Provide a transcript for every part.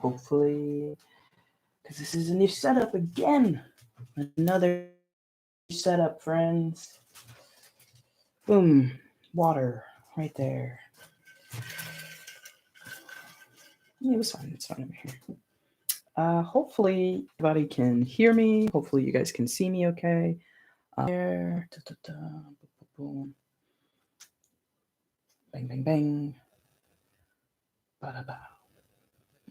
Hopefully, because this is a new setup again. Another setup, friends. Boom. Water right there. Yeah, it was fine. It's fine over here. Hopefully, everybody can hear me. Hopefully, you guys can see me okay. There. Boom. Bang, bang, bang. Ba-da-ba.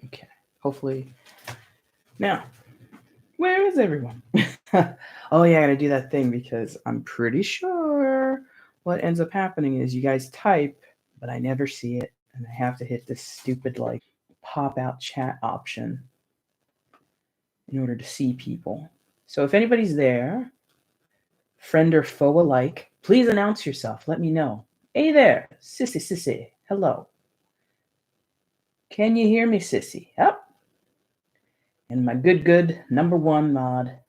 Okay. Hopefully. Now, where is everyone? Oh, yeah, I gotta do that thing because I'm pretty sure what ends up happening is you guys type, but I never see it. And I have to hit this stupid, like, pop out chat option in order to see people. So if anybody's there, friend or foe alike, please announce yourself. Let me know. Hey there, sissy. Hello. Can you hear me, sissy? Yep. And my good number one mod,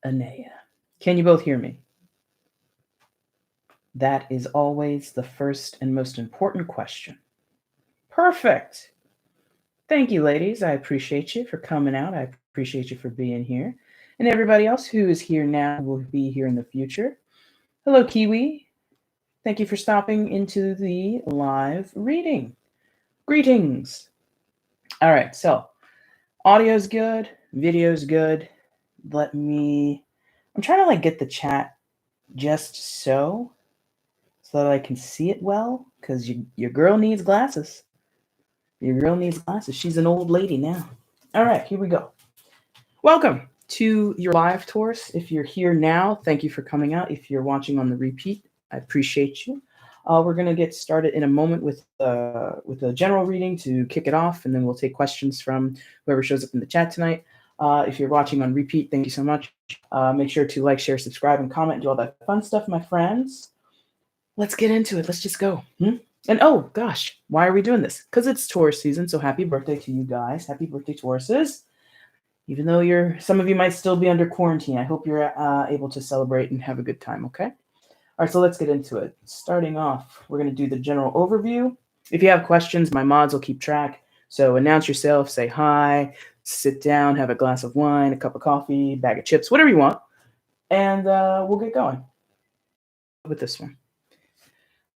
Anea. Can you both hear me? That is always the first and most important question. Perfect. Thank you, ladies. I appreciate you for coming out. I appreciate you for being here. And everybody else who is here now will be here in the future. Hello, Kiwi. Thank you for stopping into the live reading. Greetings. All right, so audio's good, video's good. I'm trying to like get the chat just so that I can see it well, because your girl needs glasses. Your girl needs glasses. She's an old lady now. All right, here we go. Welcome to your live Taurus. If you're here now, thank you for coming out. If you're watching on the repeat, I appreciate you. We're going to get started in a moment with a general reading to kick it off, and then we'll take questions from whoever shows up in the chat tonight. If you're watching on repeat, thank you so much. Make sure to like, share, subscribe, and comment, do all that fun stuff, my friends. Let's get into it. Let's just go. And oh, gosh, why are we doing this? Because it's Taurus season, so happy birthday to you guys. Happy birthday, Tauruses. Even though some of you might still be under quarantine, I hope you're able to celebrate and have a good time, okay? All right, so let's get into it. Starting off, we're going to do the general overview. If you have questions, my mods will keep track. So announce yourself, say hi, sit down, have a glass of wine, a cup of coffee, bag of chips, whatever you want. And we'll get going with this one.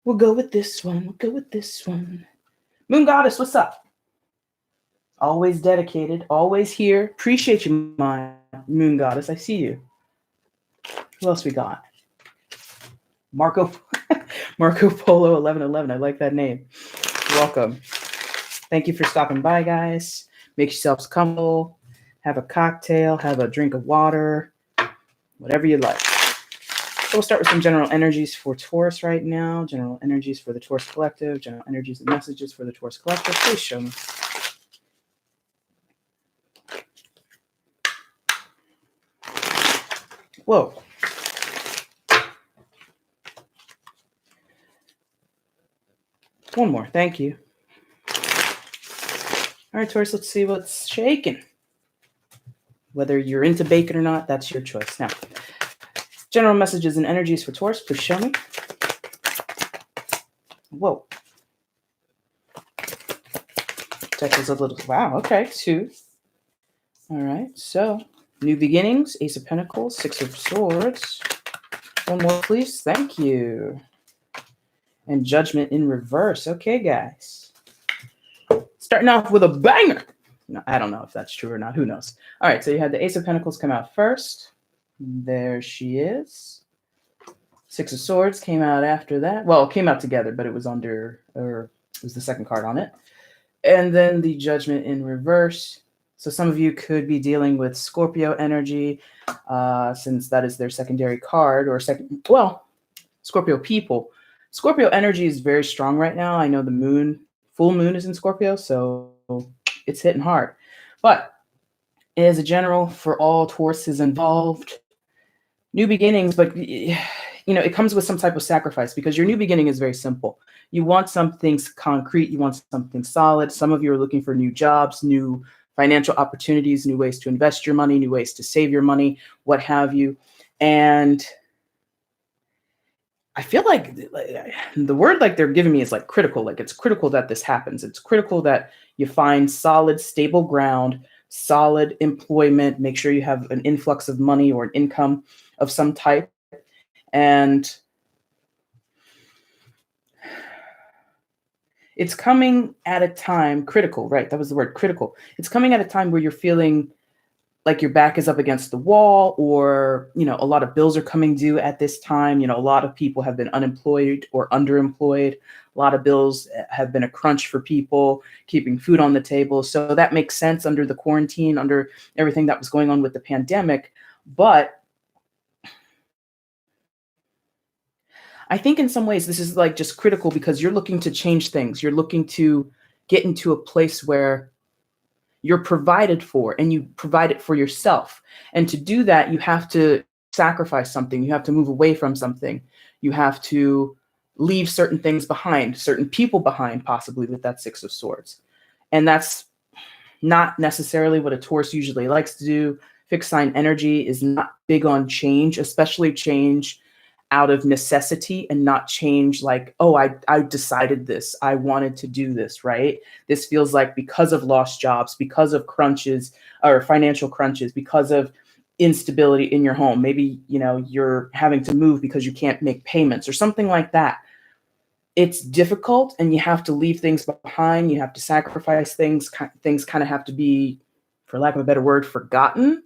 We'll go with this one. Moon Goddess, what's up? Always dedicated, always here. Appreciate you, my Moon Goddess. I see you. Who else we got? Marco Polo 1111. I like that name. Welcome. Thank you for stopping by, guys. Make yourselves comfortable. Have a cocktail. Have a drink of water. Whatever you like. So we'll start with some general energies for Taurus right now. General energies for the Taurus Collective. General energies and messages for the Taurus Collective. Please show me. Whoa. One more. Thank you. All right, Taurus, let's see what's shaking. Whether you're into bacon or not, that's your choice. Now, general messages and energies for Taurus. Please show me. Whoa. Text is a little, wow, okay, 2. All right, so new beginnings, Ace of Pentacles, 6 of Swords. One more, please. Thank you. And Judgment in reverse. Okay, guys. Starting off with a banger. No, I don't know if that's true or not. Who knows? All right, so you had the Ace of Pentacles come out first. There she is. 6 of Swords came out after that. Well, it came out together, but it was under, or it was the second card on it. And then the Judgment in reverse. So some of you could be dealing with Scorpio energy, since that is their secondary card, or Scorpio people. Scorpio energy is very strong right now. I know the full moon is in Scorpio, so it's hitting hard. But as a general, for all Tauruses involved, new beginnings, but it comes with some type of sacrifice, because your new beginning is very simple. You want something concrete. You want something solid. Some of you are looking for new jobs, new financial opportunities, new ways to invest your money, new ways to save your money, what have you. And I feel like the word like they're giving me is like critical. Like it's critical that this happens. It's critical that you find solid, stable ground, solid employment. Make sure you have an influx of money or an income of some type. And it's coming at a time, critical, right? That was the word, critical. It's coming at a time where you're feeling like your back is up against the wall, or, a lot of bills are coming due at this time. A lot of people have been unemployed or underemployed. A lot of bills have been a crunch for people, keeping food on the table. So that makes sense under the quarantine, under everything that was going on with the pandemic. But I think in some ways this is like just critical because you're looking to change things. You're looking to get into a place where you're provided for and you provide it for yourself. And to do that, you have to sacrifice something. You have to move away from something. You have to leave certain things behind, certain people behind, possibly with that Six of Swords. And that's not necessarily what a Taurus usually likes to do. Fixed sign energy is not big on change, especially change out of necessity and not change like, oh, I decided this. I wanted to do this, right? This feels like because of lost jobs, because of crunches or financial crunches, because of instability in your home. Maybe, you're having to move because you can't make payments or something like that. It's difficult and you have to leave things behind. You have to sacrifice things. Things kind of have to be, for lack of a better word, forgotten.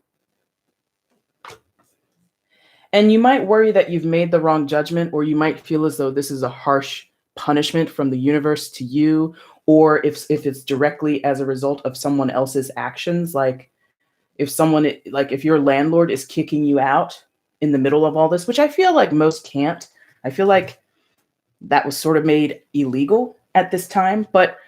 And you might worry that you've made the wrong judgment, or you might feel as though this is a harsh punishment from the universe to you, or if it's directly as a result of someone else's actions, like if your landlord is kicking you out in the middle of all this, which I feel like most can't. I feel like that was sort of made illegal at this time, but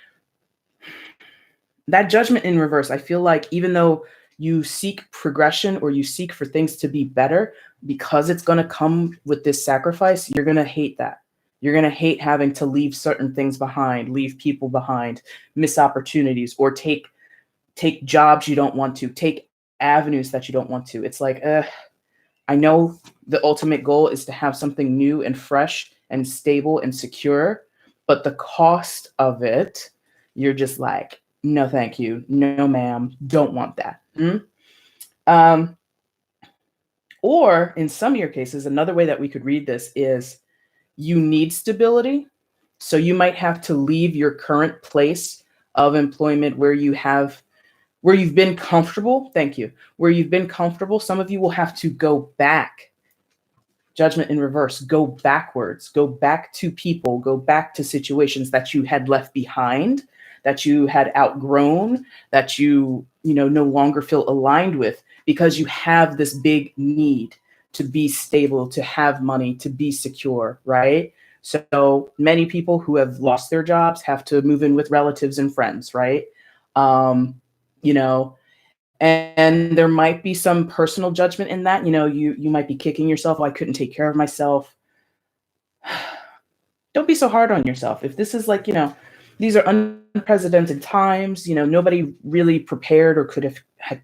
that judgment in reverse, I feel like even though you seek progression or you seek for things to be better, because it's going to come with this sacrifice, you're going to hate that. You're going to hate having to leave certain things behind, leave people behind, miss opportunities, or take jobs you don't want to, take avenues that you don't want to. It's like, I know the ultimate goal is to have something new and fresh and stable and secure, but the cost of it, you're just like, no, thank you. No, ma'am. Don't want that. Or in some of your cases, another way that we could read this is you need stability. So you might have to leave your current place of employment where you've been comfortable. Thank you. Where you've been comfortable. Some of you will have to go back. Judgment in reverse. Go backwards. Go back to people. Go back to situations that you had left behind, that you had outgrown, that you no longer feel aligned with, because you have this big need to be stable, to have money, to be secure, right? So many people who have lost their jobs have to move in with relatives and friends, right? And there might be some personal judgment in that. You might be kicking yourself, oh, I couldn't take care of myself. Don't be so hard on yourself. If this is like, these are unprecedented times, nobody really prepared or could have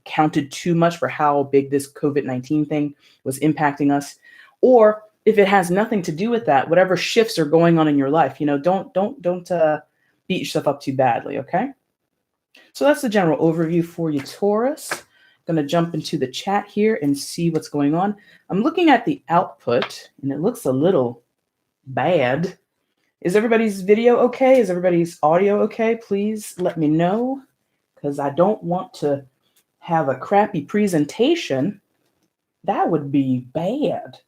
counted too much for how big this COVID-19 thing was impacting us. Or if it has nothing to do with that, whatever shifts are going on in your life, don't beat yourself up too badly. Okay. So that's the general overview for you, Taurus. I'm going to jump into the chat here and see what's going on. I'm looking at the output and it looks a little bad. Is everybody's video okay? Is everybody's audio okay? Please let me know, because I don't want to have a crappy presentation. That would be bad.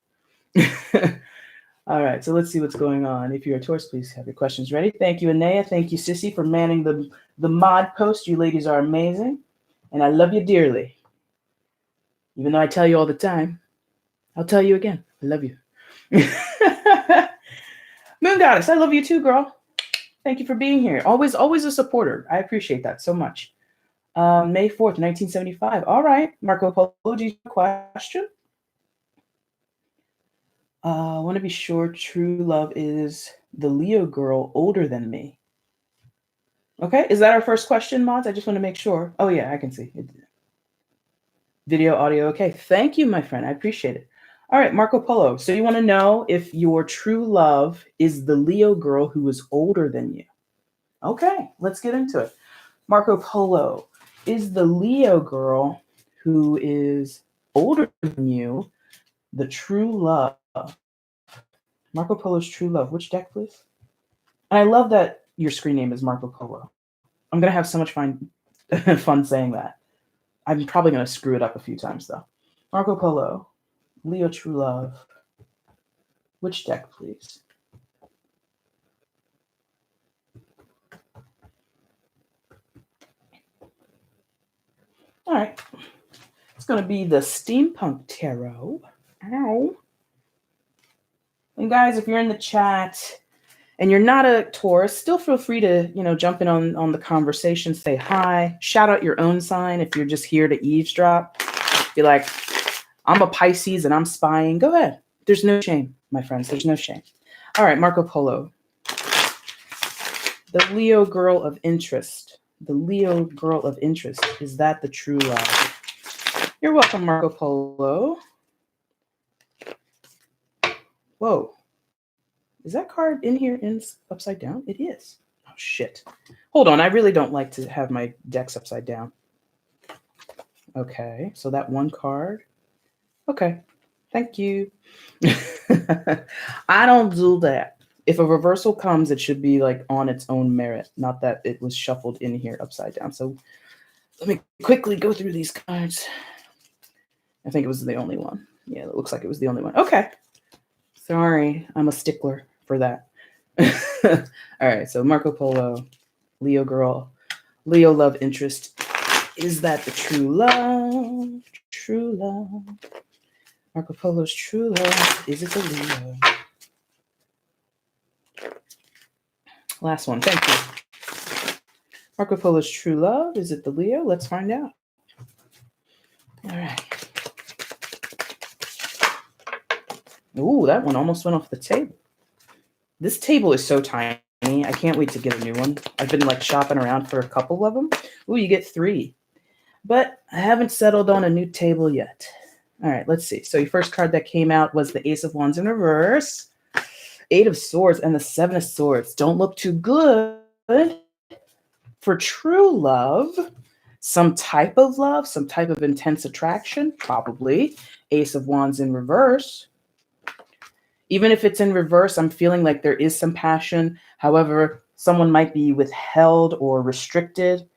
All right, so let's see what's going on. If you're a Taurus, please have your questions ready. Thank you, Anea. Thank you, Sissy, for manning the mod post. You ladies are amazing, and I love you dearly. Even though I tell you all the time, I'll tell you again. I love you. Moon Goddess, I love you too, girl. Thank you for being here. Always a supporter. I appreciate that so much. May 4th, 1975. All right, Marco Polo, do you have a question? I want to be sure true love is the Leo girl older than me. Okay, is that our first question, mods? I just want to make sure. Oh, yeah, I can see it. Video, audio, okay. Thank you, my friend. I appreciate it. All right, Marco Polo. So you want to know if your true love is the Leo girl who is older than you. Okay, let's get into it. Marco Polo, is the Leo girl who is older than you the true love? Marco Polo's true love. Which deck, please? And I love that your screen name is Marco Polo. I'm going to have so much fun saying that. I'm probably going to screw it up a few times, though. Marco Polo, Leo true love. Which deck, please? All right. It's going to be the Steampunk Tarot. Ow. And guys, if you're in the chat and you're not a Taurus, still feel free to, jump in on the conversation, say hi, shout out your own sign if you're just here to eavesdrop. Be like, I'm a Pisces and I'm spying. Go ahead. There's no shame, my friends. There's no shame. All right, Marco Polo. The Leo girl of interest. The Leo girl of interest. Is that the true love? You're welcome, Marco Polo. Whoa. Is that card in here upside down? It is. Oh, shit. Hold on. I really don't like to have my decks upside down. Okay. So that one card. Okay. Thank you. I don't do that. If a reversal comes, it should be like on its own merit, not that it was shuffled in here upside down. So let me quickly go through these cards. I think it was the only one. Yeah, it looks like it was the only one. Okay. Sorry, I'm a stickler for that. All right, so Marco Polo, Leo girl, Leo love interest. Is that the true love? True love. Marco Polo's true love. Is it the Leo? Last one. Thank you. Marco Polo's true love. Is it the Leo? Let's find out. All right. Ooh, that one almost went off the table. This table is so tiny. I can't wait to get a new one. I've been like shopping around for a couple of them. Ooh, you get 3. But I haven't settled on a new table yet. All right, let's see. So your first card that came out was the Ace of Wands in reverse, 8 of Swords, and the 7 of Swords. Don't look too good for true love. Some type of love, some type of intense attraction, probably. Ace of Wands in reverse. Even if it's in reverse, I'm feeling like there is some passion. However, someone might be withheld or restricted.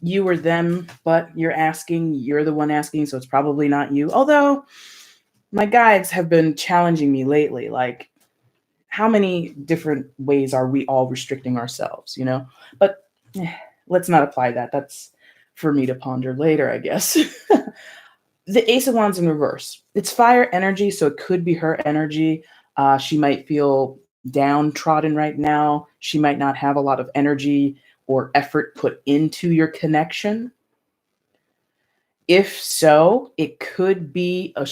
You or them, but you're the one asking, so it's probably not you. Although my guides have been challenging me lately, like how many different ways are we all restricting ourselves, But let's not apply that. That's for me to ponder later, I guess. The Ace of Wands in reverse. It's fire energy, so it could be her energy. She might feel downtrodden right now. She might not have a lot of energy or effort put into your connection. If so, it could be I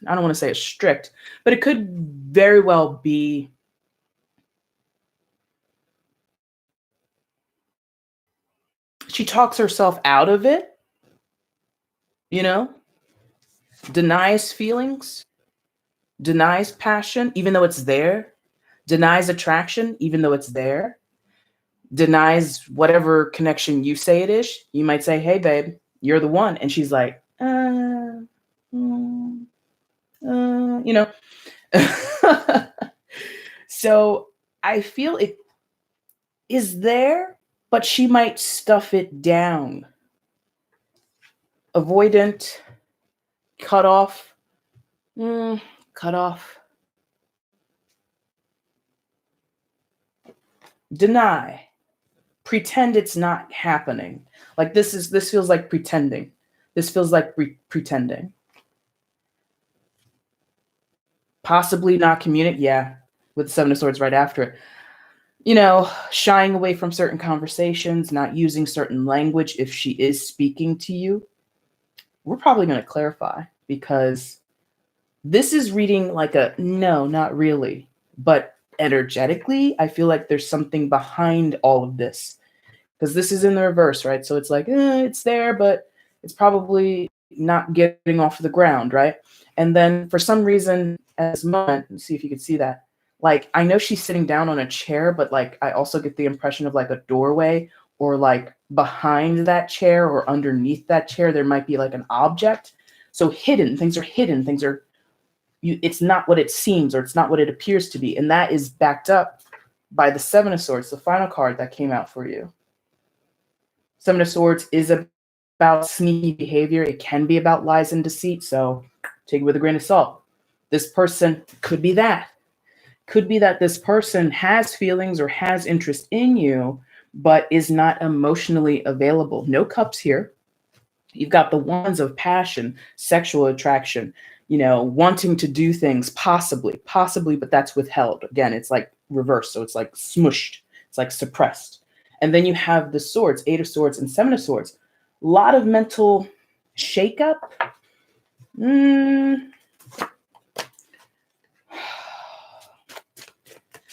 don't want to say a strict, but it could very well be she talks herself out of it, denies feelings, denies passion, even though it's there, denies attraction, even though it's there, denies whatever connection you say it is. You might say, hey, babe, you're the one. And she's like, So I feel it is there, but she might stuff it down. Avoidant, cut off, deny, pretend it's not happening. Like this feels like pretending. This feels like pretending. Possibly not communicate. Yeah, with the 7 of Swords right after it. Shying away from certain conversations, not using certain language if she is speaking to you. We're probably going to clarify because this is reading like a no, not really. But energetically, I feel like there's something behind all of this because this is in the reverse, right? So it's like, it's there, but it's probably not getting off the ground, right? And then for some reason, at this moment, let's see if you can see that. Like, I know she's sitting down on a chair, but like, I also get the impression of like a doorway, or like behind that chair or underneath that chair, there might be like an object. So things are hidden, things are, it's not what it seems, or it's not what it appears to be. And that is backed up by the Seven of Swords, the final card that came out for you. Seven of Swords is about sneaky behavior. It can be about lies and deceit. So take it with a grain of salt. This person could be that. Could be that this person has feelings or has interest in you, but is not emotionally available. No cups here. You've got the wands of passion, sexual attraction, wanting to do things, possibly, but that's withheld. Again, it's like reversed. So it's like smushed. It's like suppressed. And then you have the swords, Eight of Swords and Seven of Swords. A lot of mental shakeup.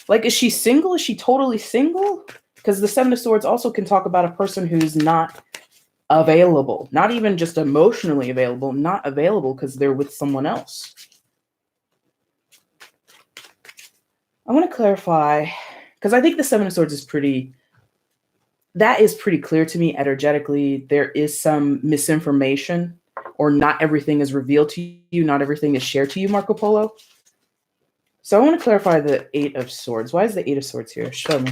Like, is she single? Is she totally single? Because the Seven of Swords also can talk about a person who's not available, not even just emotionally available, not available because they're with someone else. I want to clarify, because I think the Seven of Swords is pretty clear to me energetically. There is some misinformation, or not everything is revealed to you, not everything is shared to you, Marco Polo. So I want to clarify the Eight of Swords. Why is the Eight of Swords here? Show me.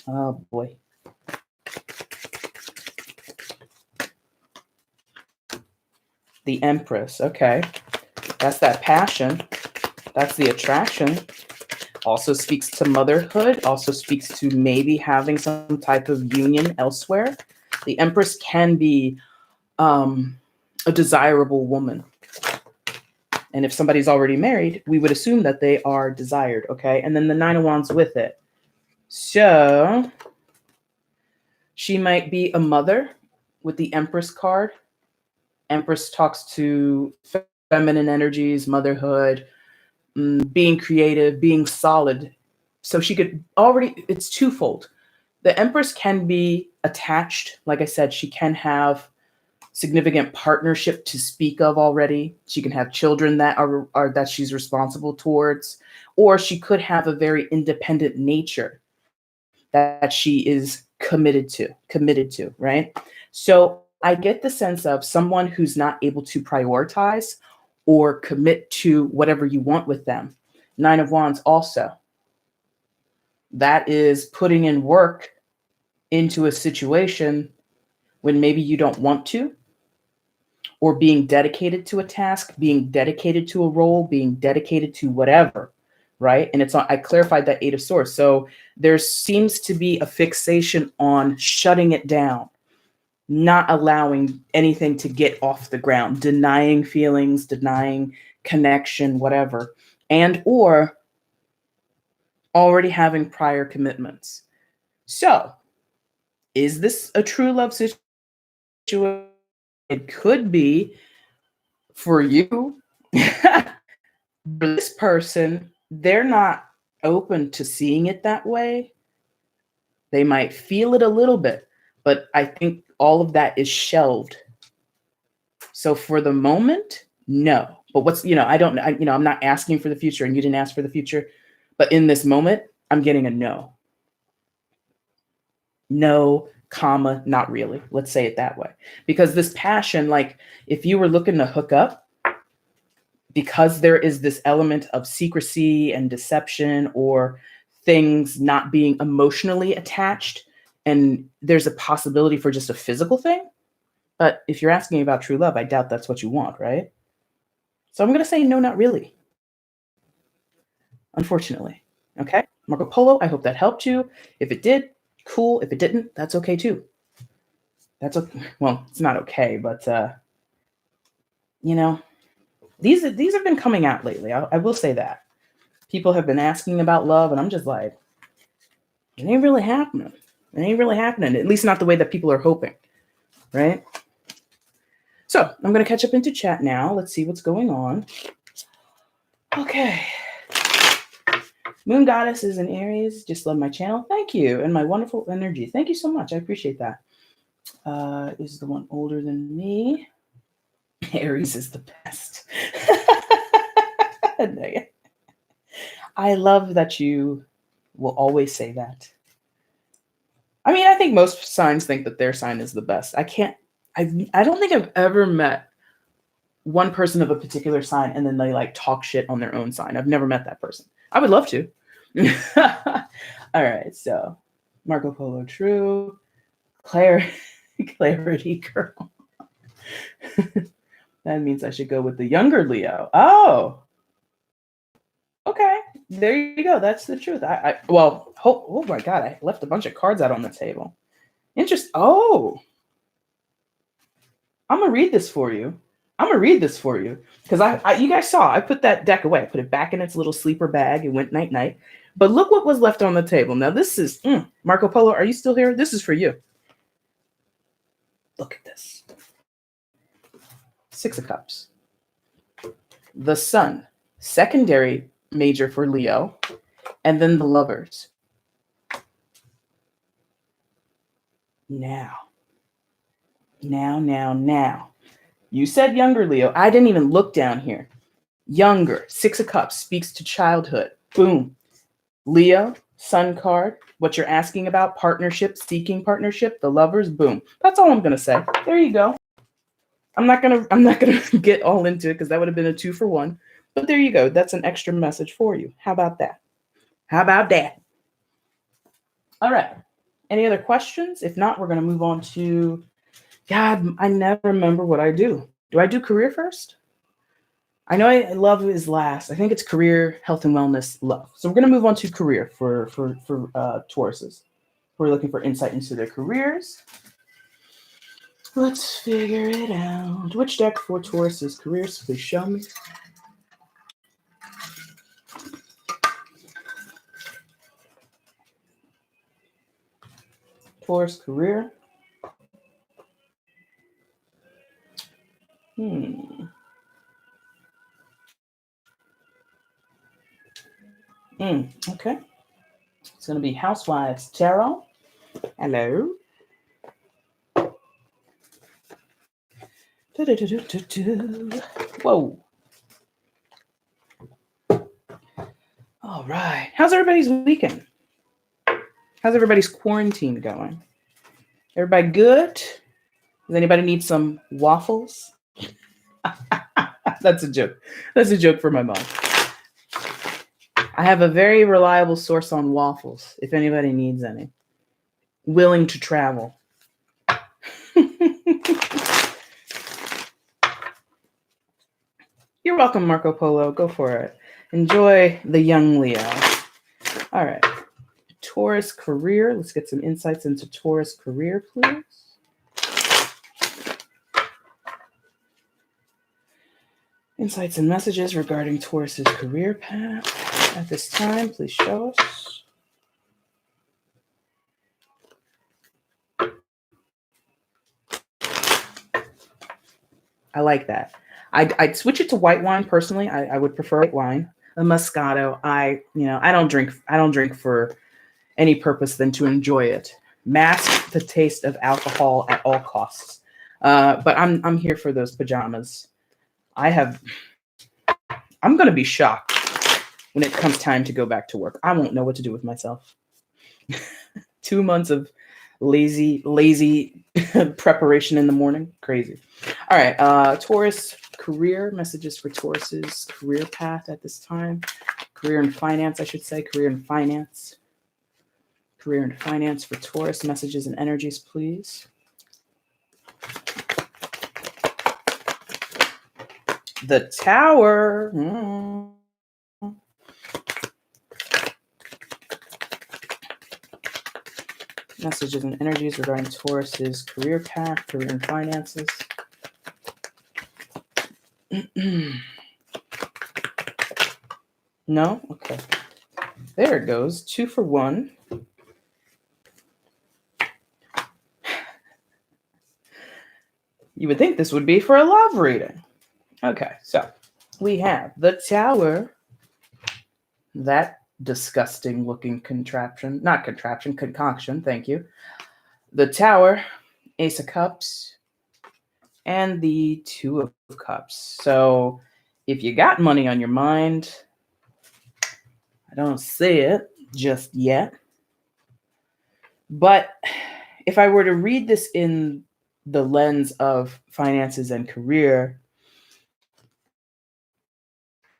Oh boy. The Empress. Okay. That's that passion. That's the attraction. Also speaks to motherhood. Also speaks to maybe having some type of union elsewhere. The Empress can be a desirable woman. And if somebody's already married, we would assume that they are desired, okay? And then the Nine of Wands with it. So she might be a mother with the Empress card. Empress talks to feminine energies, motherhood, being creative, being solid. So she could already, it's twofold. The Empress can be attached. Like I said, she can have significant partnership to speak of already. She can have children that are that she's responsible towards, or she could have a very independent nature that she is committed to, right? So I get the sense of someone who's not able to prioritize or commit to whatever you want with them. Nine of Wands also. That is putting in work into a situation when maybe you don't want to, or being dedicated to a task, being dedicated to a role, being dedicated to whatever, right? And I clarified that Eight of Swords. So there seems to be a fixation on shutting it down, not allowing anything to get off the ground, denying feelings, denying connection, whatever, and or already having prior commitments. So is this a true love situation? It could be for you. This person, they're not open to seeing it that way. They might feel it a little bit, but I think all of that is shelved. So for the moment, no. But I'm not asking for the future, and you didn't ask for the future. But in this moment, I'm getting a no. No, comma, not really. Let's say it that way. Because this passion, like if you were looking to hook up, because there is this element of secrecy and deception, or things not being emotionally attached, and there's a possibility for just a physical thing. But if you're asking about true love, I doubt that's what you want, right? So I'm going to say no, not really. Unfortunately. Okay? Marco Polo, I hope that helped you. If it did, cool. If it didn't, that's okay too. That's okay. Well, it's not okay, but these have been coming out lately. I will say that. People have been asking about love, and I'm just like, it ain't really happening. It ain't really happening, at least not the way that people are hoping, right? So I'm going to catch up into chat now. Let's see what's going on. Okay. Moon Goddess is in Aries. Just love my channel. Thank you. And my wonderful energy. Thank you so much. I appreciate that. is the one older than me. Aries is the best. I love that you will always say that. I mean, I think most signs think that their sign is the best. I don't think I've ever met one person of a particular sign and then they like talk shit on their own sign. I've never met that person. I would love to. All right, so Marco Polo, true. Clarity girl. That means I should go with the younger Leo. Oh, okay. There you go. That's the truth. Oh my God, I left a bunch of cards out on the table. Oh, I'm gonna read this for you. Because you guys saw I put that deck away. I put it back in its little sleeper bag. It went night night. But look what was left on the table. Now this is Marco Polo. Are you still here? This is for you. Look at this. 6 of Cups. The Sun, secondary major for Leo, and then the Lovers. Now. You said younger Leo. I didn't even look down here. Younger, 6 of Cups, speaks to childhood. Boom. Leo, Sun card. What you're asking about, partnership, seeking partnership, the Lovers, boom. That's all I'm gonna say. There you go. I'm not gonna get all into it because that would have been a 2 for 1. But there you go. That's an extra message for you. How about that? All right. Any other questions? If not, we're gonna move on to. God, I never remember what I do. Do I do career first? I know love is last. I think it's career, health, and wellness, love. So we're going to move on to career for Tauruses who are looking for insight into their careers. Let's figure it out. Which deck for Taurus's careers? Please show me. Taurus career. Okay. It's going to be Housewives Tarot. Hello. Whoa. All right. How's everybody's weekend? How's everybody's quarantine going? Everybody good? Does anybody need some waffles? That's a joke. That's a joke for my mom. I have a very reliable source on waffles, if anybody needs any. Willing to travel. You're welcome, Marco Polo. Go for it. Enjoy the young Leo. All right. Taurus career. Let's get some insights into Taurus career, please. Insights and messages regarding Taurus's career path at this time. Please show us. I like that. I'd switch it to white wine personally. I would prefer white wine. A Moscato. I don't drink for any purpose than to enjoy it. Mask the taste of alcohol at all costs. But I'm here for those pajamas. I'm going to be shocked when it comes time to go back to work. I won't know what to do with myself. 2 months of lazy preparation in the morning. Crazy. All right. Taurus career, messages for Taurus's career path at this time. Career and finance, I should say. Career and finance. Career and finance for Taurus. Messages and energies, please. The Tower. Messages and energies regarding Taurus's career path, career and finances. No? Okay. There it goes. 2 for 1. You would think this would be for a love reading. Okay, so we have the Tower. That disgusting looking concoction. Thank you. The Tower Ace of Cups, and the Two of Cups. So if you got money on your mind, I don't see it just yet. But if I were to read this in the lens of finances and career,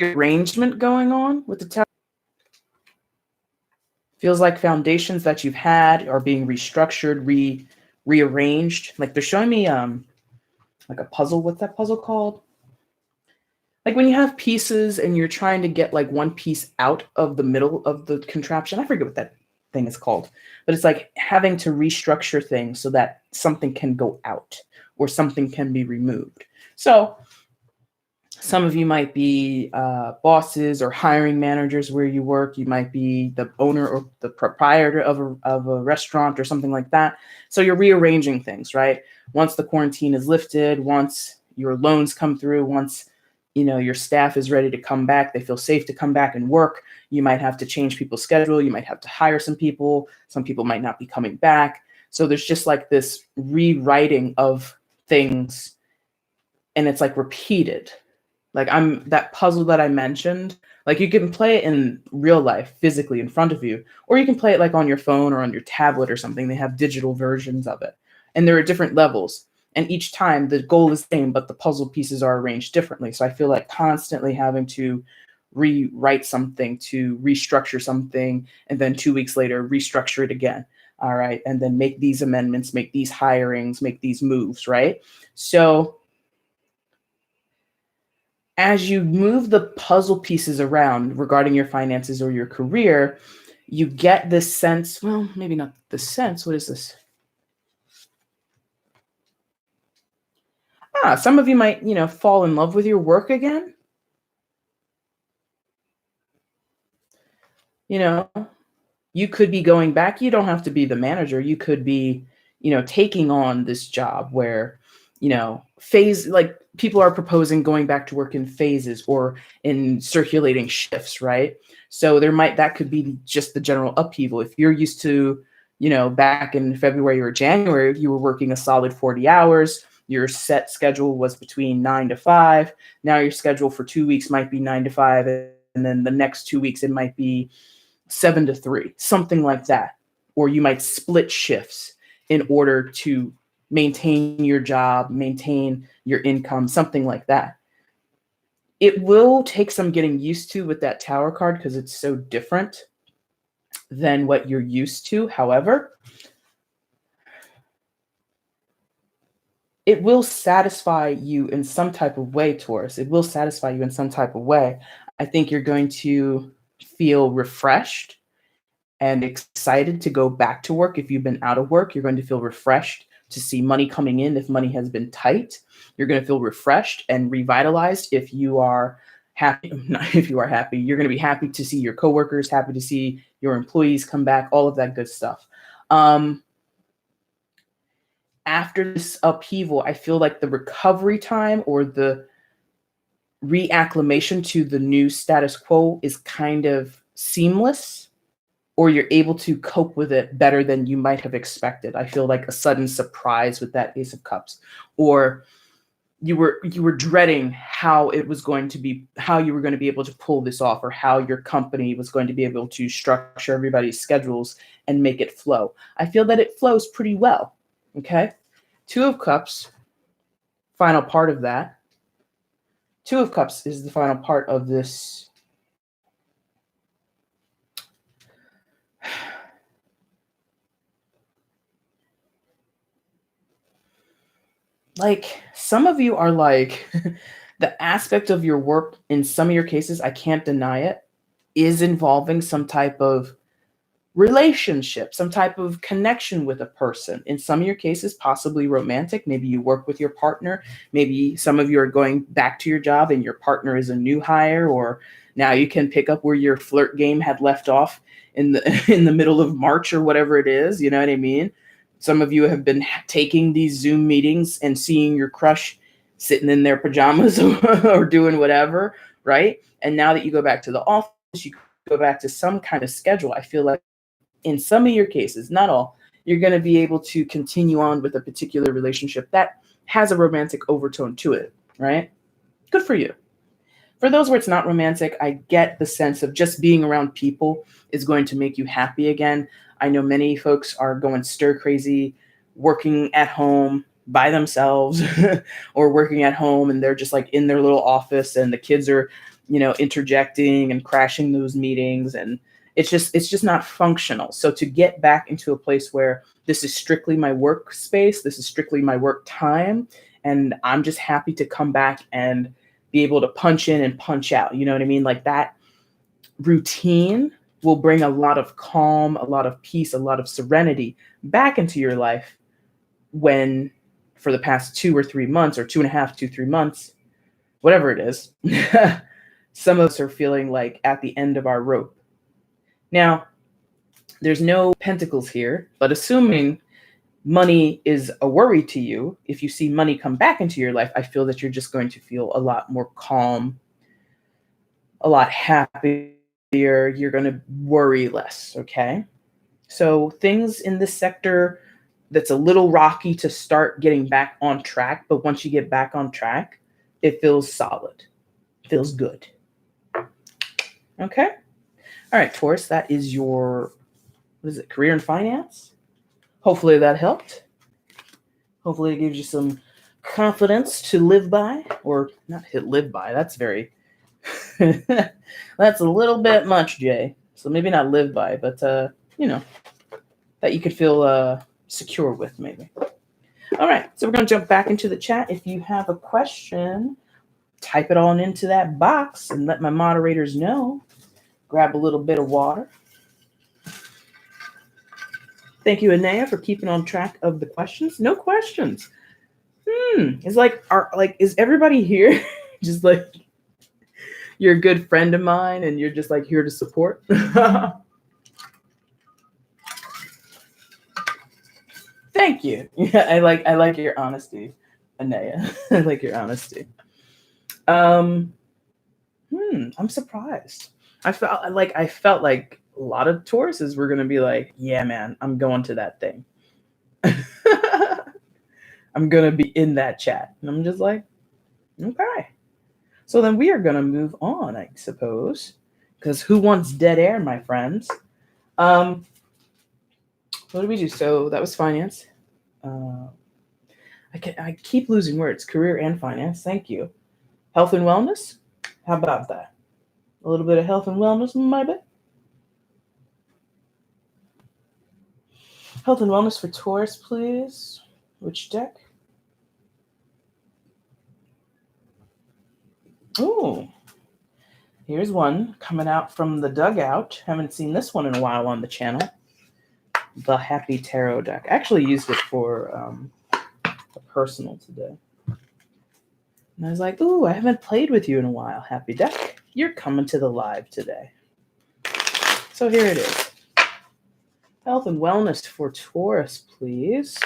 arrangement going on with the Tower. Feels like foundations that you've had are being restructured, rearranged. Like they're showing me like a puzzle. What's that puzzle called? Like when you have pieces and you're trying to get like one piece out of the middle of the contraption. I forget what that thing is called, but it's like having to restructure things so that something can go out or something can be removed. So some of you might be bosses or hiring managers where you work. You might be the owner or the proprietor of a restaurant or something like that. So you're rearranging things, right? Once the quarantine is lifted, once your loans come through, once your staff is ready to come back, they feel safe to come back and work. You might have to change people's schedule. You might have to hire some people. Some people might not be coming back. So there's just like this rewriting of things, and it's like repeated. Like that puzzle that I mentioned, like you can play it in real life, physically in front of you, or you can play it like on your phone or on your tablet or something. They have digital versions of it. And there are different levels. And each time the goal is the same, but the puzzle pieces are arranged differently. So I feel like constantly having to rewrite something, to restructure something, and then 2 weeks later, restructure it again. All right. And then make these amendments, make these hirings, make these moves, right? So as you move the puzzle pieces around regarding your finances or your career, you get this sense, well, maybe not the sense. What is this? Some of you might, fall in love with your work again. You could be going back. You don't have to be the manager. You could be, taking on this job where, phase, like people are proposing going back to work in phases or in circulating shifts, right? So that could be just the general upheaval. If you're used to, back in February or January, you were working a solid 40 hours. Your set schedule was between 9 to 5. Now your schedule for 2 weeks might be 9 to 5. And then the next 2 weeks, it might be 7 to 3, something like that. Or you might split shifts in order to maintain your job, maintain your income, something like that. It will take some getting used to with that Tower card because it's so different than what you're used to. However, it will satisfy you in some type of way, Taurus. It will satisfy you in some type of way. I think you're going to feel refreshed and excited to go back to work. If you've been out of work, you're going to feel refreshed to see money coming in. If money has been tight, you're going to feel refreshed and revitalized. If you are happy, if you are happy, you're going to be happy to see your coworkers, happy to see your employees come back, all of that good stuff. After this upheaval, I feel like the recovery time or the reacclimation to the new status quo is kind of seamless, or you're able to cope with it better than you might have expected. I feel like a sudden surprise with that Ace of Cups, or you were dreading how you were going to be able to pull this off, or how your company was going to be able to structure everybody's schedules and make it flow. I feel that it flows pretty well. Okay. Two of Cups, final part of that. Two of Cups is the final part of this. Like, some of you are like, the aspect of your work in some of your cases, I can't deny it, is involving some type of relationship, some type of connection with a person. In some of your cases, possibly romantic. Maybe you work with your partner. Maybe some of you are going back to your job and your partner is a new hire, or now you can pick up where your flirt game had left off in the middle of March or whatever it is. You know what I mean? Some of you have been taking these Zoom meetings and seeing your crush sitting in their pajamas or doing whatever, right? And now that you go back to the office, you go back to some kind of schedule. I feel like in some of your cases, not all, you're going to be able to continue on with a particular relationship that has a romantic overtone to it, right? Good for you. For those where it's not romantic, I get the sense of just being around people is going to make you happy again. I know many folks are going stir crazy, working at home by themselves or working at home, and they're just like in their little office, and the kids are, interjecting and crashing those meetings, and it's just not functional. So to get back into a place where this is strictly my workspace, this is strictly my work time, and I'm just happy to come back and be able to punch in and punch out. You know what I mean? Like that routine will bring a lot of calm, a lot of peace, a lot of serenity back into your life when for the past 2 or 3 months or 2.5 to 3 months, whatever it is, some of us are feeling like at the end of our rope. Now, there's no pentacles here, but assuming money is a worry to you, if you see money come back into your life, I feel that you're just going to feel a lot more calm, a lot happier. You're going to worry less, okay? So things in this sector that's a little rocky to start getting back on track, but once you get back on track, it feels solid. It feels good. Okay? All right, Taurus, that is your, career and finance? Hopefully that helped. Hopefully it gives you some confidence to live by, or not hit live by. That's very, that's a little bit much, Jay. So maybe not live by, but, that you could feel secure with maybe. All right, so we're going to jump back into the chat. If you have a question, type it on into that box and let my moderators know. Grab a little bit of water. Thank you, Anaya, for keeping on track of the questions. No questions. It's like, is everybody here just like you're a good friend of mine and you're just like here to support? Thank you. Yeah, I like your honesty, Anaya. I like your honesty. I'm surprised. I felt like a lot of Tauruses were gonna be like, yeah, man, I'm going to that thing. I'm gonna be in that chat. And I'm just like, okay. So then we are gonna move on, I suppose. Because who wants dead air, my friends? What did we do? So that was finance. I keep losing words. Career and finance. Thank you. Health and wellness. How about that? A little bit of health and wellness, maybe. Health and wellness for Taurus, please. Which deck? Oh, here's one coming out from the dugout. Haven't seen this one in a while on the channel. The Happy Tarot deck. I actually used it for a personal today. And I was like, ooh, I haven't played with you in a while, Happy Deck. You're coming to the live today. So here it is. Health and wellness for Taurus, please.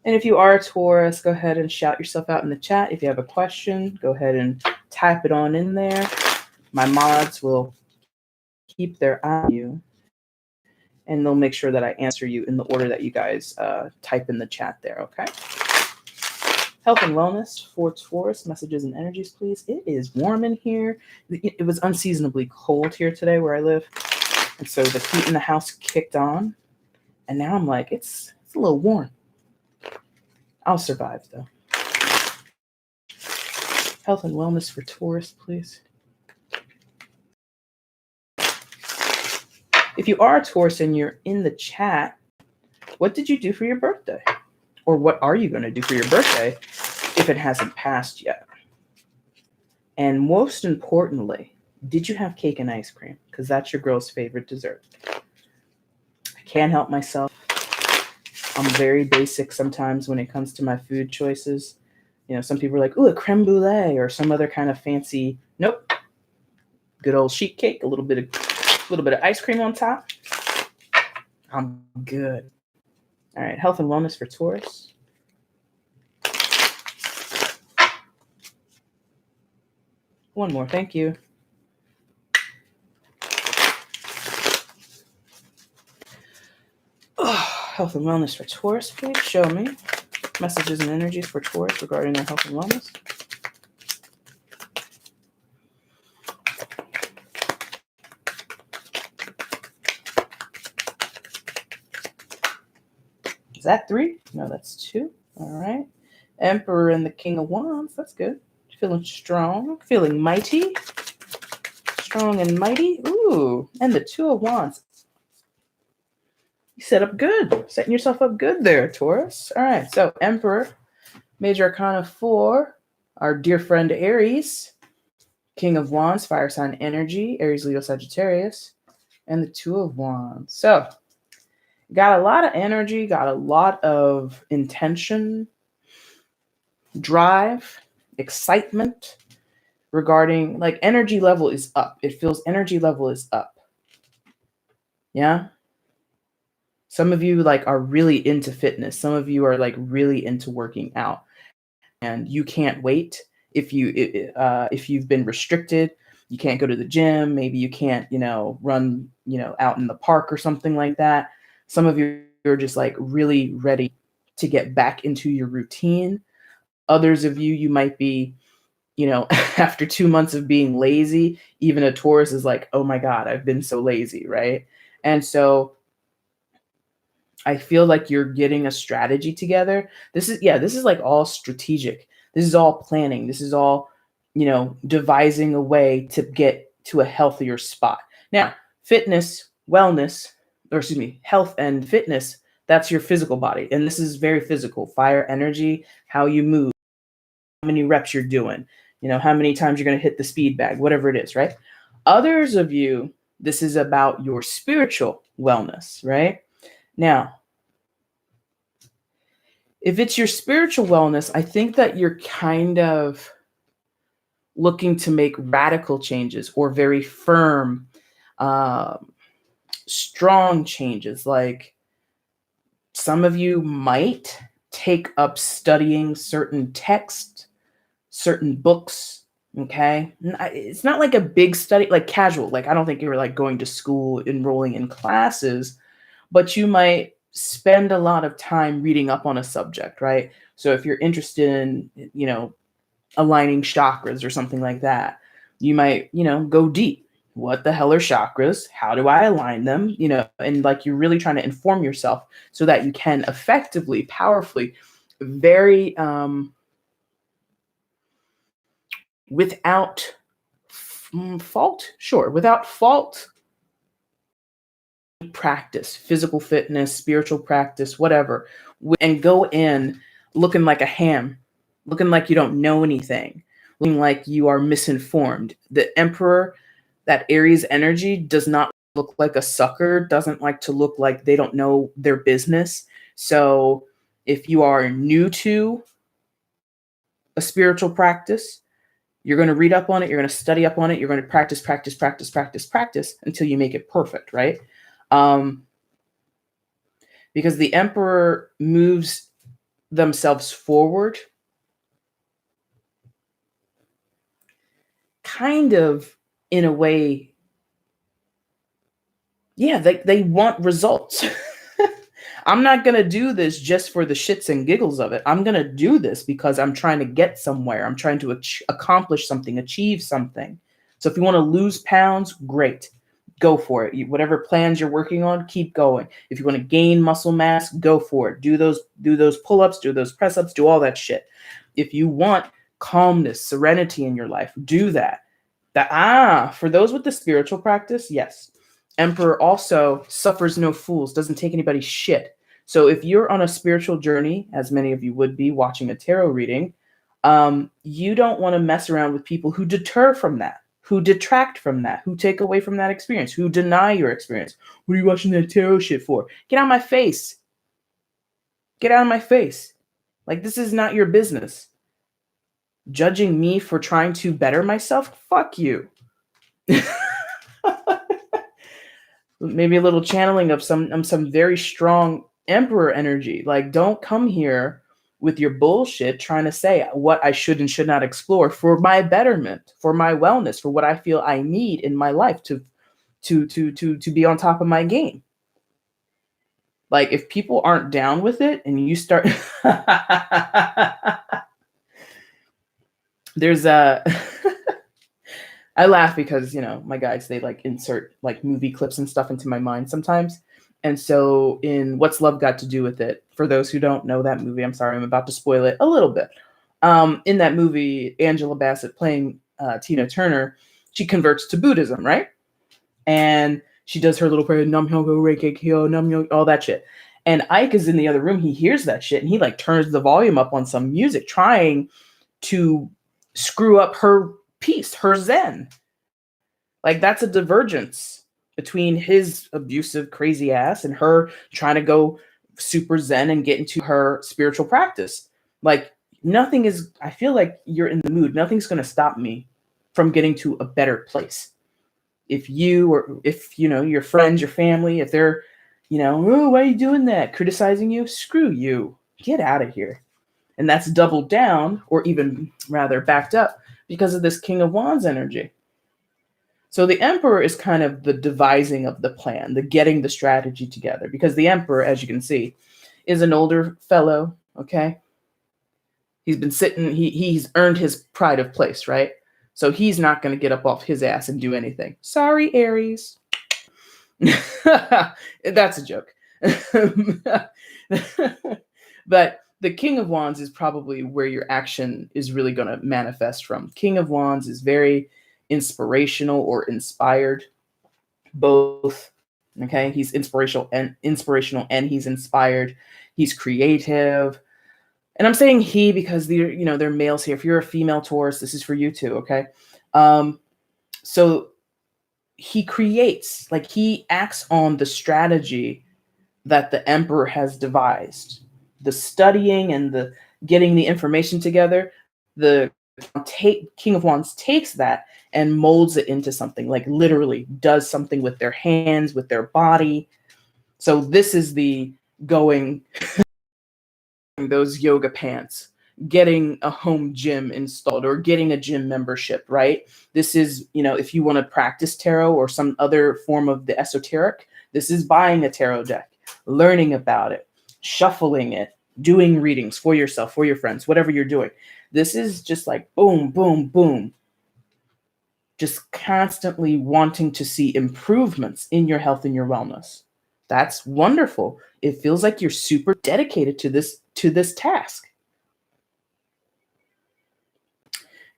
And if you are a Taurus, go ahead and shout yourself out in the chat. If you have a question, go ahead and type it on in there. My mods will keep their eye on you, and they'll make sure that I answer you in the order that you guys type in the chat there, okay? Health and wellness for Taurus, messages and energies, please. It is warm in here. It was unseasonably cold here today where I live. And so the heat in the house kicked on. And now I'm like, it's a little warm. I'll survive, though. Health and wellness for Taurus, please. If you are a Taurus and you're in the chat, what did you do for your birthday? Or what are you going to do for your birthday if it hasn't passed yet? And most importantly, did you have cake and ice cream? Because that's your girl's favorite dessert. I can't help myself. I'm very basic sometimes when it comes to my food choices. Some people are like, ooh, a creme brulee or some other kind of fancy. Nope. Good old sheet cake, a little bit of ice cream on top. I'm good. All right, health and wellness for Taurus. One more, thank you. health and wellness for Taurus, please. Show me messages and energies for Taurus regarding their health and wellness. Is that 3? No, that's 2. All right. Emperor and the King of Wands. That's good. Feeling strong. Feeling mighty. Strong and mighty. Ooh. And the 2 of Wands. You set up good. Setting yourself up good there, Taurus. All right. So Emperor. Major Arcana 4. Our dear friend Aries. King of Wands. Fire sign energy. Aries, Leo, Sagittarius. And the 2 of Wands. So got a lot of energy. Got a lot of intention. Drive, excitement regarding, like, energy level is up. It feels energy level is up. Yeah. Some of you like are really into fitness. Some of you are like really into working out, and you can't wait. If you've been restricted, you can't go to the gym. Maybe you can't, run, out in the park or something like that. Some of you are just like really ready to get back into your routine. Others of you might be, after 2 months of being lazy, even a Taurus is like, oh my God, I've been so lazy, right? And so I feel like you're getting a strategy together. This is like all strategic. This is all planning. This is all, devising a way to get to a healthier spot. Now, fitness, wellness, or excuse me, health and fitness, that's your physical body. And this is very physical. Fire energy, how you move, how many reps you're doing, how many times you're going to hit the speed bag, whatever it is, right? Others of you, this is about your spiritual wellness, right? Now, if it's your spiritual wellness, I think that you're kind of looking to make radical changes or very firm, strong changes. Like, some of you might take up studying certain texts, certain books. Okay. It's not like a big study, like casual. Like, I don't think you're like going to school, enrolling in classes, but you might spend a lot of time reading up on a subject, right? So if you're interested in, aligning chakras or something like that, you might, go deep. What the hell are chakras? How do I align them? And like, you're really trying to inform yourself so that you can effectively, powerfully, very, without fault, without fault, practice physical fitness, spiritual practice, whatever, and go in looking like a ham, looking like you don't know anything, looking like you are misinformed. The Emperor, that Aries energy, does not look like a sucker, doesn't like to look like they don't know their business. So if you are new to a spiritual practice, you're going to read up on it. You're going to study up on it. You're going to practice until you make it perfect, right? Because the Emperor moves themselves forward kind of in a way. Yeah, they want results. I'm not going to do this just for the shits and giggles of it. I'm going to do this because I'm trying to get somewhere. I'm trying to accomplish something, achieve something. So if you want to lose pounds, great. Go for it. Whatever plans you're working on, keep going. If you want to gain muscle mass, go for it. Do those pull-ups, do those press-ups, do all that shit. If you want calmness, serenity in your life, do that. For those with the spiritual practice, yes. Emperor also suffers no fools, doesn't take anybody's shit. So if you're on a spiritual journey, as many of you would be watching a tarot reading, you don't want to mess around with people who deter from that, who detract from that, who take away from that experience, who deny your experience. What are you watching that tarot shit for? Get out of my face. Get out of my face. Like, this is not your business. Judging me for trying to better myself? Fuck you. Maybe a little channeling of some very strong Emperor energy. Like, don't come here with your bullshit trying to say what I should and should not explore for my betterment, for my wellness, for what I feel I need in my life to be on top of my game. Like if people aren't down with it and you start there's a I laugh because, my guys, they like insert like movie clips and stuff into my mind sometimes. And so in What's Love Got to Do with It, for those who don't know that movie, I'm sorry, I'm about to spoil it a little bit. In that movie, Angela Bassett playing Tina Turner, she converts to Buddhism, right? And she does her little prayer, Nam Hyo Go Reiki Kyo, Nam Hyo, all that shit. And Ike is in the other room. He hears that shit and he like turns the volume up on some music, trying to screw up her peace, her zen. Like that's a divergence between his abusive, crazy ass and her trying to go super zen and get into her spiritual practice. Like nothing is, I feel like you're in the mood. Nothing's going to stop me from getting to a better place. If you, or if, your friends, your family, if they're, oh, why are you doing that? Criticizing you? Screw you. Get out of here. And that's doubled down, or even rather backed up, because of this King of Wands energy. So the Emperor is kind of the devising of the plan, the getting the strategy together, because the Emperor, as you can see, is an older fellow, okay? He's been sitting, he's earned his pride of place, right? So he's not going to get up off his ass and do anything. Sorry, Aries. That's a joke. But the King of Wands is probably where your action is really going to manifest from. King of Wands is very inspirational or inspired, both. Okay, he's inspirational and he's inspired. He's creative. And I'm saying he because they're males here. If you're a female Taurus, this is for you too, okay? So he creates, like he acts on the strategy that the Emperor has devised. The studying and the getting the information together, the King of Wands takes that and molds it into something, like literally does something with their hands, with their body. So this is the going those yoga pants, getting a home gym installed or getting a gym membership, right? This is, if you want to practice tarot or some other form of the esoteric, this is buying a tarot deck, learning about it, shuffling it, doing readings for yourself, for your friends, whatever you're doing. This is just like boom, boom, boom. Just constantly wanting to see improvements in your health and your wellness. That's wonderful. It feels like you're super dedicated to this task.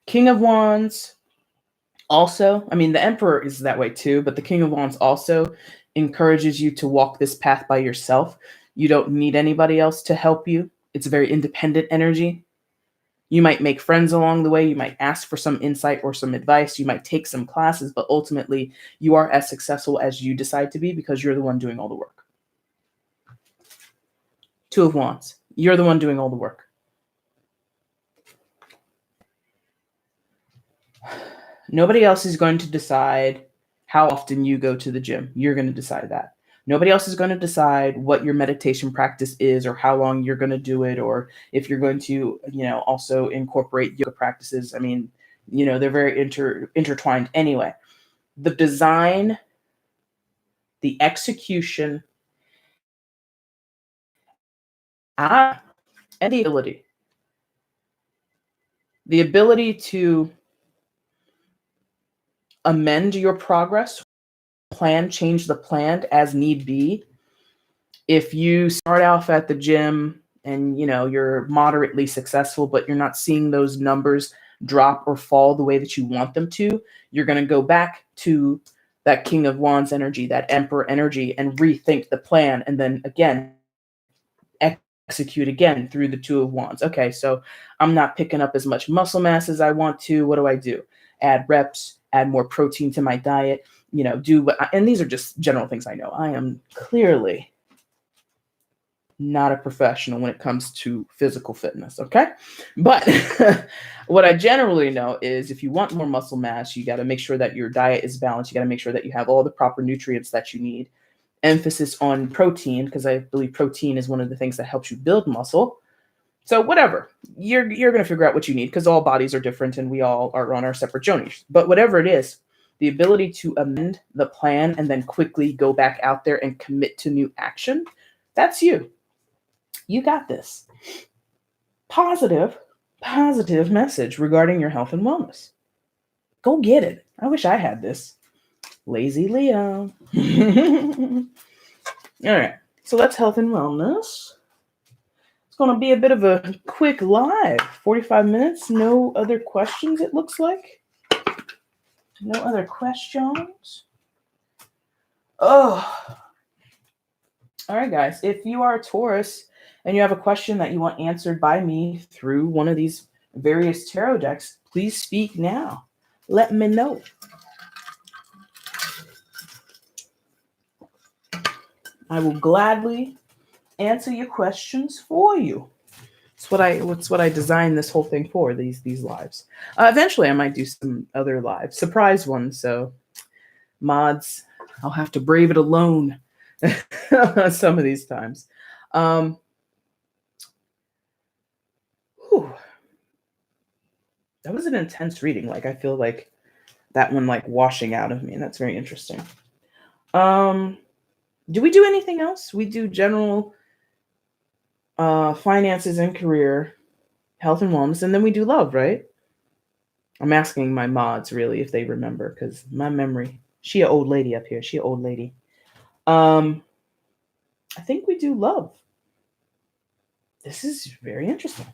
King of Wands also, the Emperor is that way too, but the King of Wands also encourages you to walk this path by yourself. You don't need anybody else to help you. It's a very independent energy. You might make friends along the way. You might ask for some insight or some advice. You might take some classes, but ultimately you are as successful as you decide to be because you're the one doing all the work. Two of Wands. You're the one doing all the work. Nobody else is going to decide how often you go to the gym. You're going to decide that. Nobody else is going to decide what your meditation practice is or how long you're going to do it, or if you're going to, also incorporate yoga practices. They're very intertwined anyway. The design, the execution, and the ability. The ability to amend your progress, change the plan as need be. If you start off at the gym and you're moderately successful, but you're not seeing those numbers drop or fall the way that you want them to, you're going to go back to that King of Wands energy, that Emperor energy, and rethink the plan, and then again execute again through the Two of Wands. Okay, so I'm not picking up as much muscle mass as I want to. What do? Add reps, add more protein to my diet, and these are just general things I know. I am clearly not a professional when it comes to physical fitness, okay? But what I generally know is if you want more muscle mass, you got to make sure that your diet is balanced. You got to make sure that you have all the proper nutrients that you need. Emphasis on protein, because I believe protein is one of the things that helps you build muscle. So whatever, you're going to figure out what you need, because all bodies are different and we all are on our separate journeys. But whatever it is, the ability to amend the plan and then quickly go back out there and commit to new action, That's you. You got this. Positive message regarding your health and wellness. Go get it. I wish I had this. Lazy Leo. All right. So that's health and wellness. It's going to be a bit of a quick live. 45 minutes. No other questions, it looks like. No other questions. Oh. All right, guys. If you are a Taurus and you have a question that you want answered by me through one of these various tarot decks, please speak now. Let me know. I will gladly answer your questions for you. It's what I designed this whole thing for, these lives. Eventually, I might do some other lives, surprise ones. So, mods, I'll have to brave it alone some of these times. That was an intense reading. Like, I feel like that one like washing out of me, and that's very interesting. Do we do anything else? We do general finances and career, health and wellness, and then we do love, right? I'm asking my mods really if they remember, because my memory. She an old lady up here. She an old lady. I think we do love. This is very interesting.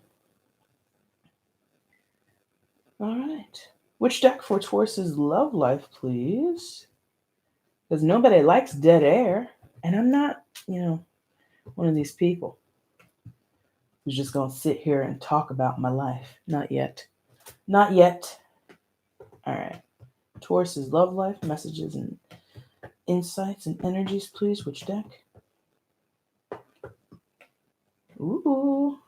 All right. Which deck for Taurus's love life, please? Because nobody likes dead air. And I'm not, one of these people who's just going to sit here and talk about my life. Not yet. Not yet. All right. Taurus's love life, messages and insights and energies, please. Which deck? Ooh.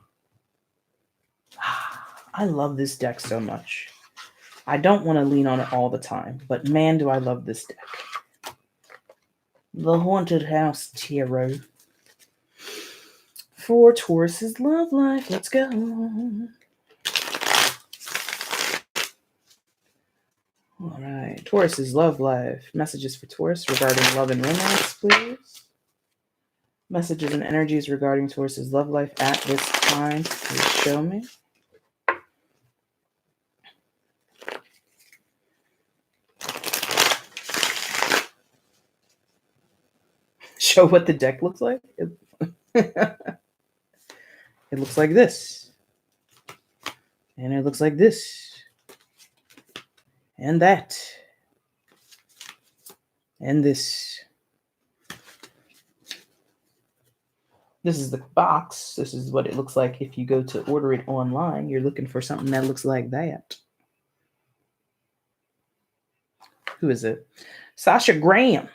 I love this deck so much. I don't want to lean on it all the time, but man, do I love this deck. The Haunted House Tarot. For Taurus's love life. Let's go. All right. Taurus's love life. Messages for Taurus regarding love and romance, please. Messages and energies regarding Taurus's love life at this time. Please show me. Show what the deck looks like? It looks like this. And it looks like this. And that. And this. This is the box. This is what it looks like if you go to order it online. You're looking for something that looks like that. Who is it? Sasha Graham.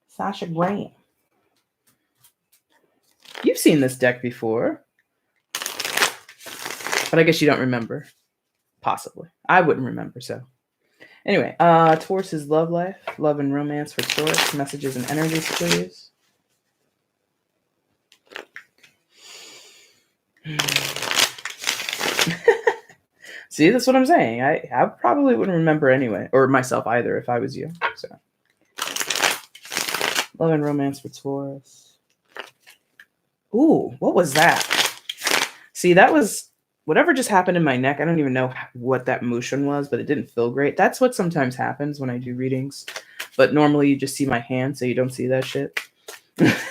Sasha Graham. You've seen this deck before. But I guess you don't remember. Possibly. I wouldn't remember, so. Anyway, Taurus's love life. Love and romance for Taurus. Messages and energies, please. See, that's what I'm saying. I probably wouldn't remember anyway. Or myself either if I was you. So. Love and romance for Taurus. Ooh, what was that? See, that was whatever just happened in my neck. I don't even know what that motion was, but it didn't feel great. That's what sometimes happens when I do readings. But normally you just see my hand, so you don't see that shit. It's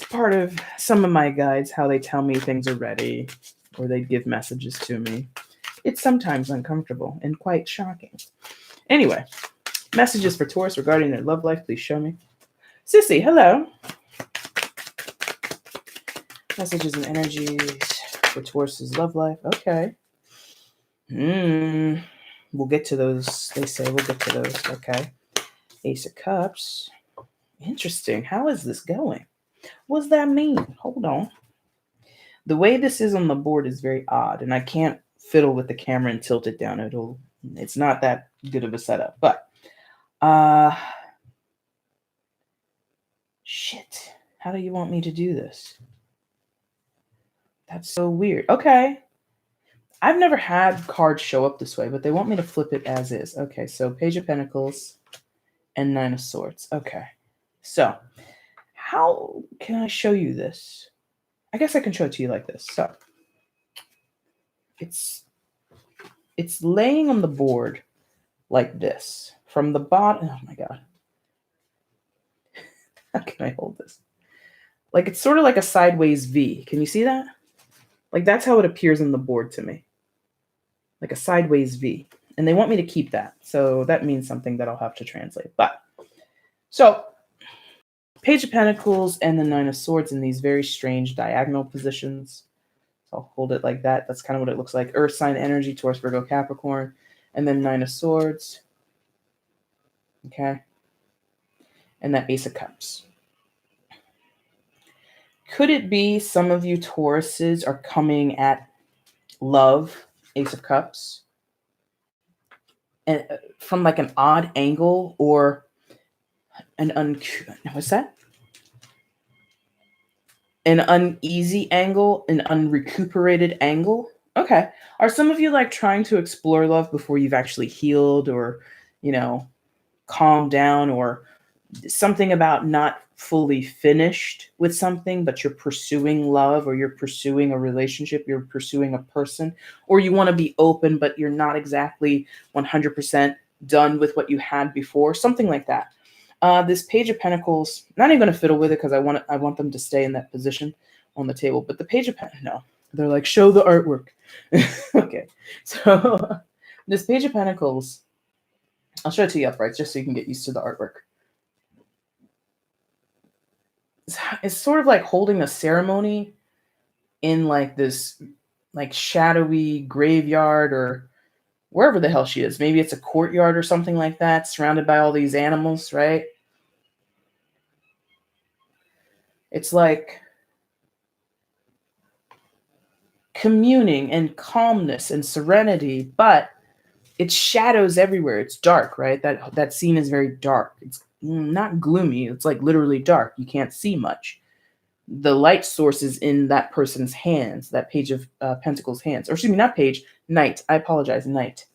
part of some of my guides, how they tell me things are ready, or they give messages to me. It's sometimes uncomfortable and quite shocking. Anyway, messages for Taurus regarding their love life. Please show me. Sissy, hello. Messages and energies for Taurus's love life. Okay. We'll get to those. They say we'll get to those. Okay. Ace of Cups. Interesting. How is this going? What does that mean? Hold on. The way this is on the board is very odd, and I can't fiddle with the camera and tilt it down. It's not that good of a setup, but shit. How do you want me to do this? That's so weird. Okay. I've never had cards show up this way, but they want me to flip it as is. Okay, so Page of Pentacles and Nine of Swords. Okay. So how can I show you this? I guess I can show it to you like this. So it's laying on the board like this. From the bottom, oh my God. How can I hold this? Like it's sort of like a sideways V. Can you see that? Like that's how it appears on the board to me. Like a sideways V. And they want me to keep that. So that means something that I'll have to translate. But so Page of Pentacles and the Nine of Swords in these very strange diagonal positions. So I'll hold it like that. That's kind of what it looks like. Earth sign energy, Taurus, Virgo, Capricorn. And then Nine of Swords. Okay. And that Ace of Cups. Could it be some of you Tauruses are coming at love, Ace of Cups, and from like an odd angle or what's that? An uneasy angle, an unrecuperated angle? Okay. Are some of you like trying to explore love before you've actually healed or, calmed down, or something about not fully finished with something, but you're pursuing love, or you're pursuing a relationship, you're pursuing a person, or you want to be open, but you're not exactly 100% done with what you had before, something like that. This Page of Pentacles, not even going to fiddle with it because I want them to stay in that position on the table, but the Page of Pentacles, no, they're like, show the artwork. Okay, so this Page of Pentacles, I'll show it to you upright just so you can get used to the artwork. It's sort of like holding a ceremony in like this like shadowy graveyard or wherever the hell she is. Maybe it's a courtyard or something like that, surrounded by all these animals, right? It's like communing and calmness and serenity, but it's shadows everywhere. It's dark, right? That scene is very dark. It's not gloomy. It's like literally dark. You can't see much. The light source is in that person's hands, that Page of Pentacles hands. Or excuse me, not Page, Knight. I apologize, Knight.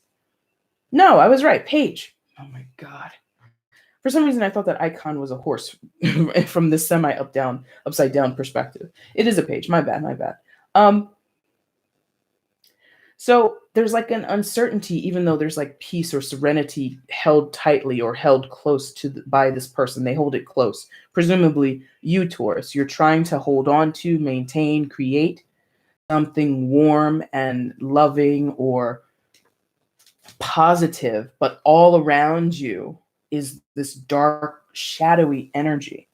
No, I was right, Page. Oh my God. For some reason, I thought that icon was a horse from this upside down perspective. It is a page. My bad. So there's like an uncertainty, even though there's like peace or serenity held tightly or held close by this person. They hold it close. Presumably you, Taurus, you're trying to hold on to, maintain, create something warm and loving or positive, but all around you is this dark, shadowy energy.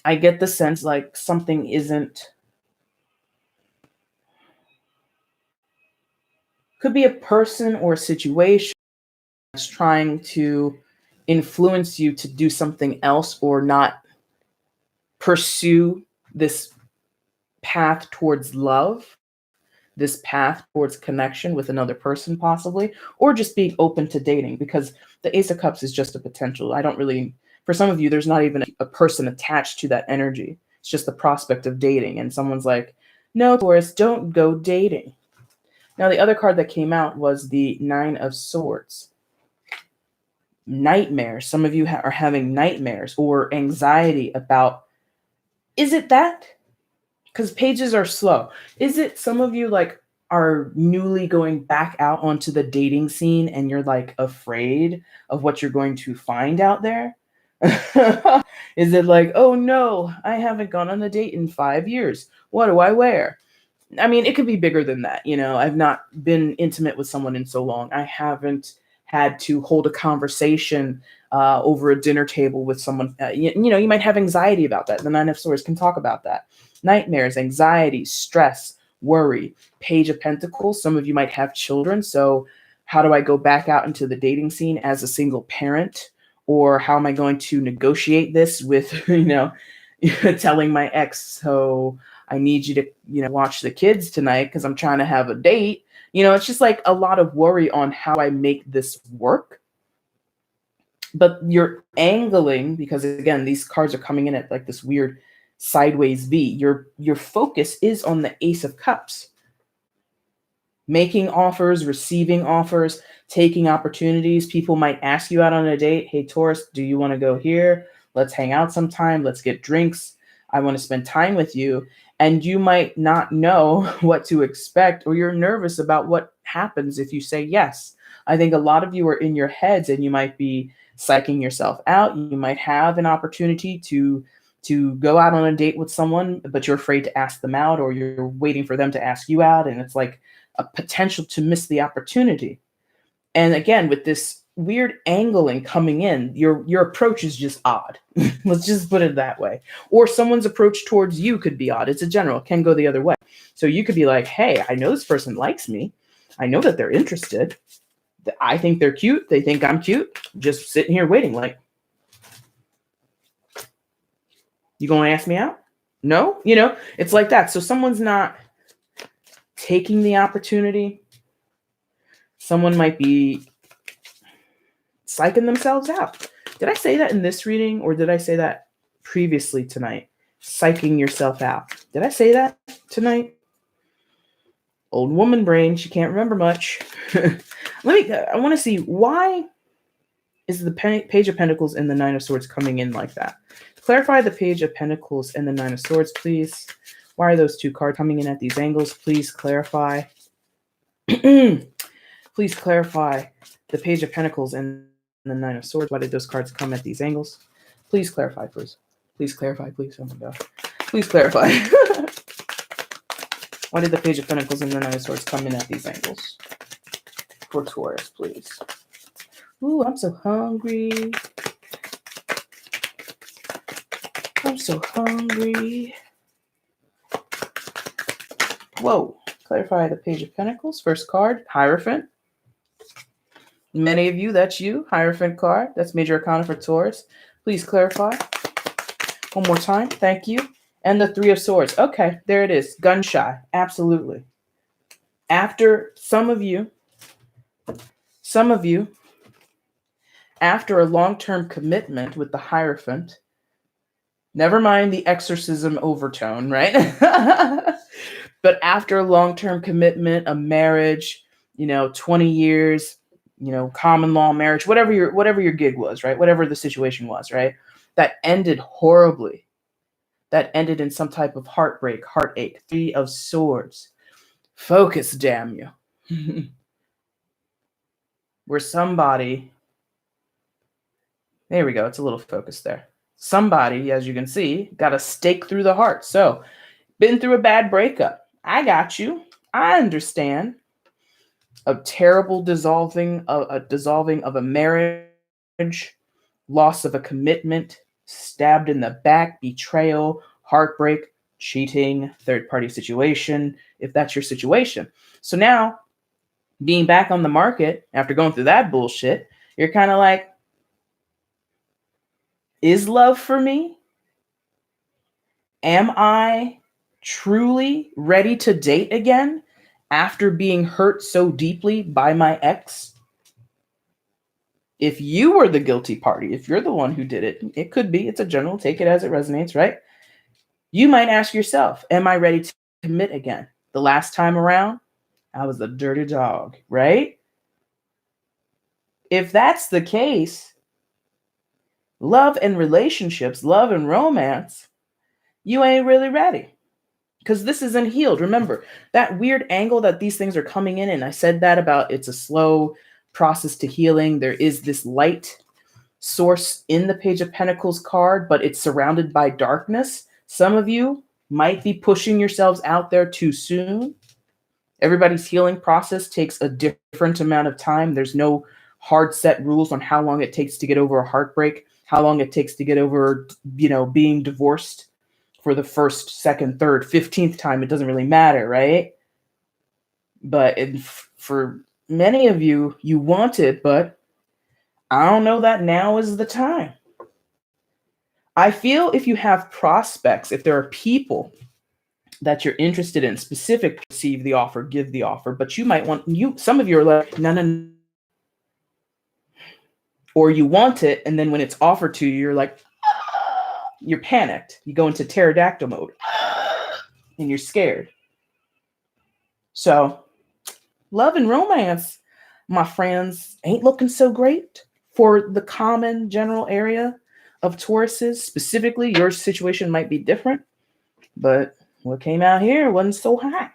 I get the sense like something could be a person or a situation that's trying to influence you to do something else or not pursue this path towards love, this path towards connection with another person possibly, or just being open to dating, because the Ace of Cups is just a potential. For some of you, there's not even a person attached to that energy. It's just the prospect of dating. And someone's like, no, Taurus, don't go dating. Now, the other card that came out was the Nine of Swords. Nightmares. Some of you are having nightmares or anxiety about, is it that? Because pages are slow. Is it some of you like are newly going back out onto the dating scene and you're like afraid of what you're going to find out there? Is it like, oh no, I haven't gone on a date in 5 years. What do I wear? I mean, it could be bigger than that. I've not been intimate with someone in so long. I haven't had to hold a conversation over a dinner table with someone. You might have anxiety about that. The Nine of Swords can talk about that. Nightmares, anxiety, stress, worry. Page of Pentacles. Some of you might have children. So how do I go back out into the dating scene as a single parent? Or how am I going to negotiate this with, telling my ex, so I need you to, watch the kids tonight because I'm trying to have a date. It's just like a lot of worry on how I make this work. But you're angling, because again, these cards are coming in at like this weird sideways V. Your focus is on the Ace of Cups. Making offers, receiving offers, taking opportunities. People might ask you out on a date. Hey, Taurus, do you want to go here? Let's hang out sometime. Let's get drinks. I want to spend time with you. And you might not know what to expect, or you're nervous about what happens if you say yes. I think a lot of you are in your heads and you might be psyching yourself out. You might have an opportunity to go out on a date with someone, but you're afraid to ask them out, or you're waiting for them to ask you out, and it's like a potential to miss the opportunity. And again, with this weird angling coming in, your approach is just odd. Let's just put it that way. Or someone's approach towards you could be odd. It's a general, it can go the other way. So you could be like, hey, I know this person likes me. I know that they're interested. I think they're cute. They think I'm cute. Just sitting here waiting like, you gonna ask me out? No? It's like that. So someone's not taking the opportunity. Someone might be psyching themselves out. Did I say that in this reading, or did I say that previously tonight? Psyching yourself out. Did I say that tonight? Old woman brain, she can't remember much. I want to see, why is the Page of Pentacles and the Nine of Swords coming in like that? Clarify the Page of Pentacles and the Nine of Swords, please. Why are those two cards coming in at these angles? Please clarify. Please clarify the Page of Pentacles and the Nine of Swords. Why did those cards come at these angles? Please clarify, please. Please clarify, please. Oh my God. Please clarify. Why did the Page of Pentacles and the Nine of Swords come in at these angles? For Taurus, please. Ooh, I'm so hungry. I'm so hungry. Whoa. Clarify the Page of Pentacles. First card, Hierophant. Many of you, that's you. Hierophant card. That's Major Arcana for Taurus. Please clarify. One more time. Thank you. And the Three of Swords. Okay, there it is. Gun shy. Absolutely. After some of you, after a long-term commitment with the Hierophant, never mind the exorcism overtone, right? But after a long-term commitment, a marriage, 20 years, common law marriage, whatever your gig was, right? Whatever the situation was, right? That ended horribly. That ended in some type of heartbreak, heartache. Three of Swords. Focus, damn you. Where somebody, there we go. It's a little focus there. Somebody, as you can see, got a stake through the heart. So, been through a bad breakup. I got you. I understand. A terrible dissolving of a marriage, loss of a commitment, stabbed in the back, betrayal, heartbreak, cheating, third-party situation, if that's your situation. So now, being back on the market after going through that bullshit, you're kind of like, is love for me? Am I truly ready to date again after being hurt so deeply by my ex? If you were the guilty party, if you're the one who did it, it could be, it's a general, take it as it resonates, right? You might ask yourself, am I ready to commit again? The last time around, I was a dirty dog, right? If that's the case, love and relationships, love and romance, you ain't really ready. Because this isn't healed. Remember, that weird angle that these things are coming in, and I said that about it's a slow process to healing. There is this light source in the Page of Pentacles card, but it's surrounded by darkness. Some of you might be pushing yourselves out there too soon. Everybody's healing process takes a different amount of time. There's no hard set rules on how long it takes to get over a heartbreak, how long it takes to get over, being divorced. For the first, second, third, 15th time, it doesn't really matter, right? But for many of you, you want it, but I don't know that now is the time. I feel if you have prospects, if there are people that you're interested in, specific, receive the offer, give the offer, but you might want, some of you are like, no. Or you want it, and then when it's offered to you, you're like, you're panicked. You go into pterodactyl mode and you're scared. So love and romance, my friends, ain't looking so great for the common general area of Tauruses. Specifically, your situation might be different, but what came out here wasn't so hot.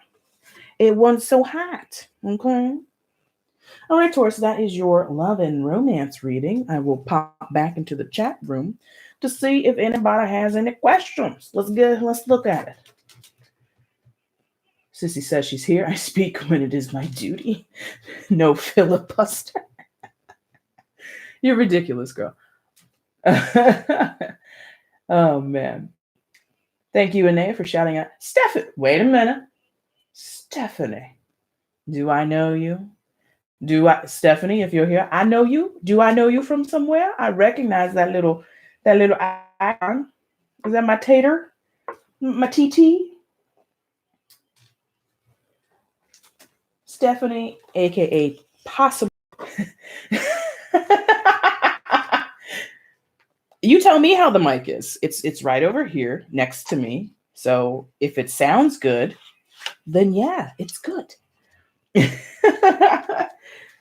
It wasn't so hot. Okay. All right, Taurus, that is your love and romance reading. I will pop back into the chat room to see if anybody has any questions. Let's look at it. Sissy says she's here. I speak when it is my duty. No filibuster. You're ridiculous, girl. Oh, man. Thank you, Ine, for shouting out. Stephanie, wait a minute. Stephanie, do I know you? Stephanie, if you're here, I know you. Do I know you from somewhere? I recognize that little icon. Is that my tater? My TT? Stephanie, aka Possible. You tell me how the mic is. It's right over here next to me. So if it sounds good, then yeah, it's good.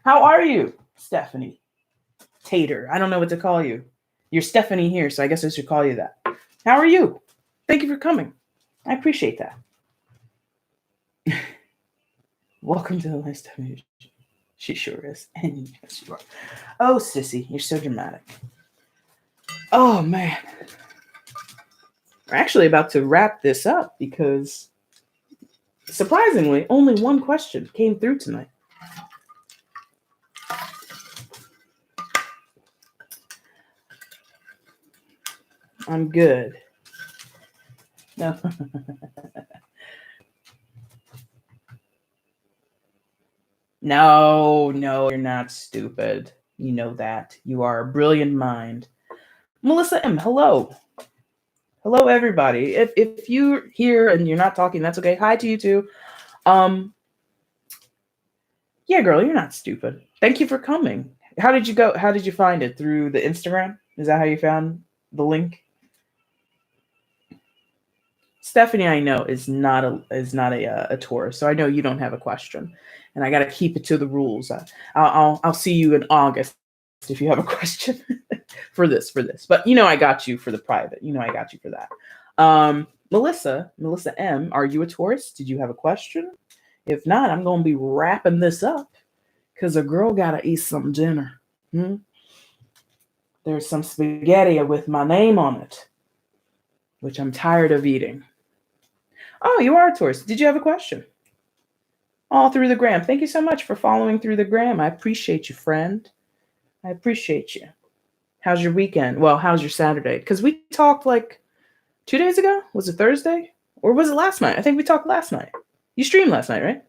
How are you, Stephanie? Tater. I don't know what to call you. You're Stephanie here, so I guess I should call you that. How are you? Thank you for coming. I appreciate that. Welcome to the list, Stephanie. She sure is. And yes, you are. Oh, sissy, you're so dramatic. Oh, man. We're actually about to wrap this up because, surprisingly, only one question came through tonight. I'm good. No. No, you're not stupid. You know that. You are a brilliant mind. Melissa M., hello. Hello, everybody. If you're here and you're not talking, that's okay. Hi to you too. Yeah, girl, you're not stupid. Thank you for coming. How did you go? How did you find it? Through the Instagram? Is that how you found the link? Stephanie, I know, is not a Taurus, so I know you don't have a question, and I got to keep it to the rules. I'll see you in August if you have a question for this. But I got you for the private. I got you for that. Melissa M., are you a Taurus? Did you have a question? If not, I'm gonna be wrapping this up because a girl gotta eat some dinner. There's some spaghetti with my name on it, which I'm tired of eating. Oh, you are a Taurus. Did you have a question? All through the gram. Thank you so much for following through the gram. I appreciate you, friend. I appreciate you. How's your weekend? Well, how's your Saturday? Because we talked like 2 days ago. Was it Thursday? Or was it last night? I think we talked last night. You streamed last night, right?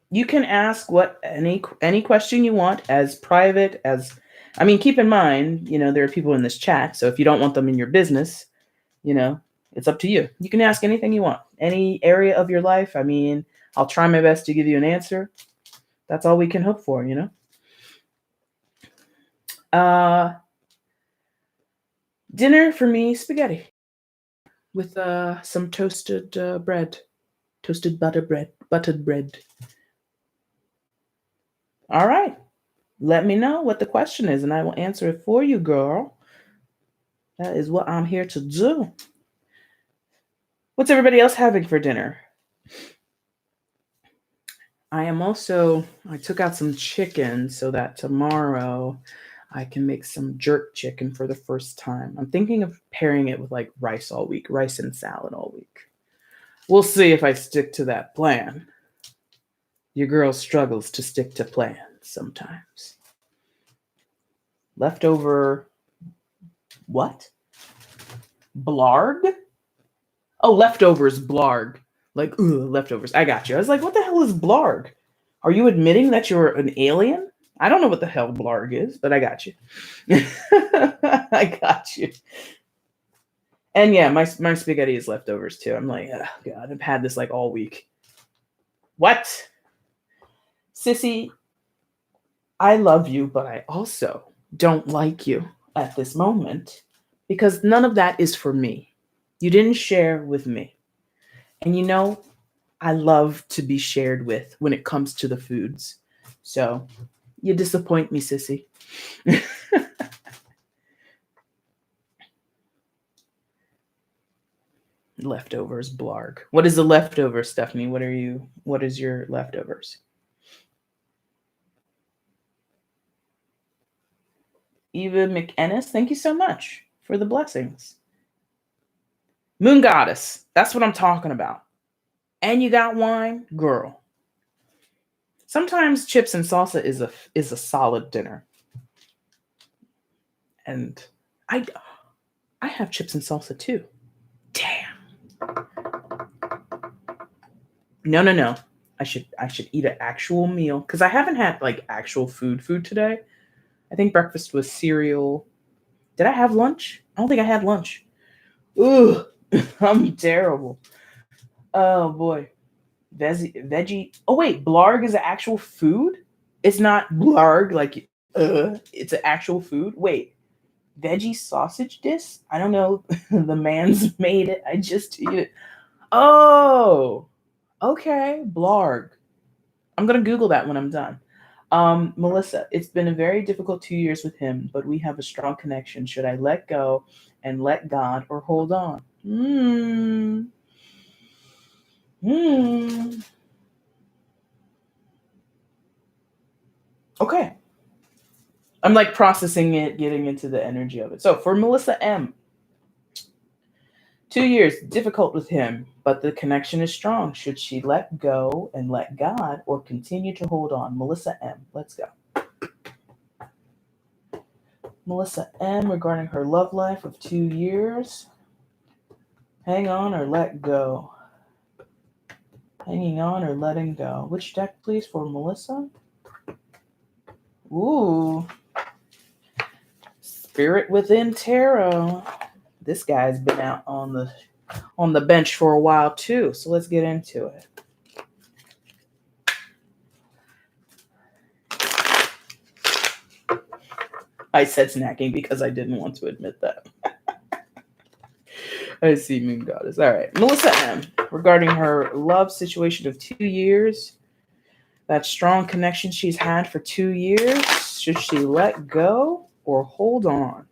You can ask any question you want as private as... keep in mind, there are people in this chat, so if you don't want them in your business, it's up to you. You can ask anything you want, any area of your life. I'll try my best to give you an answer. That's all we can hope for, Dinner for me, spaghetti with some toasted bread, toasted buttered bread. All right. Let me know what the question is, and I will answer it for you, girl. That is what I'm here to do. What's everybody else having for dinner? I took out some chicken so that tomorrow I can make some jerk chicken for the first time. I'm thinking of pairing it with like rice all week, rice and salad all week. We'll see if I stick to that plan. Your girl struggles to stick to plans sometimes. Leftover, what? Blarg? Oh, leftovers, blarg. Like, leftovers. I got you. I was like, what the hell is blarg? Are you admitting that you're an alien? I don't know what the hell blarg is, but I got you. I got you. And yeah, my spaghetti is leftovers too. I'm like, oh God, I've had this like all week. What? Sissy, I love you, but I also don't like you at this moment because none of that is for me. You didn't share with me. And I love to be shared with when it comes to the foods. So You disappoint me, sissy. Leftovers, blarg. What is the leftover, Stephanie? What is your leftovers? Eva McEnnis, thank you so much for the blessings. Moon goddess, that's what I'm talking about. And you got wine, girl. Sometimes chips and salsa is a solid dinner. And I have chips and salsa too. Damn. No. I should eat an actual meal because I haven't had like actual food today. I think breakfast was cereal. Did I have lunch? I don't think I had lunch. Ooh, I'm terrible. Oh boy. Veggie. Oh wait, blarg is an actual food? It's not blarg like it's an actual food. Wait. Veggie sausage dish? I don't know. The man's made it. I just eat it. Oh. Okay, blarg. I'm going to Google that when I'm done. Melissa, it's been a very difficult 2 years with him, but we have a strong connection. Should I let go and let God or hold on? Okay. I'm like processing it, getting into the energy of it. So for Melissa M, 2 years, difficult with him, but the connection is strong. Should she let go and let God or continue to hold on? Melissa M, let's go. Melissa M, regarding her love life of 2 years. Hang on or let go. Hanging on or letting go. Which deck, please, for Melissa? Ooh. Spirit Within Tarot. This guy's been out on the bench for a while too, so let's get into it. I said snacking because I didn't want to admit that. I see Moon Goddess. All right. Melissa M, regarding her love situation of 2 years, that strong connection she's had for 2 years, should she let go or hold on?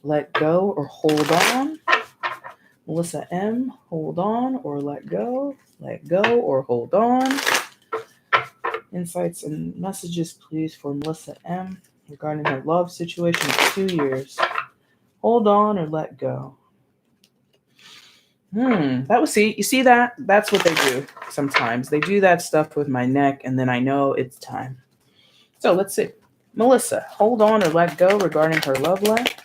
Let go or hold on? Melissa M, hold on or let go? Let go or hold on? Insights and messages, please, for Melissa M, regarding her love situation of 2 years. Hold on or let go? That was, you see that? That's what they do sometimes. They do that stuff with my neck, and then I know it's time. So let's see. Melissa, hold on or let go regarding her love life,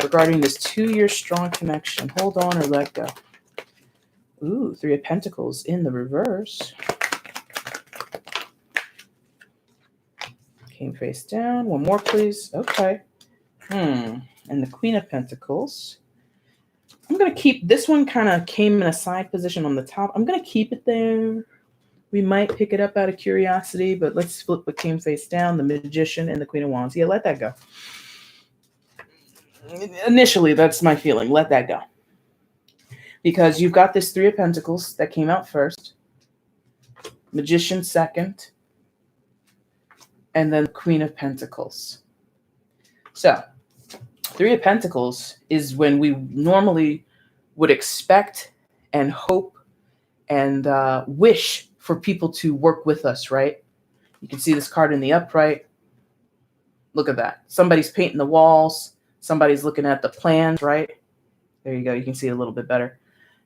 regarding this 2 year strong connection. Hold on or let go. Ooh, 3 of Pentacles in the reverse. Came face down. One more, please. Okay. And the Queen of Pentacles. I'm going to keep this one, kind of came in a side position on the top. I'm going to keep it there. We might pick it up out of curiosity, but let's flip what came face down, the Magician and the Queen of Wands. Yeah, let that go. Initially, that's my feeling. Let that go. Because you've got this 3 of Pentacles that came out first, Magician second, and then Queen of Pentacles. So 3 of Pentacles is when we normally would expect and hope and wish for people to work with us, right? You can see this card in the upright. Look at that. Somebody's painting the walls. Somebody's looking at the plans, right? There you go. You can see it a little bit better.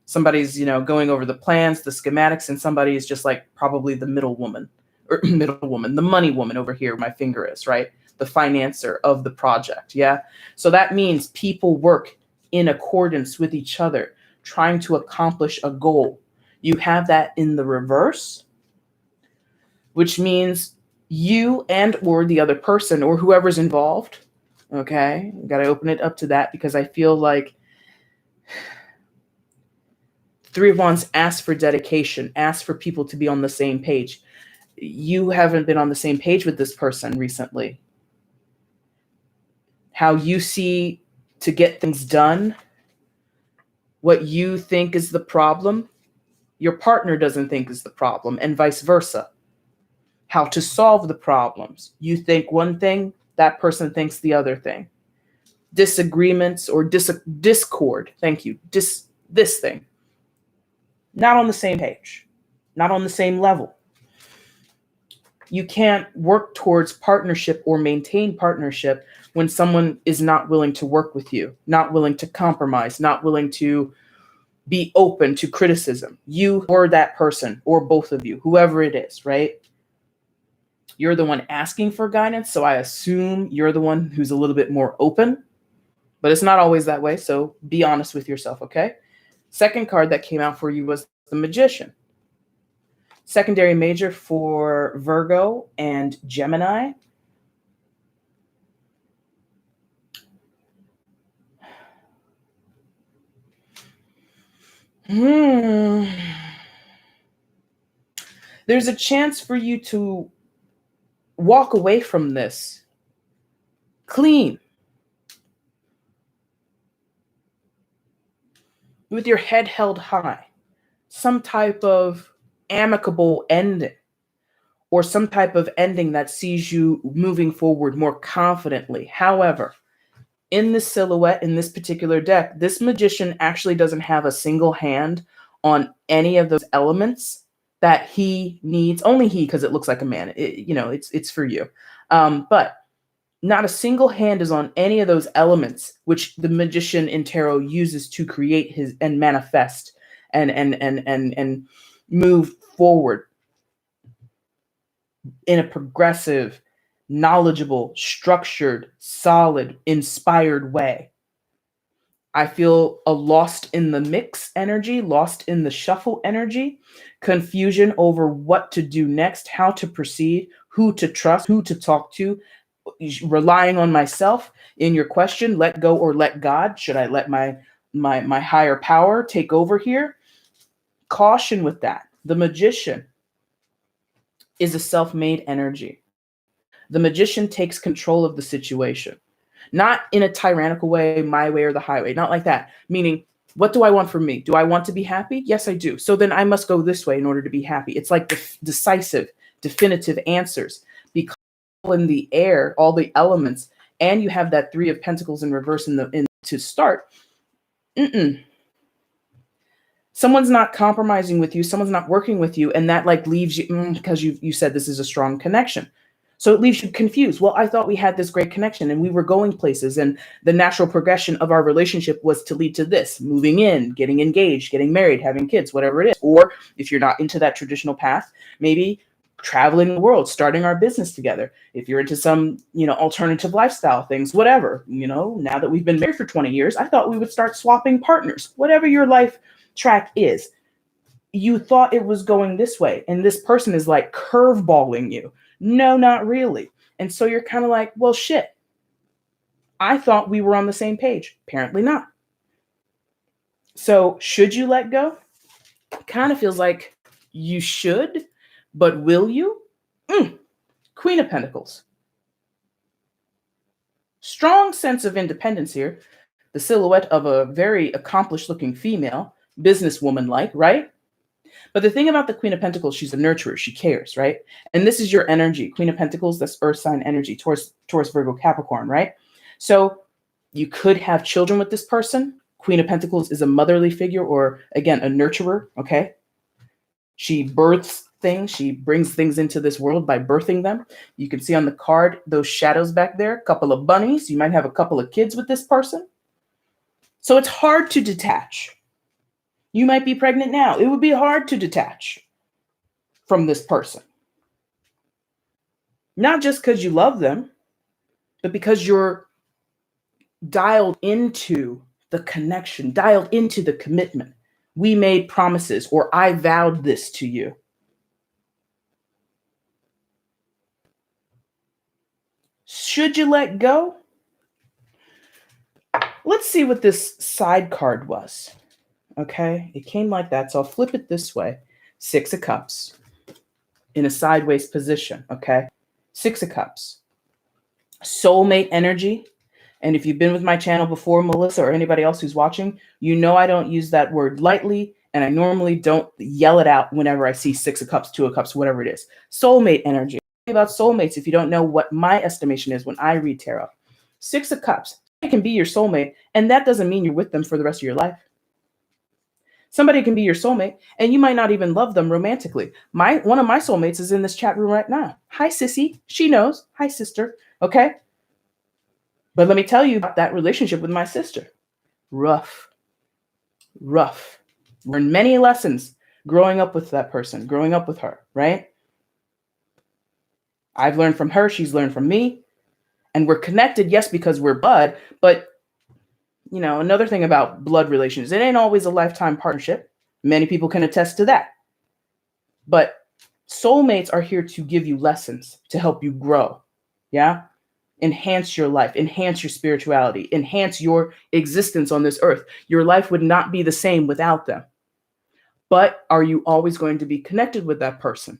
Somebody's, going over the plans, the schematics, and somebody is just like probably the the money woman over here, my finger is, right? The financer of the project, yeah? So that means people work in accordance with each other, trying to accomplish a goal. You have that in the reverse, which means you and or the other person or whoever's involved, okay? Got to open it up to that because I feel like 3 of Wands asks for dedication, asks for people to be on the same page. You haven't been on the same page with this person recently. How you see to get things done, what you think is the problem, your partner doesn't think is the problem, and vice versa. how to solve the problems. You think one thing, that person thinks the other thing. Disagreements or discord. Thank you. This thing. Not on the same page, not on the same level. You can't work towards partnership or maintain partnership when someone is not willing to work with you, not willing to compromise, not willing to be open to criticism. You or that person, or both of you, whoever it is, right? You're the one asking for guidance, so I assume you're the one who's a little bit more open, but it's not always that way, so be honest with yourself, okay? Second card that came out for you was the Magician. Secondary major for Virgo and Gemini. There's a chance for you to walk away from this clean, with your head held high, some type of amicable ending, or some type of ending that sees you moving forward more confidently. However, in this silhouette, in this particular deck, this Magician actually doesn't have a single hand on any of those elements that he needs. Only he, because it looks like a man. It's for you. But not a single hand is on any of those elements, which the Magician in tarot uses to create his and manifest and move forward in a progressive, knowledgeable, structured, solid, inspired way. I feel a lost in the mix energy, lost in the shuffle energy, confusion over what to do next, how to proceed, who to trust, who to talk to, relying on myself. In your question, let go or let God. Should I let my higher power take over here? Caution with that. The Magician is a self-made energy. The Magician takes control of the situation, not in a tyrannical way, my way or the highway, not like that. Meaning, what do I want from me? Do I want to be happy? Yes, I do. So then I must go this way in order to be happy. It's like decisive, definitive answers. Because in the air, all the elements, and you have that Three of Pentacles in reverse to start. Someone's not compromising with you, someone's not working with you, and that like leaves you because you said this is a strong connection. So it leaves you confused. Well, I thought we had this great connection and we were going places, and the natural progression of our relationship was to lead to this: moving in, getting engaged, getting married, having kids, whatever it is. Or if you're not into that traditional path, maybe traveling the world, starting our business together. If you're into some, alternative lifestyle things, whatever, now that we've been married for 20 years, I thought we would start swapping partners. Whatever your life track is, you thought it was going this way, and this person is like curveballing you. No, not really. And so you're kind of like, well, shit, I thought we were on the same page. Apparently not. So should you let go? Kind of feels like you should, but will you? Queen of Pentacles. Strong sense of independence here. The silhouette of a very accomplished looking female, businesswoman-like, right? But the thing about the Queen of Pentacles, she's a nurturer. She cares, right? And this is your energy. Queen of Pentacles, that's earth sign energy, Taurus, Virgo, Capricorn, right? So you could have children with this person. Queen of Pentacles is a motherly figure, or again, a nurturer, okay? She births things. She brings things into this world by birthing them. You can see on the card, those shadows back there, a couple of bunnies. You might have a couple of kids with this person. So it's hard to detach. You might be pregnant now. It would be hard to detach from this person. Not just because you love them, but because you're dialed into the connection, dialed into the commitment. We made promises, or I vowed this to you. Should you let go? Let's see what this side card was. Okay, it came like that. So I'll flip it this way. Six of Cups in a sideways position. Okay, Six of Cups. Soulmate energy. And if you've been with my channel before, Melissa, or anybody else who's watching, you know I don't use that word lightly. And I normally don't yell it out whenever I see Six of Cups, Two of Cups, whatever it is. Soulmate energy. about soulmates if you don't know what my estimation is when I read tarot. 6 of Cups. It can be your soulmate, and that doesn't mean you're with them for the rest of your life. Somebody can be your soulmate, and you might not even love them romantically. One of my soulmates is in this chat room right now. Hi, sissy. She knows. Hi, sister. Okay? But let me tell you about that relationship with my sister. Rough. Learned many lessons growing up with that person, growing up with her, right? I've learned from her. She's learned from me. And we're connected, yes, because we're blood. But, you know, another thing about blood relations, it ain't always a lifetime partnership. Many people can attest to that. But soulmates are here to give you lessons, to help you grow. Yeah? Enhance your life, enhance your spirituality, enhance your existence on this earth. Your life would not be the same without them. But are you always going to be connected with that person?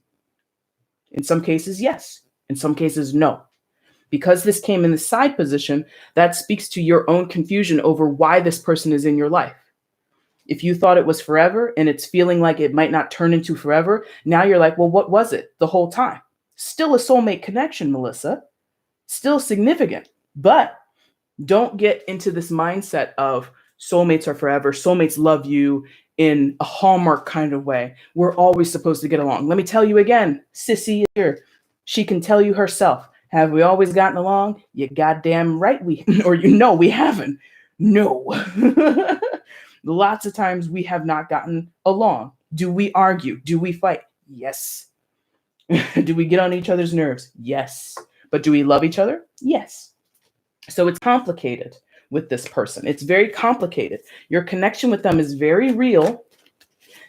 In some cases, yes. In some cases, no. Because this came in the side position, that speaks to your own confusion over why this person is in your life. If you thought it was forever and it's feeling like it might not turn into forever, now you're like, well, what was it the whole time? Still a soulmate connection, Melissa. Still significant. But don't get into this mindset of soulmates are forever. Soulmates love you in a Hallmark kind of way. We're always supposed to get along. Let me tell you again, sissy here. She can tell you herself. Have we always gotten along? You goddamn right we, or you know we haven't. No. Lots of times we have not gotten along. Do we argue? Do we fight? Yes. Do we get on each other's nerves? Yes. But do we love each other? Yes. So it's complicated with this person. It's very complicated. Your connection with them is very real.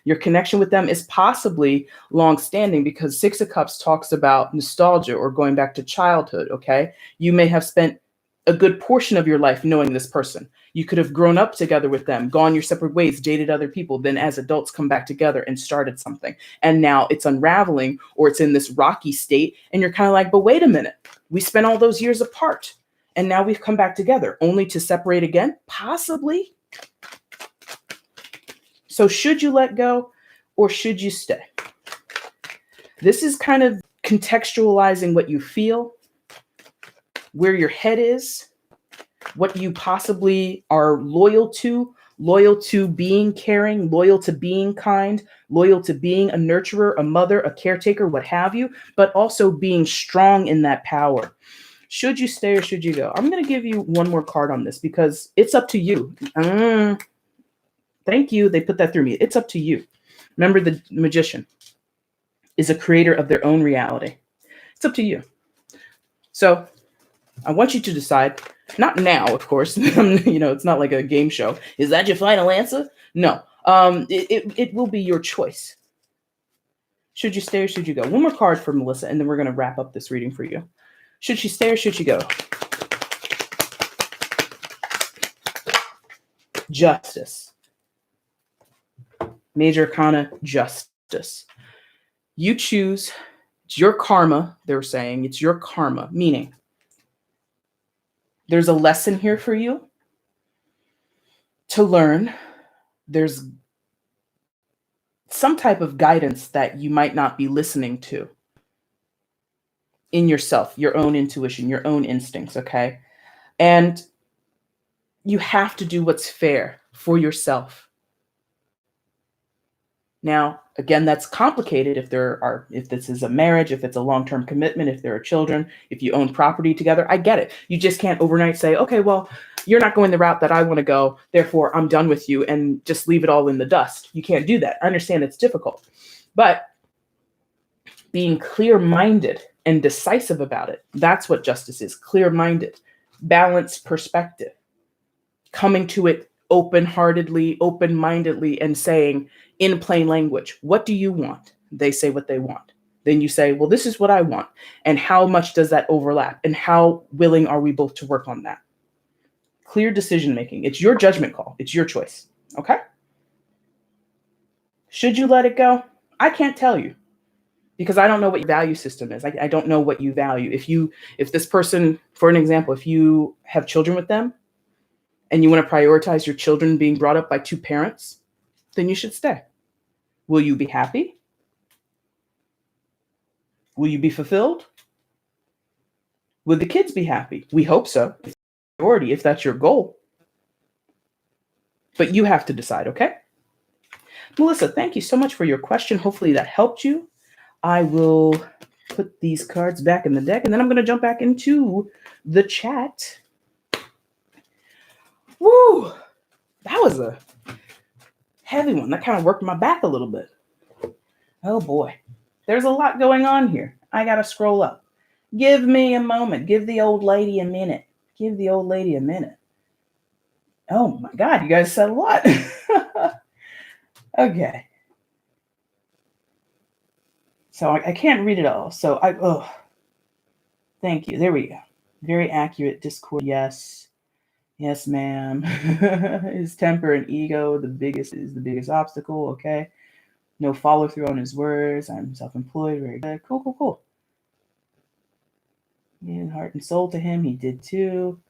Your connection with them is possibly long-standing because 6 of Cups talks about nostalgia or going back to childhood, okay? You may have spent a good portion of your life knowing this person. You could have grown up together with them, gone your separate ways, dated other people, then as adults come back together and started something. And now it's unraveling or it's in this rocky state and you're kind of like, but wait a minute. We spent all those years apart and now we've come back together only to separate again? Possibly. So should you let go or should you stay? This is kind of contextualizing what you feel, where your head is, what you possibly are loyal to being caring, loyal to being kind, loyal to being a nurturer, a mother, a caretaker, what have you, but also being strong in that power. Should you stay or should you go? I'm going to give you one more card on this because it's up to you. Thank you. They put that through me. It's up to you. Remember, the magician is a creator of their own reality. It's up to you. So I want you to decide, not now, of course, you know, it's not like a game show. Is that your final answer? No, it will be your choice. Should you stay or should you go? One more card for Melissa, and then we're going to wrap up this reading for you. Should she stay or should she go? Justice. Major Arcana, justice. You choose. It's your karma, they're saying. It's your karma, meaning there's a lesson here for you to learn. There's some type of guidance that you might not be listening to in yourself, your own intuition, your own instincts, okay? And you have to do what's fair for yourself. Now, again, that's complicated if this is a marriage, if it's a long-term commitment, if there are children, if you own property together. I get it. You just can't overnight say, okay, well, you're not going the route that I want to go, therefore I'm done with you, and just leave it all in the dust. You can't do that. I understand it's difficult. But being clear-minded and decisive about it, that's what justice is. Clear-minded, balanced perspective, coming to it open-heartedly, open-mindedly, and saying in plain language, what do you want? They say what they want. Then you say, well, this is what I want. And how much does that overlap? And how willing are we both to work on that? Clear decision-making. It's your judgment call. It's your choice. Okay? Should you let it go? I can't tell you because I don't know what your value system is. I don't know what you value. If this person, for an example, if you have children with them and you want to prioritize your children being brought up by two parents, then you should stay. Will you be happy? Will you be fulfilled? Would the kids be happy? We hope so. It's a priority if that's your goal. But you have to decide, okay? Melissa, thank you so much for your question. Hopefully that helped you. I will put these cards back in the deck, and then I'm going to jump back into the chat. Woo! That was a heavy one. That kind of worked my back a little bit. Oh boy. There's a lot going on here. I got to scroll up. Give me a moment. Give the old lady a minute. Give the old lady a minute. Oh my God, you guys said a lot. Okay. So I can't read it all. So thank you. There we go. Very accurate Discord. Yes. Yes, ma'am. His temper and ego, the biggest obstacle. Okay. No follow through on his words. I'm self-employed. Very good. Cool. And heart and soul to him. He did too.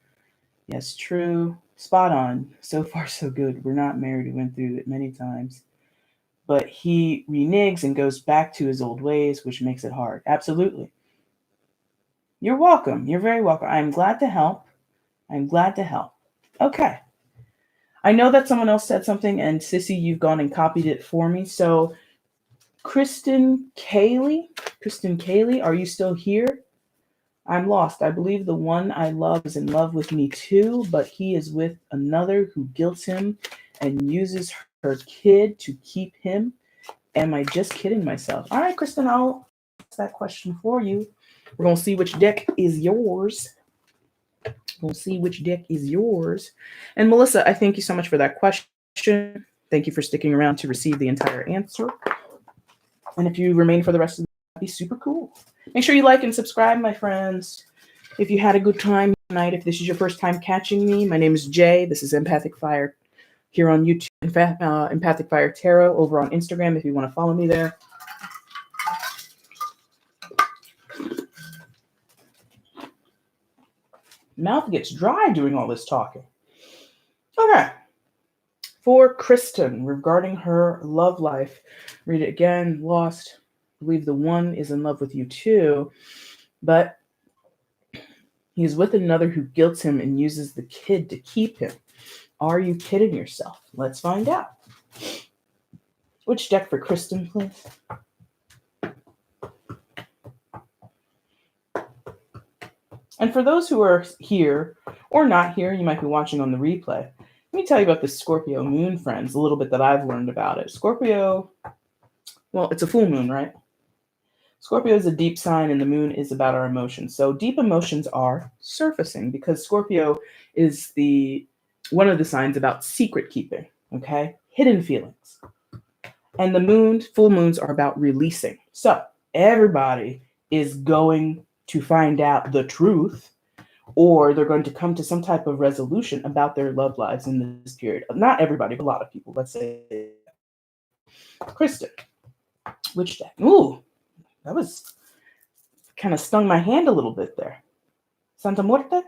Yes, true. Spot on. So far, so good. We're not married. We went through it many times. But he reneges and goes back to his old ways, which makes it hard. Absolutely. You're welcome. You're very welcome. I'm glad to help. Okay. I know that someone else said something, and Sissy, you've gone and copied it for me. So, Kristen Kaylee, are you still here? I'm lost. I believe the one I love is in love with me too, but he is with another who guilts him and uses her kid to keep him. Am I just kidding myself? All right, Kristen, I'll ask that question for you. We're going to see which deck is yours. And Melissa, I thank you so much for that question. Thank you for sticking around to receive the entire answer. And if you remain for the rest of the day, that'd be super cool. Make sure you like and subscribe, my friends. If you had a good time tonight, if this is your first time catching me, my name is Jay. This is EmpathicFire here on YouTube. EmpathicFire Tarot over on Instagram if you want to follow me there. Mouth gets dry doing all this talking. Okay. For Kristen, regarding her love life, read it again. Lost. Believe the one is in love with you too, but he's with another who guilts him and uses the kid to keep him. Are you kidding yourself? Let's find out. Which deck for Kristen, please? And for those who are here or not here, you might be watching on the replay. Let me tell you about this Scorpio moon, friends, a little bit that I've learned about it. Scorpio, well, it's a full moon, right? Scorpio is a deep sign, and the moon is about our emotions. So deep emotions are surfacing because Scorpio is one of the signs about secret keeping, okay? Hidden feelings. And the moon, full moons are about releasing. So everybody is going to find out the truth, or they're going to come to some type of resolution about their love lives in this period. Not everybody, but a lot of people, let's say. Kristen, which deck? Ooh, that was kind of stung my hand a little bit there. Santa Muerte?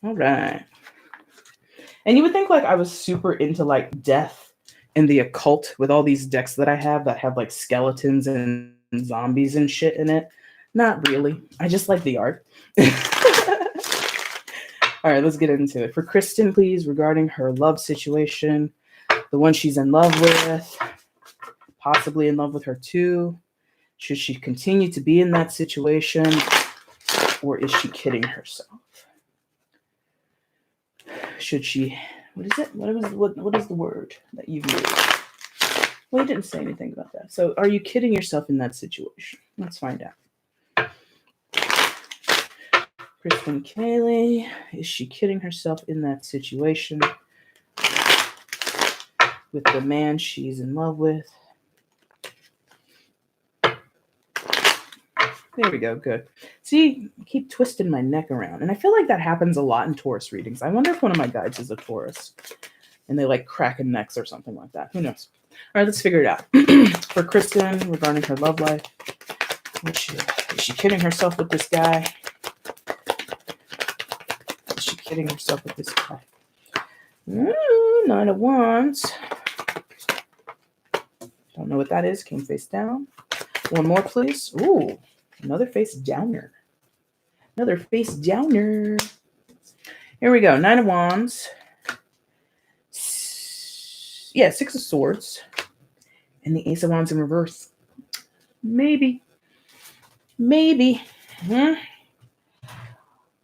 All right. And you would think like I was super into like death and the occult with all these decks that I have that have like skeletons and zombies and shit in it. Not really. I just like the art. All right, let's get into it. For Kristen, please, regarding her love situation, the one she's in love with, possibly in love with her too. Should she continue to be in that situation, or is she kidding herself? Should she? What is it? What is the word that you've used? Well, you didn't say anything about that. So, are you kidding yourself in that situation? Let's find out. Kristen Kaylee, is she kidding herself in that situation with the man she's in love with? There we go. Good. See, I keep twisting my neck around. And I feel like that happens a lot in Taurus readings. I wonder if one of my guides is a Taurus and they like cracking necks or something like that. Who knows? All right, let's figure it out. For Kristen, regarding her love life, is she kidding herself with this guy? Is she kidding herself with this guy? Nine of Wands. Don't know what that is. Came face down. One more, please. Ooh. Another face downer. Another face downer. Here we go. 9 of Wands. Yeah, 6 of Swords. And the Ace of Wands in reverse. Maybe. Hmm?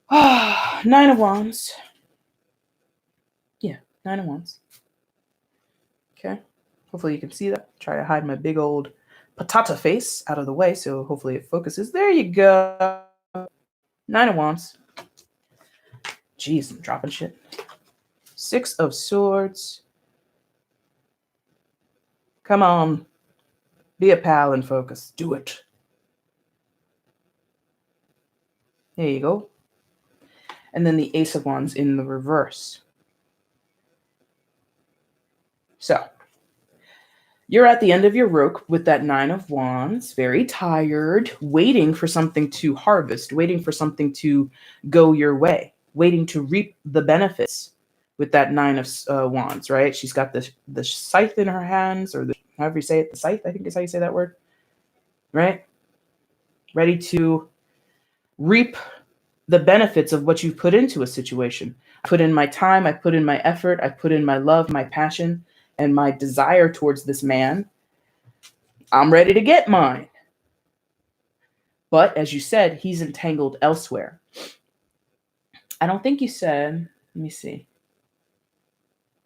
9 of Wands. Yeah, 9 of Wands. Okay. Hopefully you can see that. Try to hide my big old patata face out of the way, so hopefully it focuses. There you go. 9 of Wands. Jeez, I'm dropping shit. 6 of Swords. Come on. Be a pal and focus. Do it. There you go. And then the Ace of Wands in the reverse. So, you're at the end of your rope with that 9 of Wands, very tired, waiting for something to harvest, waiting for something to go your way, waiting to reap the benefits with that 9 of Wands, right? She's got the scythe in her hands, or however you say it, the scythe, I think is how you say that word, right? Ready to reap the benefits of what you've put into a situation. I put in my time, I put in my effort, I put in my love, my passion, and my desire towards this man. I'm ready to get mine. But as you said, he's entangled elsewhere. I don't think you said, let me see,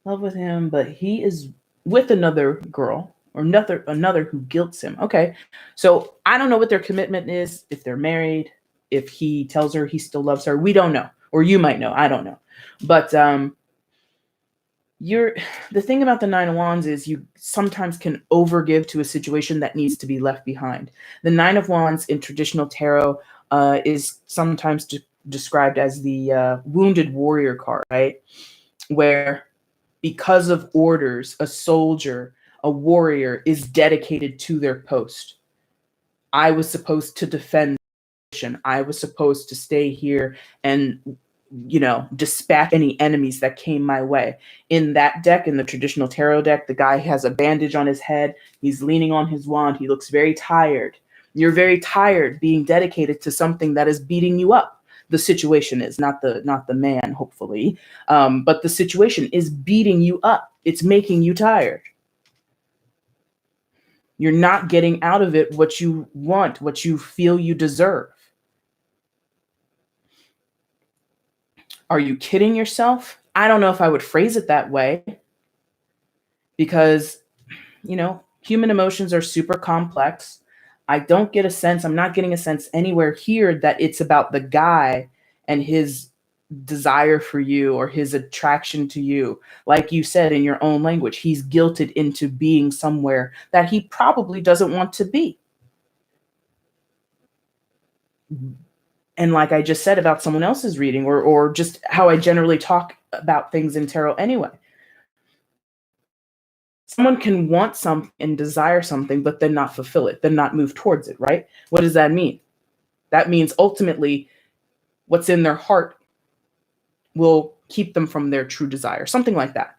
love with him, but he is with another girl or another who guilts him. Okay. So I don't know what their commitment is, if they're married, if he tells her he still loves her. We don't know. Or you might know. I don't know. But the thing about the 9 of Wands is you sometimes can overgive to a situation that needs to be left behind. The 9 of Wands in traditional tarot is sometimes described as the wounded warrior card, right? Where because of orders, a soldier, a warrior is dedicated to their post. I was supposed to defend. I was supposed to stay here and, dispatch any enemies that came my way. In that deck, in the traditional tarot deck, the guy has a bandage on his head. He's leaning on his wand. He looks very tired. You're very tired being dedicated to something that is beating you up. The situation is not the man, hopefully, but the situation is beating you up. It's making you tired. You're not getting out of it what you want, what you feel you deserve. Are you kidding yourself? I don't know if I would phrase it that way because, human emotions are super complex. I'm not getting a sense anywhere here that it's about the guy and his desire for you or his attraction to you. Like you said in your own language, he's guilted into being somewhere that he probably doesn't want to be. And like I just said about someone else's reading or just how I generally talk about things in tarot anyway. Someone can want something and desire something, but then not fulfill it, then not move towards it, right? What does that mean? That means ultimately what's in their heart will keep them from their true desire, something like that.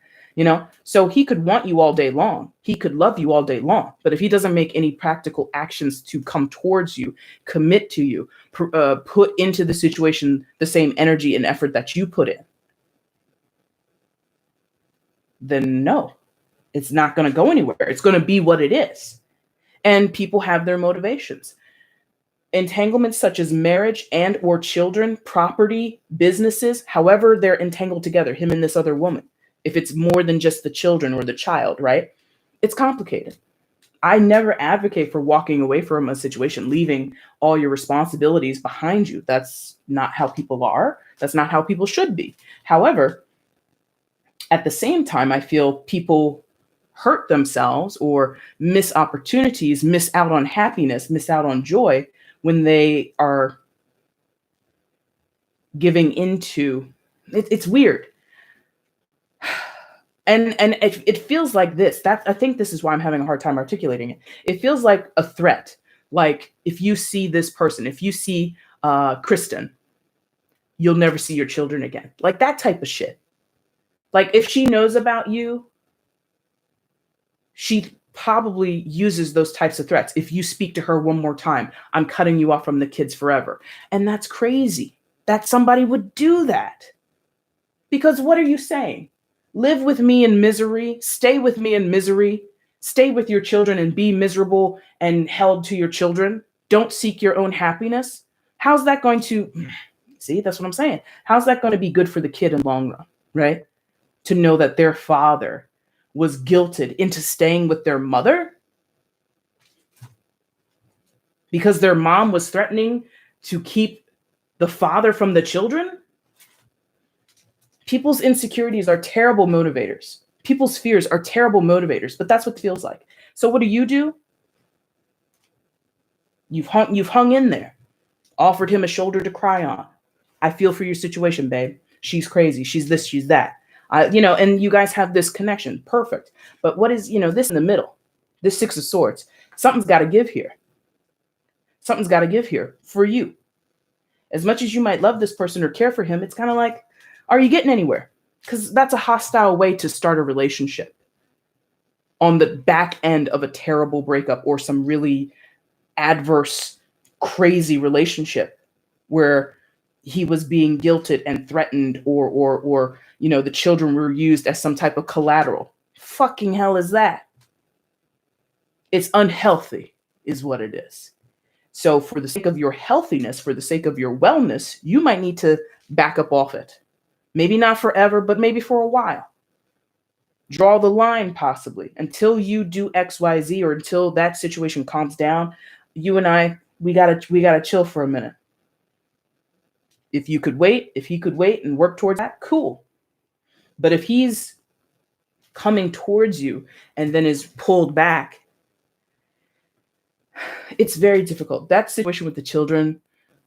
So he could want you all day long. He could love you all day long. But if he doesn't make any practical actions to come towards you, commit to you, put into the situation the same energy and effort that you put in, then no, it's not going to go anywhere. It's going to be what it is. And people have their motivations. Entanglements such as marriage and or children, property, businesses, however they're entangled together, him and this other woman. If it's more than just the children or the child, right? It's complicated. I never advocate for walking away from a situation, leaving all your responsibilities behind you. That's not how people are. That's not how people should be. However, at the same time, I feel people hurt themselves or miss opportunities, miss out on happiness, miss out on joy when they are giving into it's weird. And it feels like this. I think this is why I'm having a hard time articulating it. It feels like a threat. Like if you see this person, if you see Kristen, you'll never see your children again. Like that type of shit. Like if she knows about you, she probably uses those types of threats. If you speak to her one more time, I'm cutting you off from the kids forever. And that's crazy that somebody would do that. Because what are you saying? Live with me in misery, stay with me in misery, stay with your children and be miserable and held to your children. Don't seek your own happiness. How's that going to, see, that's what I'm saying. How's that going to be good for the kid in the long run, right? To know that their father was guilted into staying with their mother because their mom was threatening to keep the father from the children. People's insecurities are terrible motivators. People's fears are terrible motivators, but that's what it feels like. So what do? You've hung in there, offered him a shoulder to cry on. I feel for your situation, babe. She's crazy. She's this, she's that. And you guys have this connection. Perfect. But what is, this in the middle? This Six of Swords. Something's got to give here. Something's got to give here for you. As much as you might love this person or care for him, it's kind of like, are you getting anywhere? Because that's a hostile way to start a relationship on the back end of a terrible breakup or some really adverse, crazy relationship where he was being guilted and threatened or the children were used as some type of collateral. Fucking hell is that? It's unhealthy is what it is. So for the sake of your healthiness, for the sake of your wellness, you might need to back up off it. Maybe not forever, but maybe for a while. Draw the line possibly until you do X, Y, Z, or until that situation calms down. You and I, we gotta chill for a minute. If he could wait and work towards that, cool. But if he's coming towards you and then is pulled back, it's very difficult. That situation with the children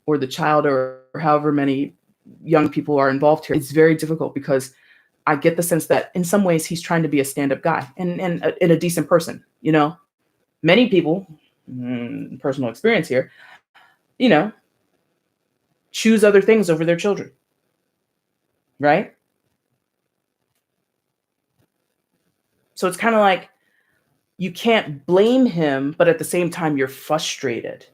or the child or however many young people are involved here, it's very difficult because I get the sense that in some ways he's trying to be a stand-up guy and a decent person. Many people, personal experience here, choose other things over their children, right? So it's kind of like you can't blame him, but at the same time you're frustrated.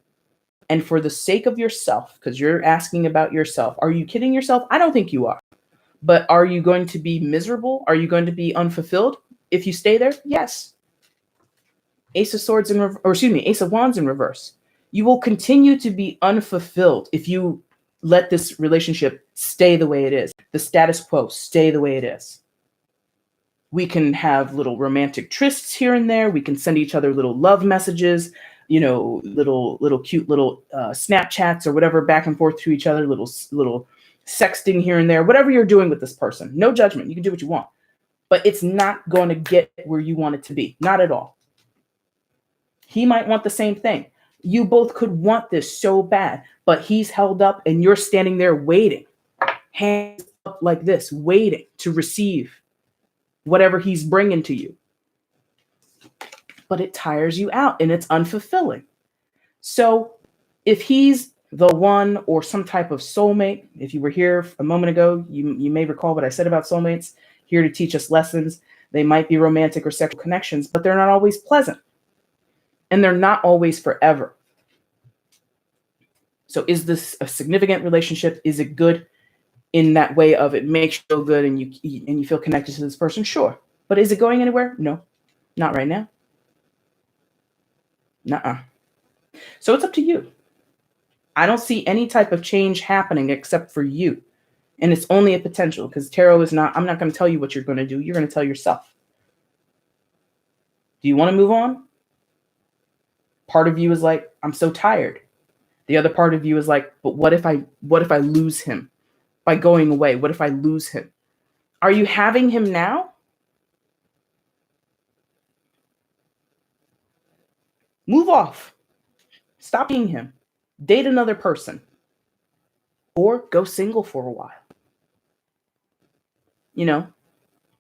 And for the sake of yourself, because you're asking about yourself, are you kidding yourself? I don't think you are. But are you going to be miserable? Are you going to be unfulfilled if you stay there? Yes. Ace of Wands in reverse. You will continue to be unfulfilled if you let this relationship stay the way it is. The status quo stay the way it is. We can have little romantic trysts here and there. We can send each other little love messages, little cute little Snapchats or whatever back and forth to each other, little sexting here and there, whatever you're doing with this person. No judgment. You can do what you want. But it's not going to get where you want it to be. Not at all. He might want the same thing. You both could want this so bad, but he's held up and you're standing there waiting, hands up like this, waiting to receive whatever he's bringing to you. But it tires you out and it's unfulfilling. So if he's the one or some type of soulmate, if you were here a moment ago, you may recall what I said about soulmates, here to teach us lessons. They might be romantic or sexual connections, but they're not always pleasant. And they're not always forever. So is this a significant relationship? Is it good in that way of it makes you feel good and you feel connected to this person? Sure. But is it going anywhere? No, not right now. Nuh-uh. So it's up to you. I don't see any type of change happening except for you. And it's only a potential because tarot is not, I'm not going to tell you what you're going to do. You're going to tell yourself. Do you want to move on? Part of you is like, I'm so tired. The other part of you is like, but what if I lose him by going away? What if I lose him? Are you having him now? Move off. Stop being him. Date another person. Or go single for a while.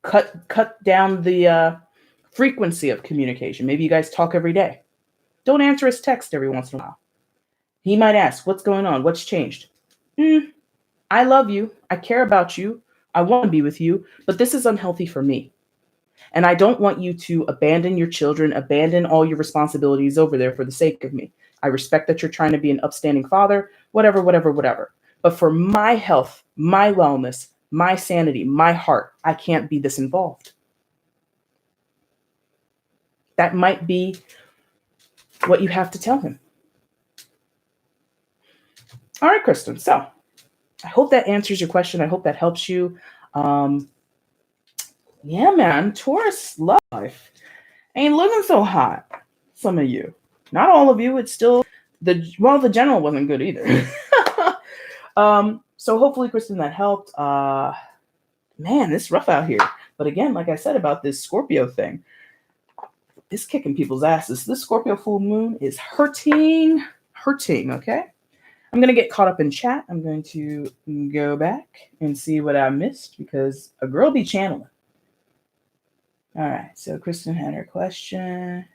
Cut down the frequency of communication. Maybe you guys talk every day. Don't answer his text every once in a while. He might ask, what's going on? What's changed? I love you. I care about you. I want to be with you, but this is unhealthy for me. And I don't want you to abandon your children, abandon all your responsibilities over there for the sake of me. I respect that you're trying to be an upstanding father, whatever, whatever, whatever. But for my health, my wellness, my sanity, my heart, I can't be this involved. That might be what you have to tell him. All right, Kristen. So I hope that answers your question. I hope that helps you. Yeah, man. Taurus love life ain't looking so hot. Some of you, not all of you. It's still the general wasn't good either. So hopefully, Kristen, that helped. Man, it's rough out here. But again, like I said about this Scorpio thing, it's kicking people's asses. This Scorpio full moon is hurting. Okay. I'm going to get caught up in chat. I'm going to go back and see what I missed because a girl be channeling. All right. So Kristen had her question.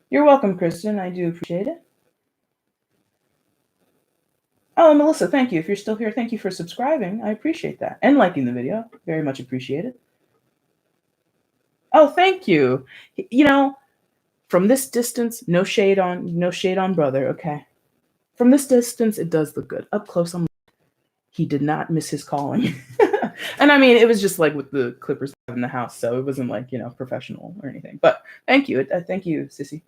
You're welcome, Kristen. I do appreciate it. Oh, Melissa, thank you. If you're still here, thank you for subscribing. I appreciate that. And liking the video. Very much appreciate it. Oh, thank you. You know, from this distance, no shade on brother, okay? From this distance, it does look good. Up close, he did not miss his calling. And I mean, it was just like with the Clippers in the house, so it wasn't like, professional or anything. But thank you. Thank you, Sissy.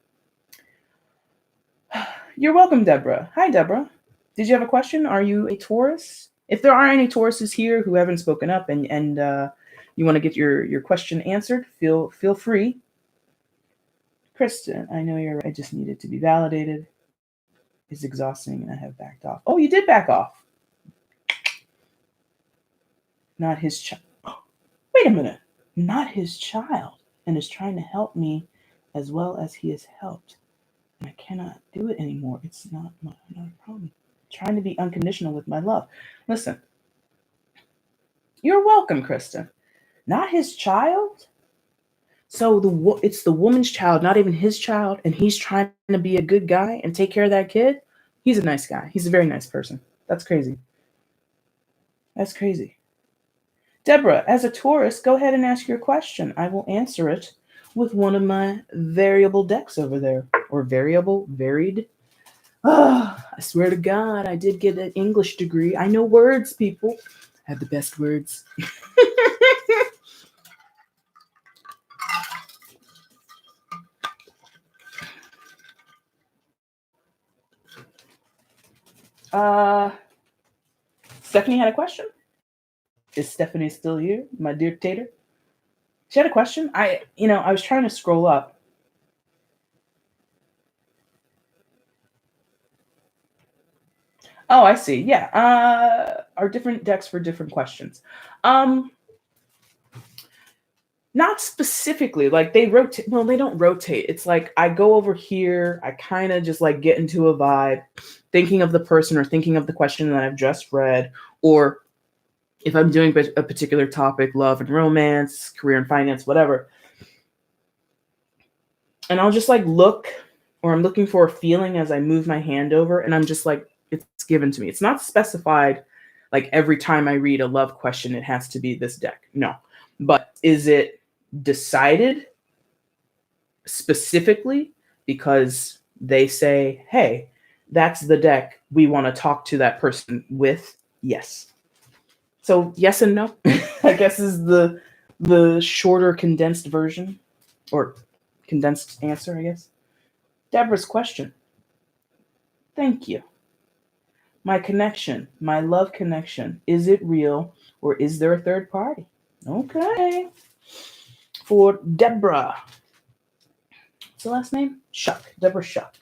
You're welcome, Deborah. Hi, Deborah. Did you have a question? Are you a Taurus? If there are any Tauruses here who haven't spoken up and you want to get your question answered, feel free. Kristen, I know you're right. I just needed to be validated. It's exhausting and I have backed off. Oh, you did back off. Not his child. Wait a minute. Not his child. And is trying to help me as well as he has helped. And I cannot do it anymore. It's not a problem. Trying to be unconditional with my love. Listen. You're welcome, Kristen. Not his child? So it's the woman's child, not even his child, and he's trying to be a good guy and take care of that kid? He's a nice guy. He's a very nice person. That's crazy. That's crazy. Deborah, as a Taurus, go ahead and ask your question. I will answer it with one of my variable decks over there. Or varied. Oh, I swear to God, I did get an English degree. I know words, people. I have the best words. Stephanie had a question. Is Stephanie still here, my dear Tater? She had a question. I was trying to scroll up. Oh, I see. Yeah. Are different decks for different questions. Not specifically. Like they rotate. Well, they don't rotate. It's like I go over here. I kind of just like get into a vibe, thinking of the person or thinking of the question that I've just read, or if I'm doing a particular topic, love and romance, career and finance, whatever. And I'll just like look, or I'm looking for a feeling as I move my hand over, and I'm just like, it's given to me. It's not specified like every time I read a love question, it has to be this deck. No. But is it decided specifically because they say, hey, that's the deck we want to talk to that person with? Yes. So yes and no, I guess is the shorter condensed version, or condensed answer, I guess. Deborah's question. Thank you. My connection, my love connection, is it real or is there a third party? Okay. For Deborah. What's the last name? Shuck. Deborah Shuck.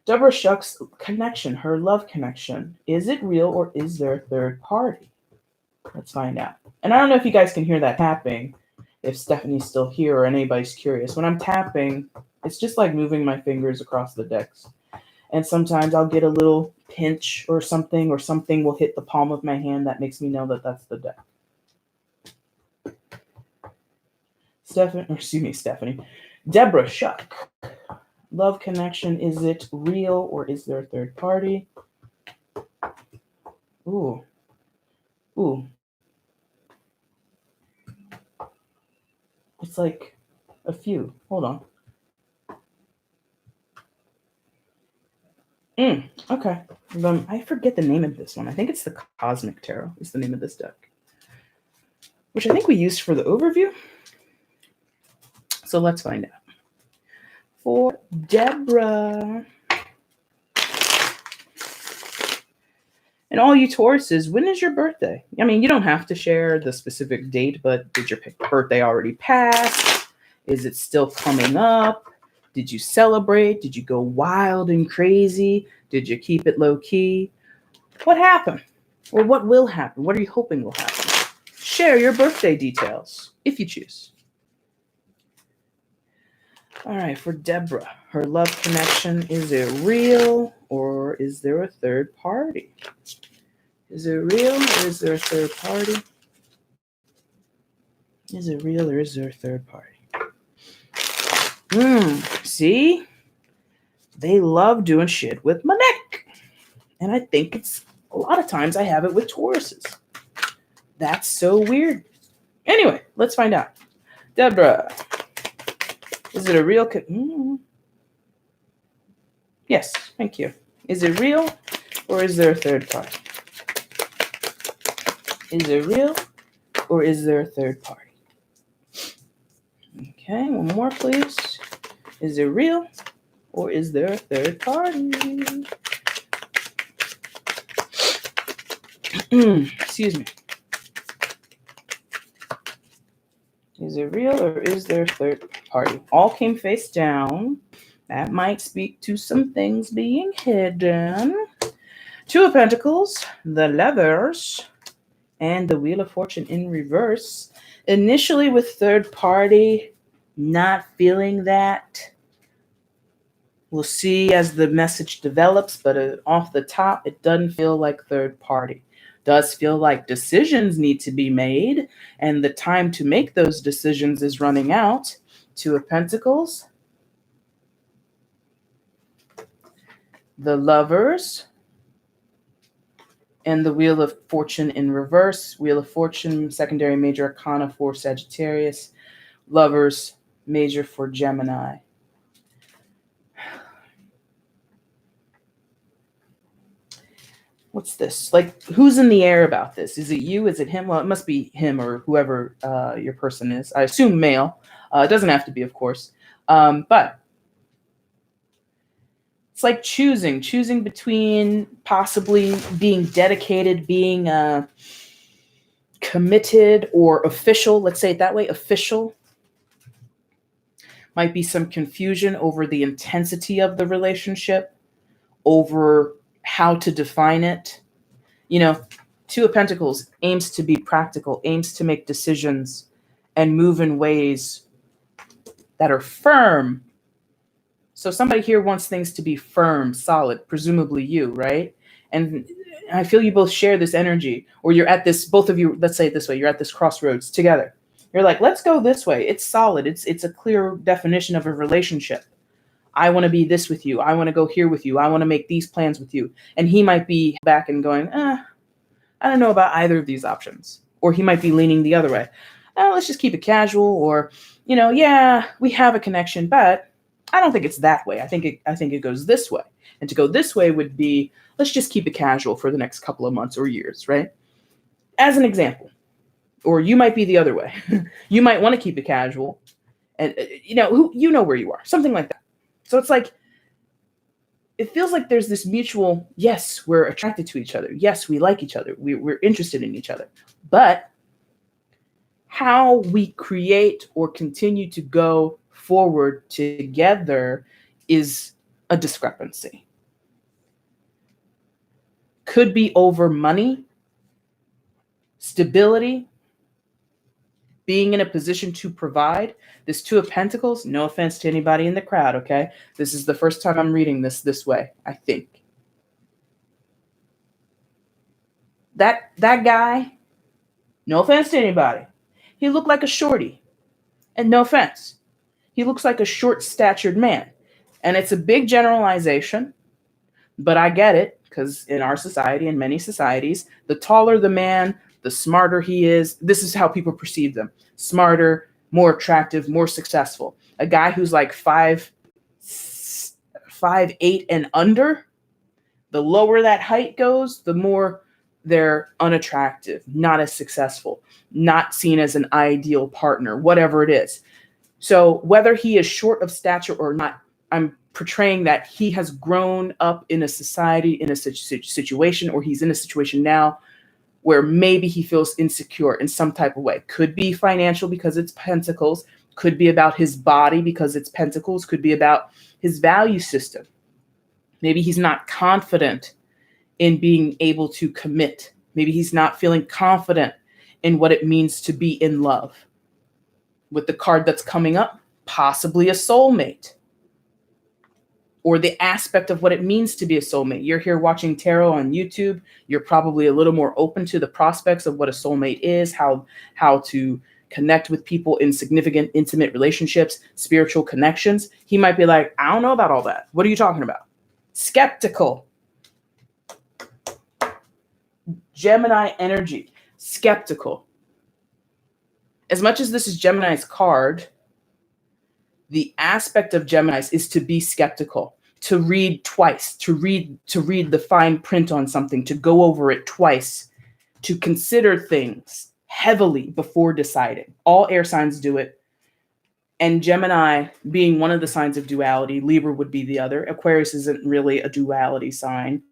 Deborah Shuck's connection, her love connection, is it real or is there a third party? Let's find out. And I don't know if you guys can hear that tapping, if Stephanie's still here or anybody's curious. When I'm tapping, it's just like moving my fingers across the decks. And sometimes I'll get a little pinch or something will hit the palm of my hand that makes me know that that's the deck. Stephanie. Deborah Shuck. Love connection, is it real or is there a third party? Ooh. It's like a few. Hold on. Okay. I forget the name of this one. I think it's the Cosmic Tarot is the name of this deck, which I think we used for the overview. So let's find out. For Deborah. And all you Tauruses, when is your birthday? I mean, you don't have to share the specific date, but did your birthday already pass? Is it still coming up? Did you celebrate? Did you go wild and crazy? Did you keep it low key? What happened? Or what will happen? What are you hoping will happen? Share your birthday details if you choose. All right, for Deborah, her love connection, is it real or is there a third party? Is it real or is there a third party? Is it real or is there a third party? See? They love doing shit with my neck. And I think it's a lot of times I have it with Tauruses. That's so weird. Anyway, let's find out. Deborah, is it a real... Yes, thank you. Is it real or is there a third party? Is it real or is there a third party? Okay, one more, please. Is it real or is there a third party? Excuse me. Is it real or is there a third party? All came face down. That might speak to some things being hidden. Two of Pentacles, the Lovers, and the Wheel of Fortune in reverse. Initially with third party, not feeling that. We'll see as the message develops, but off the top, it doesn't feel like third party. Does feel like decisions need to be made, and the time to make those decisions is running out. Two of Pentacles, the Lovers, and the Wheel of Fortune in reverse. Wheel of Fortune, secondary major arcana for Sagittarius. Lovers, major for Gemini. What's this? Like, who's in the air about this? Is it you? Is it him? Well, it must be him or whoever your person is. I assume male. It doesn't have to be, of course. But it's like choosing between possibly being dedicated, being committed, or official. Let's say it that way, official. Might be some confusion over the intensity of the relationship, over how to define it. You know, Two of Pentacles aims to be practical, aims to make decisions and move in ways that are firm. So somebody here wants things to be firm, solid, presumably you, right? And I feel you both share this energy, or you're at this, both of you, let's say it this way, you're at this crossroads together. You're like, let's go this way. It's solid. It's a clear definition of a relationship. I want to be this with you. I want to go here with you. I want to make these plans with you. And he might be back and going, I don't know about either of these options. Or he might be leaning the other way. Let's just keep it casual. Or, yeah, we have a connection, but I don't think it's that way. I think it goes this way. And to go this way would be, let's just keep it casual for the next couple of months or years, right? As an example. Or you might be the other way. You might want to keep it casual. And, you know where you are. Something like that. So it's like, it feels like there's this mutual, yes, we're attracted to each other. Yes, we like each other. We're interested in each other. But how we create or continue to go forward together is a discrepancy. Could be over money, stability, being in a position to provide. This Two of Pentacles, no offense to anybody in the crowd, okay? This is the first time I'm reading this way, I think. That guy, no offense to anybody, he looked like a shorty. And no offense. He looks like a short-statured man. And it's a big generalization, but I get it, because in our society, in many societies, the taller the man, the smarter he is. This is how people perceive them. Smarter, more attractive, more successful. A guy who's like 5'8" and under, the lower that height goes, the more they're unattractive, not as successful, not seen as an ideal partner, whatever it is. So whether he is short of stature or not, I'm portraying that he has grown up in a society, in a situation, or he's in a situation now where maybe he feels insecure in some type of way. Could be financial because it's Pentacles, could be about his body because it's Pentacles, could be about his value system. Maybe he's not confident in being able to commit. Maybe he's not feeling confident in what it means to be in love. With the card that's coming up, possibly a soulmate, or the aspect of what it means to be a soulmate. You're here watching tarot on YouTube. You're probably a little more open to the prospects of what a soulmate is, how to connect with people in significant, intimate relationships, spiritual connections. He might be like, I don't know about all that. What are you talking about? Skeptical. Gemini energy, skeptical. As much as this is Gemini's card, the aspect of Geminis is to be skeptical, to read twice, to read the fine print on something, to go over it twice, to consider things heavily before deciding. All air signs do it. And Gemini being one of the signs of duality, Libra would be the other. Aquarius isn't really a duality sign,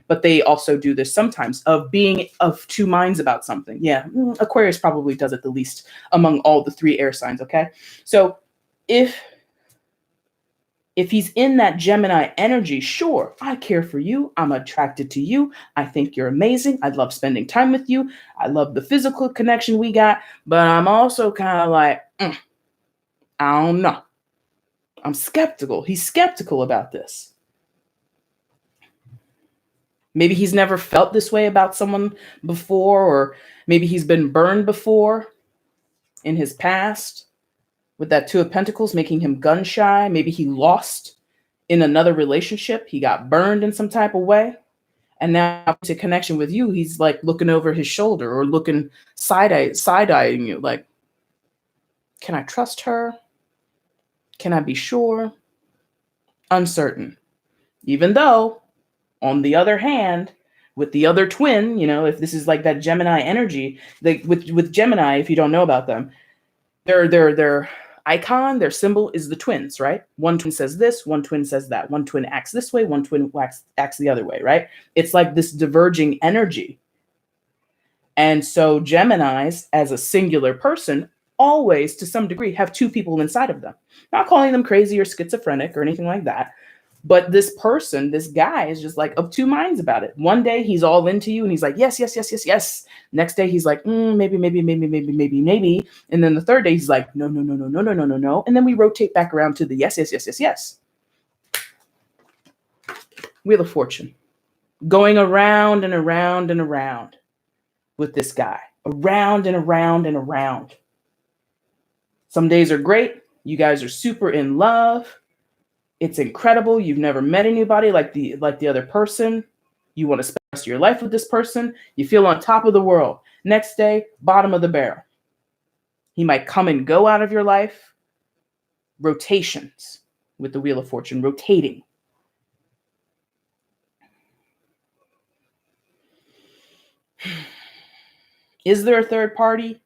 but they also do this sometimes, of being of two minds about something. Yeah, Aquarius probably does it the least among all the three air signs, okay? So if he's in that Gemini energy, sure, I care for you. I'm attracted to you. I think you're amazing. I love spending time with you. I love the physical connection we got, but I'm also kind of like, I don't know. I'm skeptical. He's skeptical about this. Maybe he's never felt this way about someone before, or maybe he's been burned before in his past with that Two of Pentacles, making him gun shy. Maybe he lost in another relationship. He got burned in some type of way. And now to connection with you, he's like looking over his shoulder or looking side-eyeing you. Like, can I trust her? Can I be sure? Uncertain. Even though, on the other hand, with the other twin, if this is like that Gemini energy, with Gemini, if you don't know about them, their icon, their symbol is the twins, right? One twin says this, one twin says that. One twin acts this way, one twin acts the other way, right? It's like this diverging energy. And so Geminis, as a singular person, always, to some degree, have two people inside of them. Not calling them crazy or schizophrenic or anything like that. But this person, this guy, is just like of two minds about it. One day he's all into you and he's like, yes, yes, yes, yes, yes. Next day he's like, maybe. And then the third day he's like, no. And then we rotate back around to the yes, yes, yes, yes, yes. Wheel of Fortune. Going around and around and around with this guy. Around and around and around. Some days are great. You guys are super in love. It's incredible. You've never met anybody like the other person. You want to spend the rest of your life with this person. You feel on top of the world. Next day, bottom of the barrel. He might come and go out of your life. Rotations with the Wheel of Fortune, rotating. Is there a third party?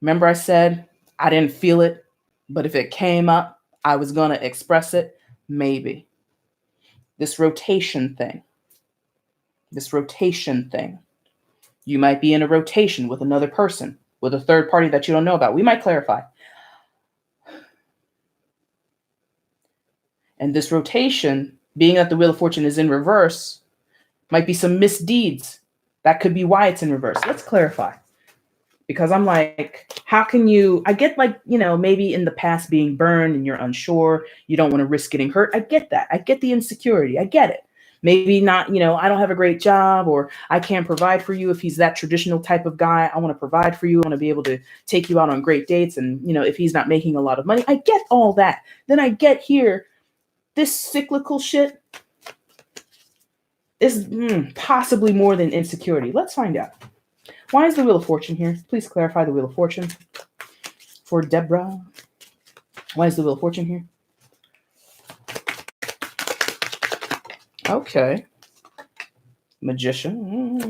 Remember I said I didn't feel it, but if it came up, I was going to express it. Maybe. This rotation thing. You might be in a rotation with another person, with a third party that you don't know about. We might clarify. And this rotation, being that the Wheel of Fortune is in reverse, might be some misdeeds. That could be why it's in reverse. Let's clarify. Because I'm like, how can you, I get like, maybe in the past being burned and you're unsure, you don't want to risk getting hurt. I get that. I get the insecurity. I get it. Maybe not, I don't have a great job, or I can't provide for you. If he's that traditional type of guy, I want to provide for you. I want to be able to take you out on great dates. And, if he's not making a lot of money, I get all that. Then I get here, this cyclical shit is possibly more than insecurity. Let's find out. Why is the Wheel of Fortune here? Please clarify the Wheel of Fortune for Deborah. Why is the Wheel of Fortune here? Okay. Magician.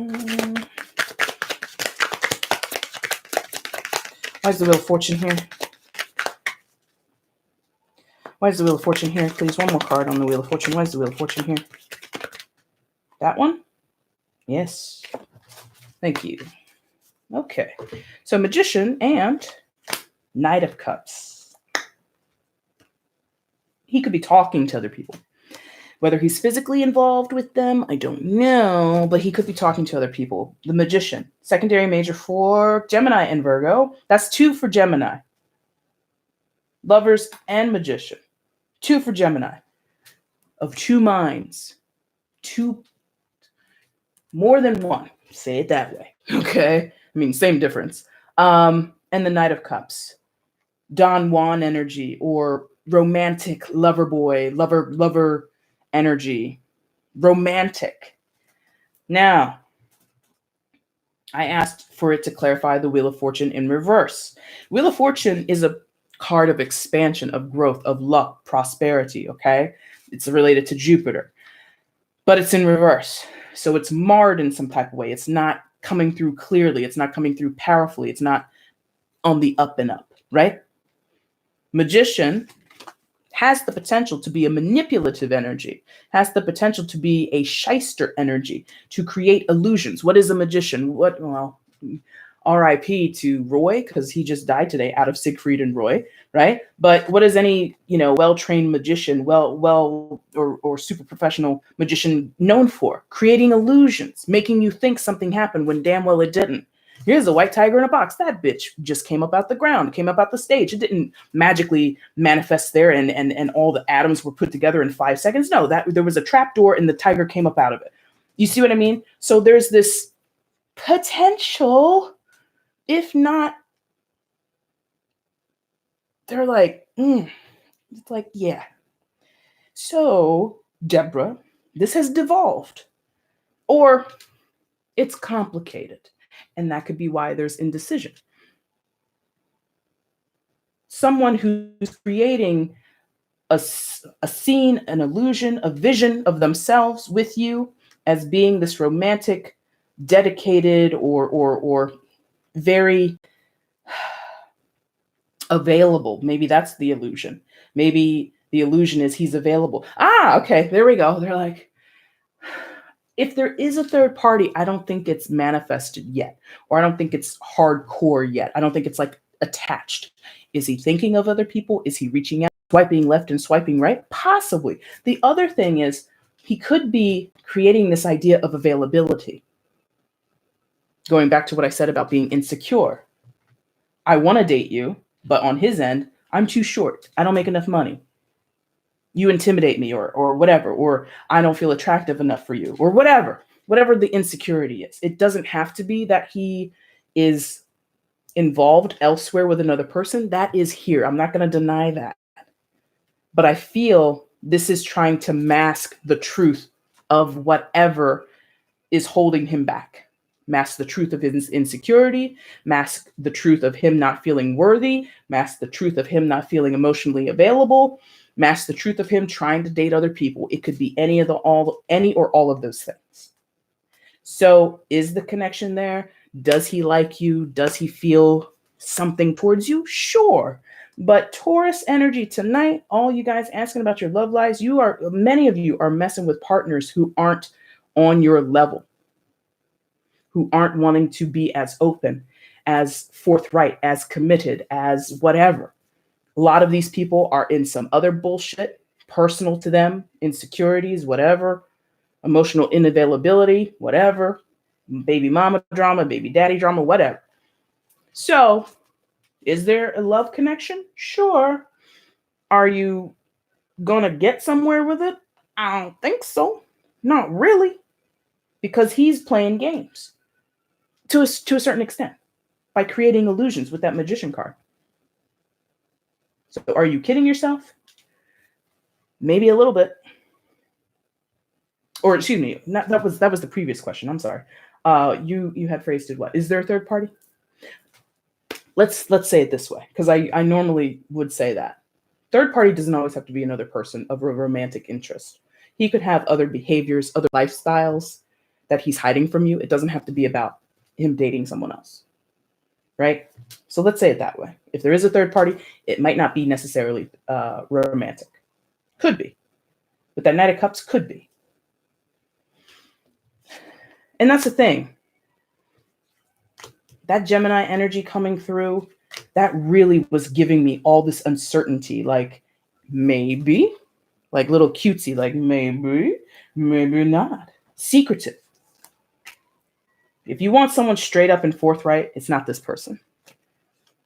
Why is the Wheel of Fortune here? Why is the Wheel of Fortune here? Please, one more card on the Wheel of Fortune. Why is the Wheel of Fortune here? That one? Yes. Thank you. Okay. So Magician and Knight of Cups. He could be talking to other people. Whether he's physically involved with them, I don't know, but he could be talking to other people. The Magician. Secondary major for Gemini and Virgo. That's 2 for Gemini. Lovers and Magician. 2 for Gemini. Of 2 minds. 2, more than one. Say it that way. Okay? I mean, same difference. And the Knight of Cups. Don Juan energy or romantic lover boy, lover energy. Romantic. Now, I asked for it to clarify the Wheel of Fortune in reverse. Wheel of Fortune is a card of expansion, of growth, of luck, prosperity, okay? It's related to Jupiter. But it's in reverse. So it's marred in some type of way. It's not coming through clearly. It's not coming through powerfully. It's not on the up and up, right? Magician has the potential to be a manipulative energy, has the potential to be a shyster energy, to create illusions. What is a magician? Well, R.I.P. to Roy, because he just died today out of Siegfried and Roy, right? But what is any, well-trained magician, or super professional magician known for? Creating illusions, making you think something happened when damn well it didn't. Here's a white tiger in a box. That bitch just came up out the ground, came up out the stage. It didn't magically manifest there and all the atoms were put together in 5 seconds. No, that there was a trap door and the tiger came up out of it. You see what I mean? So there's this potential, if not, they're like, it's like, yeah. So, Deborah, this has devolved. Or it's complicated. And that could be why there's indecision. Someone who's creating a scene, an illusion, a vision of themselves with you as being this romantic, dedicated, or very available. Maybe that's the illusion. Maybe the illusion is he's available. Okay, there we go. They're like, if there is a third party, I don't think it's manifested yet, or I don't think it's hardcore yet. I don't think it's like attached. Is he thinking of other people? Is he reaching out, swiping left and swiping right? Possibly. The other thing is he could be creating this idea of availability. Going back to what I said about being insecure. I want to date you, but on his end, I'm too short. I don't make enough money. You intimidate me or whatever, or I don't feel attractive enough for you, or whatever the insecurity is. It doesn't have to be that he is involved elsewhere with another person. That is here. I'm not going to deny that. But I feel this is trying to mask the truth of whatever is holding him back. Mask the truth of his insecurity, mask the truth of him not feeling worthy, mask the truth of him not feeling emotionally available, mask the truth of him trying to date other people. It could be any or all of those things. So is the connection there? Does he like you? Does he feel something towards you? Sure. But Taurus energy tonight, all you guys asking about your love lives, many of you are messing with partners who aren't on your level, who aren't wanting to be as open, as forthright, as committed, as whatever. A lot of these people are in some other bullshit, personal to them, insecurities, whatever, emotional unavailability, whatever, baby mama drama, baby daddy drama, whatever. So, is there a love connection? Sure. Are you gonna get somewhere with it? I don't think so. Not really. Because he's playing games to a certain extent by creating illusions with that magician card. So are you kidding yourself? Maybe a little bit. Or excuse me, that was the previous question. I'm sorry. You had phrased it what? Is there a third party? let's say it this way, because I normally would say that. Third party doesn't always have to be another person of a romantic interest. He could have other behaviors, other lifestyles that he's hiding from you. It doesn't have to be about him dating someone else, right? So let's say it that way. If there is a third party, it might not be necessarily romantic. Could be. But that Knight of Cups could be. And that's the thing. That Gemini energy coming through, that really was giving me all this uncertainty. Like, maybe, like little cutesy, like maybe, maybe not. Secretive. If you want someone straight up and forthright, it's not this person.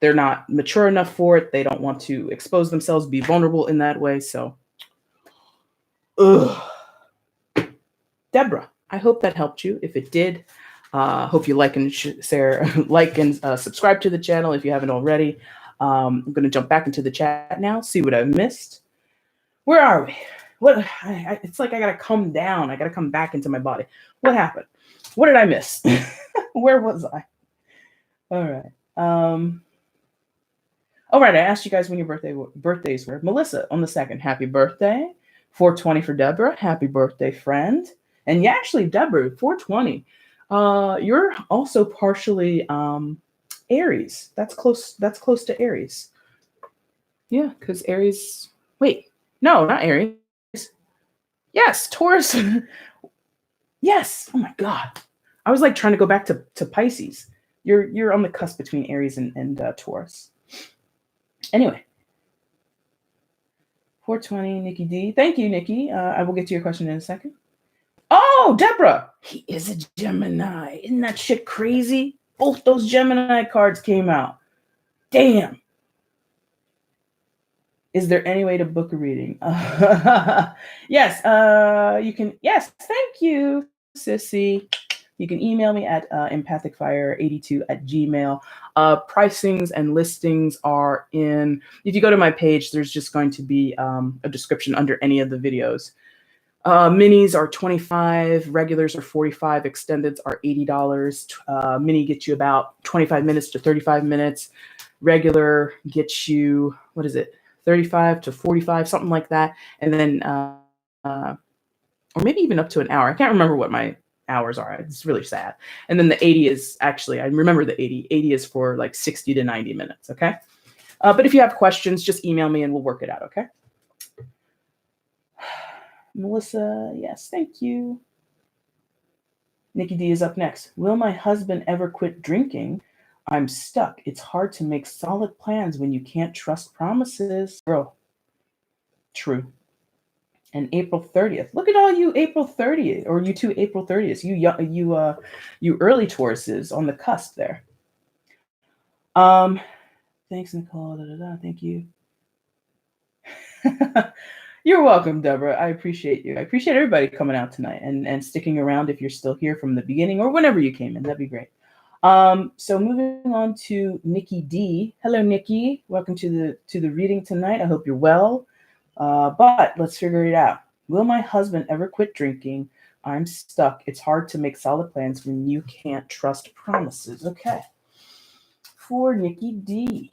They're not mature enough for it. They don't want to expose themselves, be vulnerable in that way. So, Deborah, I hope that helped you. If it did, hope you like and share, like and subscribe to the channel if you haven't already. I'm going to jump back into the chat now, see what I've missed. Where are we? What? It's like I got to come down. I got to come back into my body. What happened? What did I miss? Where was I? All right. All right. I asked you guys when your birthdays were. Melissa on the 2nd. Happy birthday. 420 for Deborah. Happy birthday, friend. And yeah, actually, Deborah, 420. You're also partially Aries. That's close to Aries. Yeah, because Aries. Wait, no, not Aries. Yes, Taurus. Yes. Oh my God. I was like trying to go back to Pisces. You're on the cusp between Aries and Taurus. Anyway. 420, Nikki D. Thank you, Nikki. I will get to your question in a second. Oh, Deborah. He is a Gemini. Isn't that shit crazy? Both those Gemini cards came out. Damn. Is there any way to book a reading? Yes, you can. Yes, thank you, Sissy. You can email me at EmpathicFire82@gmail. Pricings and listings are in. If you go to my page, there's just going to be a description under any of the videos. Minis are $25, regulars are $45, extendeds are $80. Mini gets you about 25 minutes to 35 minutes. Regular gets you, what is it, 35 to 45, something like that. And then, or maybe even up to an hour. I can't remember what my hours are. It's really sad. And then the 80 is actually, I remember the 80. 80 is for like 60 to 90 minutes, okay? But if you have questions, just email me and we'll work it out, okay? Melissa, yes, thank you. Nikki D is up next. Will my husband ever quit drinking? I'm stuck. It's hard to make solid plans when you can't trust promises. Girl, true. And April 30th. Look at all you April 30th, or you two April 30th. You early Tauruses on the cusp there. Thanks, Nicole. Thank you. You're welcome, Deborah. I appreciate you. I appreciate everybody coming out tonight and sticking around if you're still here from the beginning or whenever you came in. That'd be great. So moving on to Nikki D. Hello, Nikki. Welcome to the reading tonight. I hope you're well. But let's figure it out. Will my husband ever quit drinking? I'm stuck. It's hard to make solid plans when you can't trust promises. Okay. For Nikki D.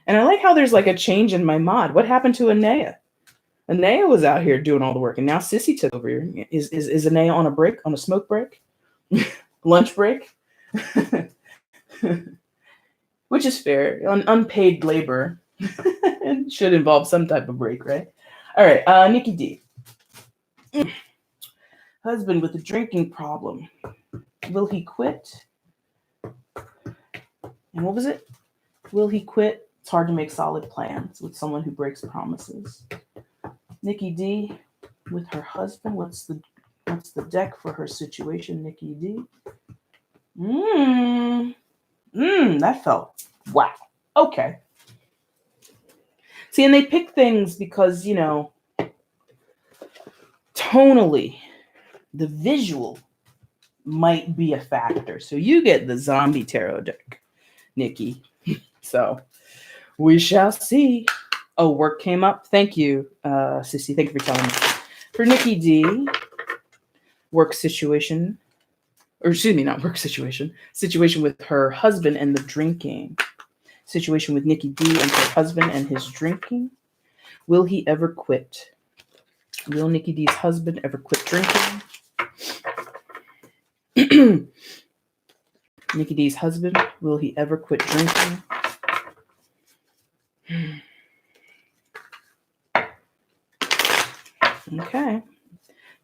And I like how there's like a change in my mod. What happened to Anea? Anea was out here doing all the work, and now Sissy took over here. Is Anea on a break, on a smoke break? Lunch break? Which is fair. Unpaid labor should involve some type of break, right? All right, Nikki D. Husband with a drinking problem. Will he quit? And what was it? Will he quit? It's hard to make solid plans with someone who breaks promises. Nikki D with her husband. What's the deck for her situation, Nikki D? That felt wow. Okay. See, and they pick things because, you know, tonally, the visual might be a factor. So you get the zombie tarot deck, Nikki. So we shall see. Oh, work came up. Thank you, Sissy. Thank you for telling me. For Nikki D, work situation. or excuse me, not work situation. Situation with her husband and the drinking. Situation with Nikki D and her husband and his drinking. Will he ever quit? Will Nikki D's husband ever quit drinking? Nikki D's husband, will he ever quit drinking? Okay.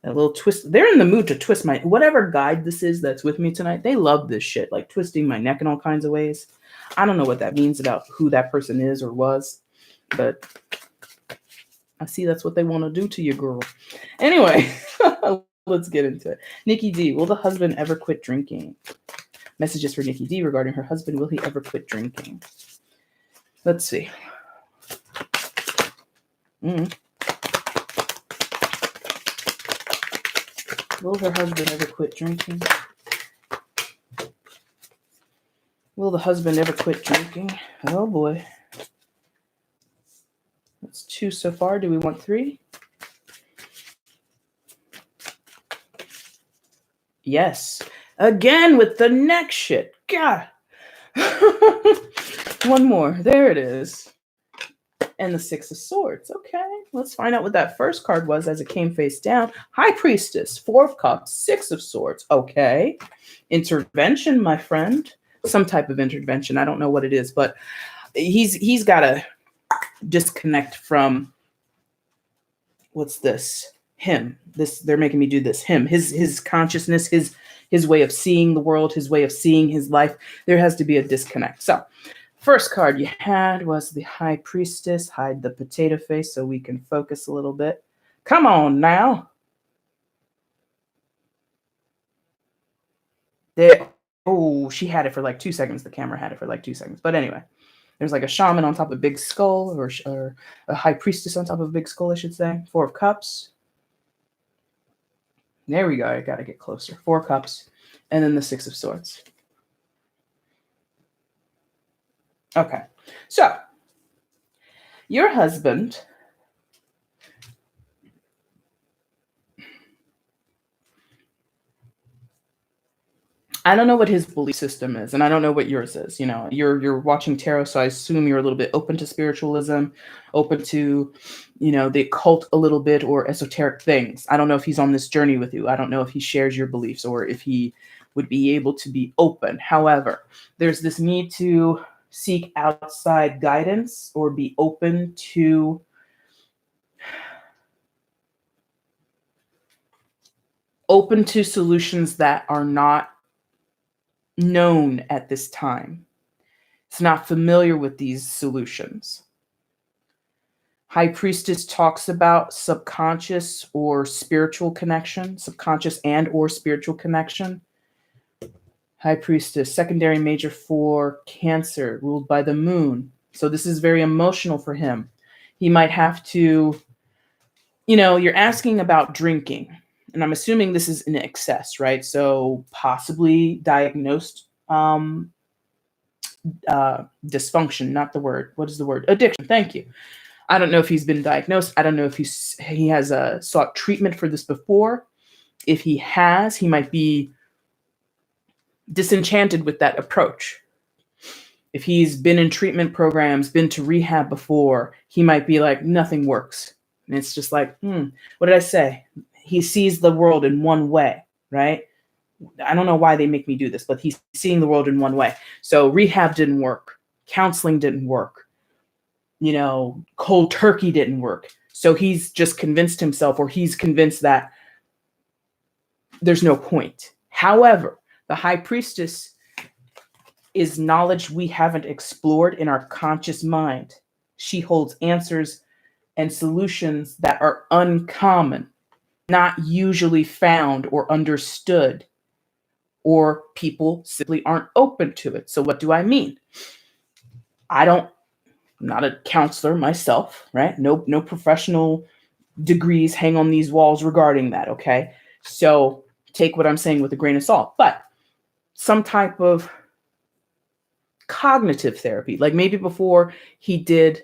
A little twist. They're in the mood to twist my, whatever guide this is that's with me tonight, they love this shit, like twisting my neck in all kinds of ways. I don't know what that means about who that person is or was, but I see that's what they want to do to you, girl. Anyway, let's get into it. Nikki D, will the husband ever quit drinking? Messages for Nikki D regarding her husband. Will he ever quit drinking? Let's see. Will her husband ever quit drinking? Will the husband ever quit drinking? Oh boy. That's 2 so far. Do we want 3? Yes. Again with the neck shit. God. One more. There it is. And the 6 of Swords. Okay. Let's find out what that first card was as it came face down. High Priestess, 4 of Cups, 6 of Swords. Okay. Intervention, my friend. Some type of intervention. I don't know what it is, but he's got to disconnect from, what's this? Him. This, they're making me do this. Him. His consciousness, his way of seeing the world, his way of seeing his life. There has to be a disconnect. So first card you had was the High Priestess. Hide the potato face so we can focus a little bit. Come on now. There. Oh, she had it for like 2 seconds. The camera had it for like 2 seconds. But anyway, there's like a shaman on top of a big skull, or a High Priestess on top of a big skull, I should say. 4 of Cups. There we go. I got to get closer. 4 Cups. And then the 6 of Swords. Okay. So, your husband I don't know what his belief system is, and I don't know what yours is. You know, you're watching tarot, so I assume you're a little bit open to spiritualism, open to, you know, the occult a little bit, or esoteric things. I don't know if he's on this journey with you. I don't know if he shares your beliefs or if he would be able to be open. However, there's this need to seek outside guidance or be open to solutions that are not known at this time. It's not familiar with these solutions. High Priestess talks about subconscious or spiritual connection, subconscious and or spiritual connection. High Priestess, secondary major for Cancer, ruled by the moon. So this is very emotional for him. He might have to, you know, you're asking about drinking. And I'm assuming this is in excess, right? So possibly diagnosed dysfunction, not the word. What is the word? Addiction. Thank you. I don't know if he's been diagnosed. I don't know if he has sought treatment for this before. If he has, he might be disenchanted with that approach. If he's been in treatment programs, been to rehab before, he might be like, nothing works. And it's just like, what did I say? He sees the world in one way, right? I don't know why they make me do this, but he's seeing the world in one way. So rehab didn't work. Counseling didn't work. You know, cold turkey didn't work. So he's just convinced himself, or he's convinced that there's no point. However, the High Priestess is knowledge we haven't explored in our conscious mind. She holds answers and solutions that are uncommon, not usually found or understood, or people simply aren't open to it. So what do I mean? I'm not a counselor myself, right? No professional degrees hang on these walls regarding that, okay? So take what I'm saying with a grain of salt, but some type of cognitive therapy, like maybe before he did,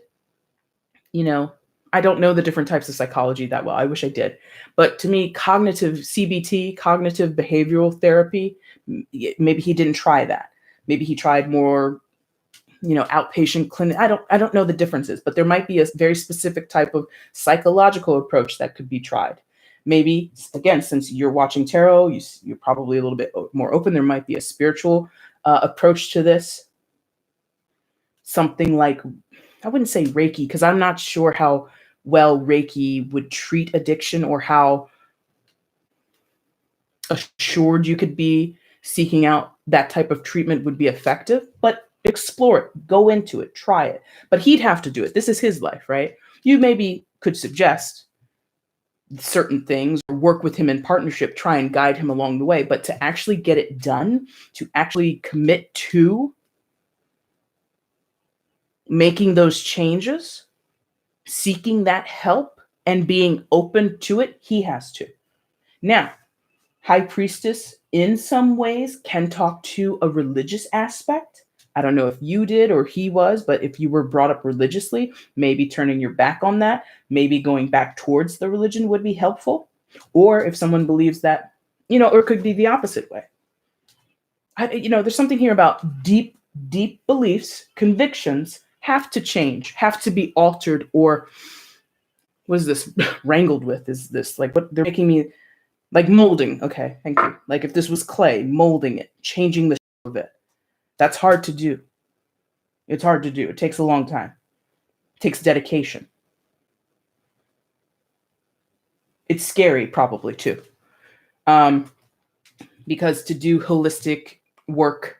you know, I don't know the different types of psychology that well. I wish I did. But to me, cognitive CBT, cognitive behavioral therapy, maybe he didn't try that. Maybe he tried more, outpatient clinic. I don't know the differences, but there might be a very specific type of psychological approach that could be tried. Maybe, again, since you're watching tarot, you're probably a little bit more open. There might be a spiritual approach to this. Something like, I wouldn't say Reiki, because I'm not sure how well Reiki would treat addiction or how assured you could be seeking out that type of treatment would be effective. But explore it, go into it, try it. But he'd have to do it. This is his life, right? You maybe could suggest certain things or work with him in partnership, try and guide him along the way. But to actually get it done, to actually commit to making those changes, seeking that help, and being open to it, he has to. Now, High Priestess, in some ways, can talk to a religious aspect. I don't know if you did or he was, but if you were brought up religiously, maybe turning your back on that, maybe going back towards the religion would be helpful. Or if someone believes that, or it could be the opposite way. There's something here about deep beliefs, convictions have to change, have to be altered, or what is this wrangled with? Is this like what they're making me like molding? Okay, thank you. Like if this was clay, molding it, changing the shape of it. That's hard to do. It's hard to do. It takes a long time. It takes dedication. It's scary, probably too, because to do holistic work,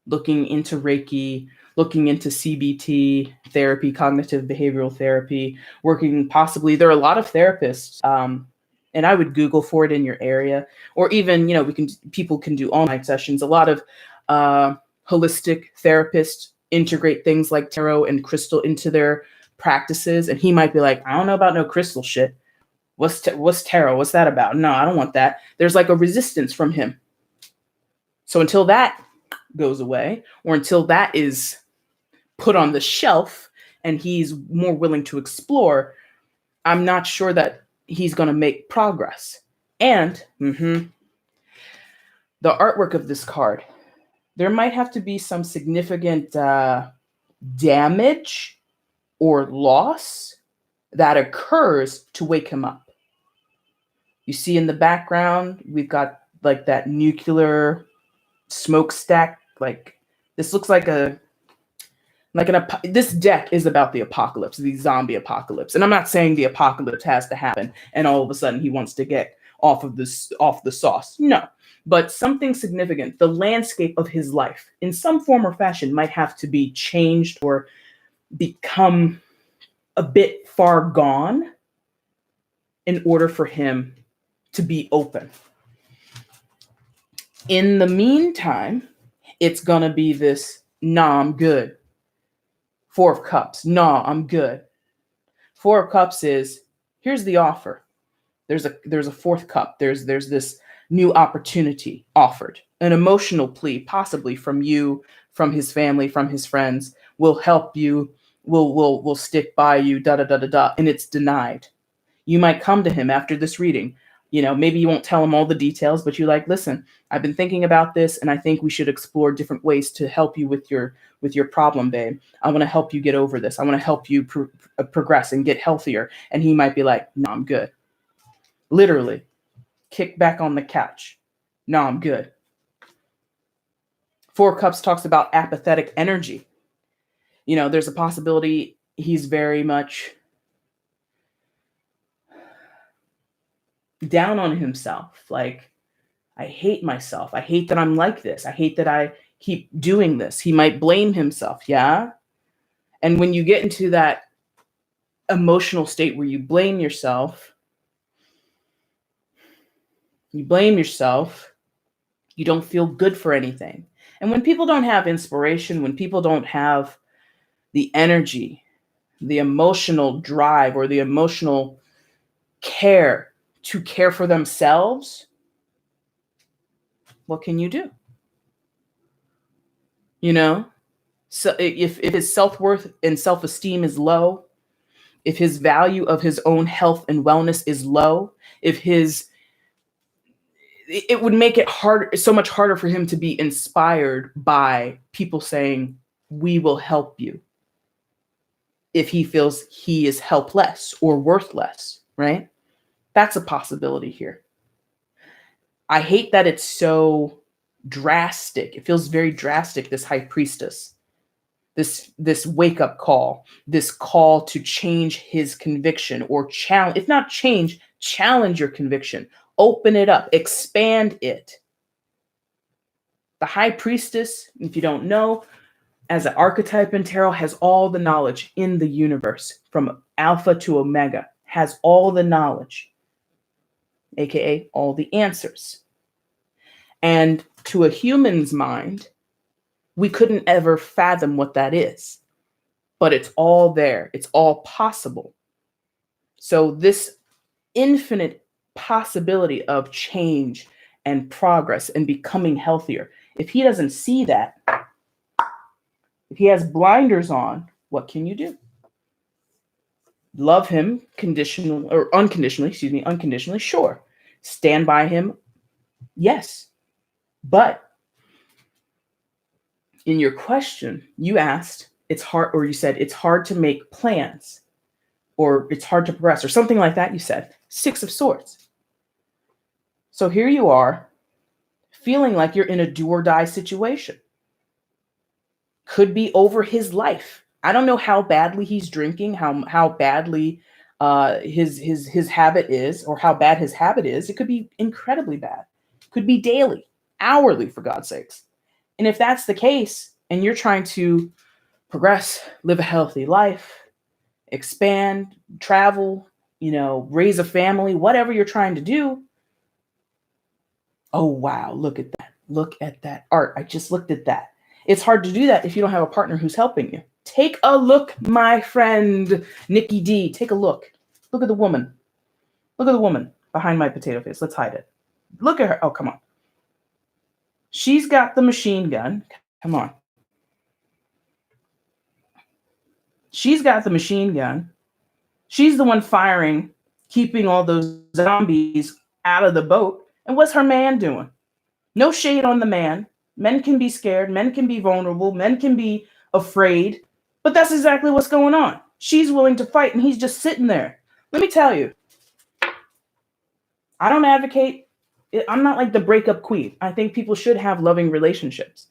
looking into Reiki, looking into CBT therapy, cognitive behavioral therapy, working possibly, there are a lot of therapists, and I would Google for it in your area, or even, people can do all-night sessions. A lot of holistic therapists integrate things like tarot and crystal into their practices. And he might be like, I don't know about no crystal shit. What's tarot? What's that about? No, I don't want that. There's like a resistance from him. So until that goes away, or until that is put on the shelf and he's more willing to explore, I'm not sure that he's going to make progress. And the artwork of this card, there might have to be some significant damage or loss that occurs to wake him up. You see in the background, we've got like that nuclear smokestack. Like this looks like this deck is about the apocalypse, the zombie apocalypse. And I'm not saying the apocalypse has to happen and all of a sudden he wants to get off the sauce. No, but something significant. The landscape of his life in some form or fashion might have to be changed or become a bit far gone in order for him to be open. In the meantime, it's going to be this, nah, I'm good. Four of Cups, nah, I'm good. Four of Cups is, here's the offer. There's a fourth cup. There's this new opportunity offered. An emotional plea, possibly from you, from his family, from his friends, will help you, will stick by you, and it's denied. You might come to him after this reading. Maybe you won't tell him all the details, but you're like, listen, I've been thinking about this and I think we should explore different ways to help you with your problem, babe. I want to help you get over this. I want to help you progress and get healthier. And he might be like, no, I'm good. Literally, kick back on the couch. No, I'm good. Four of Cups talks about apathetic energy. There's a possibility he's very much down on himself. Like, I hate myself. I hate that I'm like this. I hate that I keep doing this. He might blame himself. Yeah. And when you get into that emotional state where you blame yourself, you don't feel good for anything. And when people don't have inspiration, when people don't have the energy, the emotional drive, or the emotional care to care for themselves, what can you do? So if his self-worth and self-esteem is low, if his value of his own health and wellness is low, it would make it so much harder for him to be inspired by people saying, we will help you, if he feels he is helpless or worthless, right? That's a possibility here. I hate that it's so drastic. It feels very drastic, this High Priestess, this wake-up call, this call to change his conviction, or challenge, if not change, challenge your conviction. Open it up, expand it. The High Priestess, if you don't know, as an archetype in tarot, has all the knowledge in the universe, from alpha to omega, has all the knowledge, aka all the answers. And to a human's mind, we couldn't ever fathom what that is, but it's all there. It's all possible. So this infinite possibility of change and progress and becoming healthier, if he doesn't see that, if he has blinders on, what can you do? Love him unconditionally, sure. Stand by him, yes. But in your question, you asked, it's hard, or you said it's hard to make plans, or it's hard to progress, or something like that. You said 6 of Swords. So here you are, feeling like you're in a do or die situation. Could be over his life. I don't know how badly he's drinking, how badly his habit is, or how bad his habit is. It could be incredibly bad. Could be daily, hourly, for God's sakes. And if that's the case, and you're trying to progress, live a healthy life, expand, travel, raise a family, whatever you're trying to do. Oh, wow, look at that. Look at that art. I just looked at that. It's hard to do that if you don't have a partner who's helping you. Take a look, my friend Nikki D. Take a look. Look at the woman. Look at the woman behind my potato face. Let's hide it. Look at her. Oh, come on. She's got the machine gun. Come on. She's got the machine gun. She's the one firing, keeping all those zombies out of the boat. And what's her man doing? No shade on the man. Men can be scared. Men can be vulnerable. Men can be afraid. But that's exactly what's going on. She's willing to fight, and he's just sitting there. Let me tell you, I don't advocate. I'm not like the breakup queen. I think people should have loving relationships.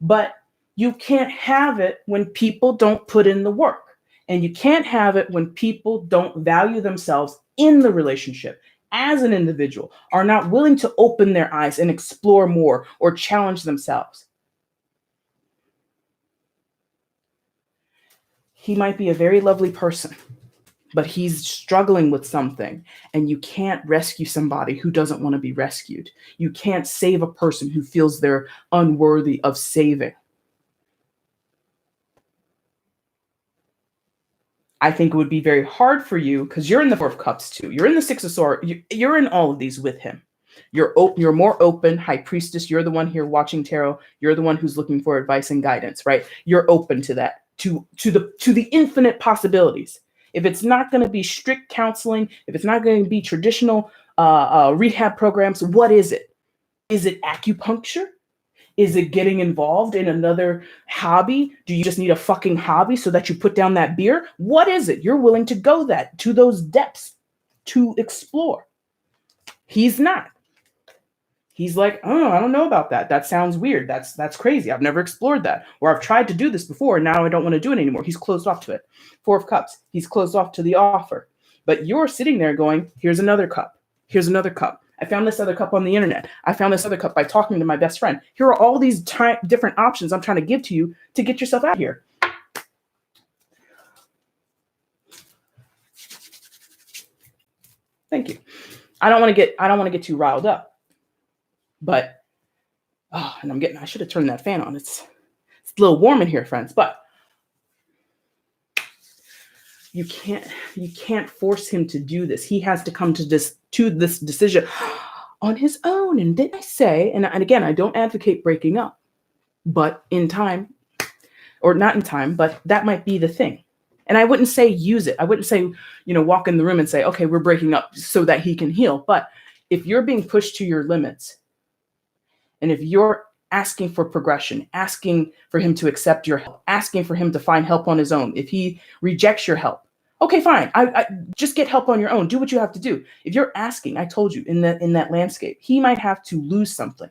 But you can't have it when people don't put in the work. And you can't have it when people don't value themselves in the relationship as an individual, are not willing to open their eyes and explore more or challenge themselves. He might be a very lovely person, but he's struggling with something, and you can't rescue somebody who doesn't want to be rescued. You can't save a person who feels they're unworthy of saving. I think it would be very hard for you, because you're in the 4 of Cups too. You're in the 6 of Swords. You're in all of these with him. You're more open. High Priestess, you're the one here watching tarot. You're the one who's looking for advice and guidance, right? You're open to that, to the infinite possibilities. If it's not going to be strict counseling, if it's not going to be traditional rehab programs, what is it? Is it acupuncture? Is it getting involved in another hobby? Do you just need a fucking hobby so that you put down that beer? What is it? You're willing to go to those depths to explore. He's not. He's like, oh, I don't know about that. That sounds weird. That's crazy. I've never explored that. Or I've tried to do this before, and now I don't want to do it anymore. He's closed off to it. 4 of Cups. He's closed off to the offer. But you're sitting there going, here's another cup. Here's another cup. I found this other cup on the internet. I found this other cup by talking to my best friend. Here are all these different options I'm trying to give to you to get yourself out of here. Thank you. I don't want to get too riled up. But I should have turned that fan on. It's a little warm in here, friends, but you can't force him to do this. He has to come to this decision on his own. And didn't I say, and again, I don't advocate breaking up, but in time, or not in time, but that might be the thing. And I wouldn't say use it. I wouldn't say, walk in the room and say, okay, we're breaking up so that he can heal. But if you're being pushed to your limits, and if you're asking for progression, asking for him to accept your help, asking for him to find help on his own, if he rejects your help, okay, fine. I just get help on your own. Do what you have to do. If you're asking, I told you, in that landscape, he might have to lose something,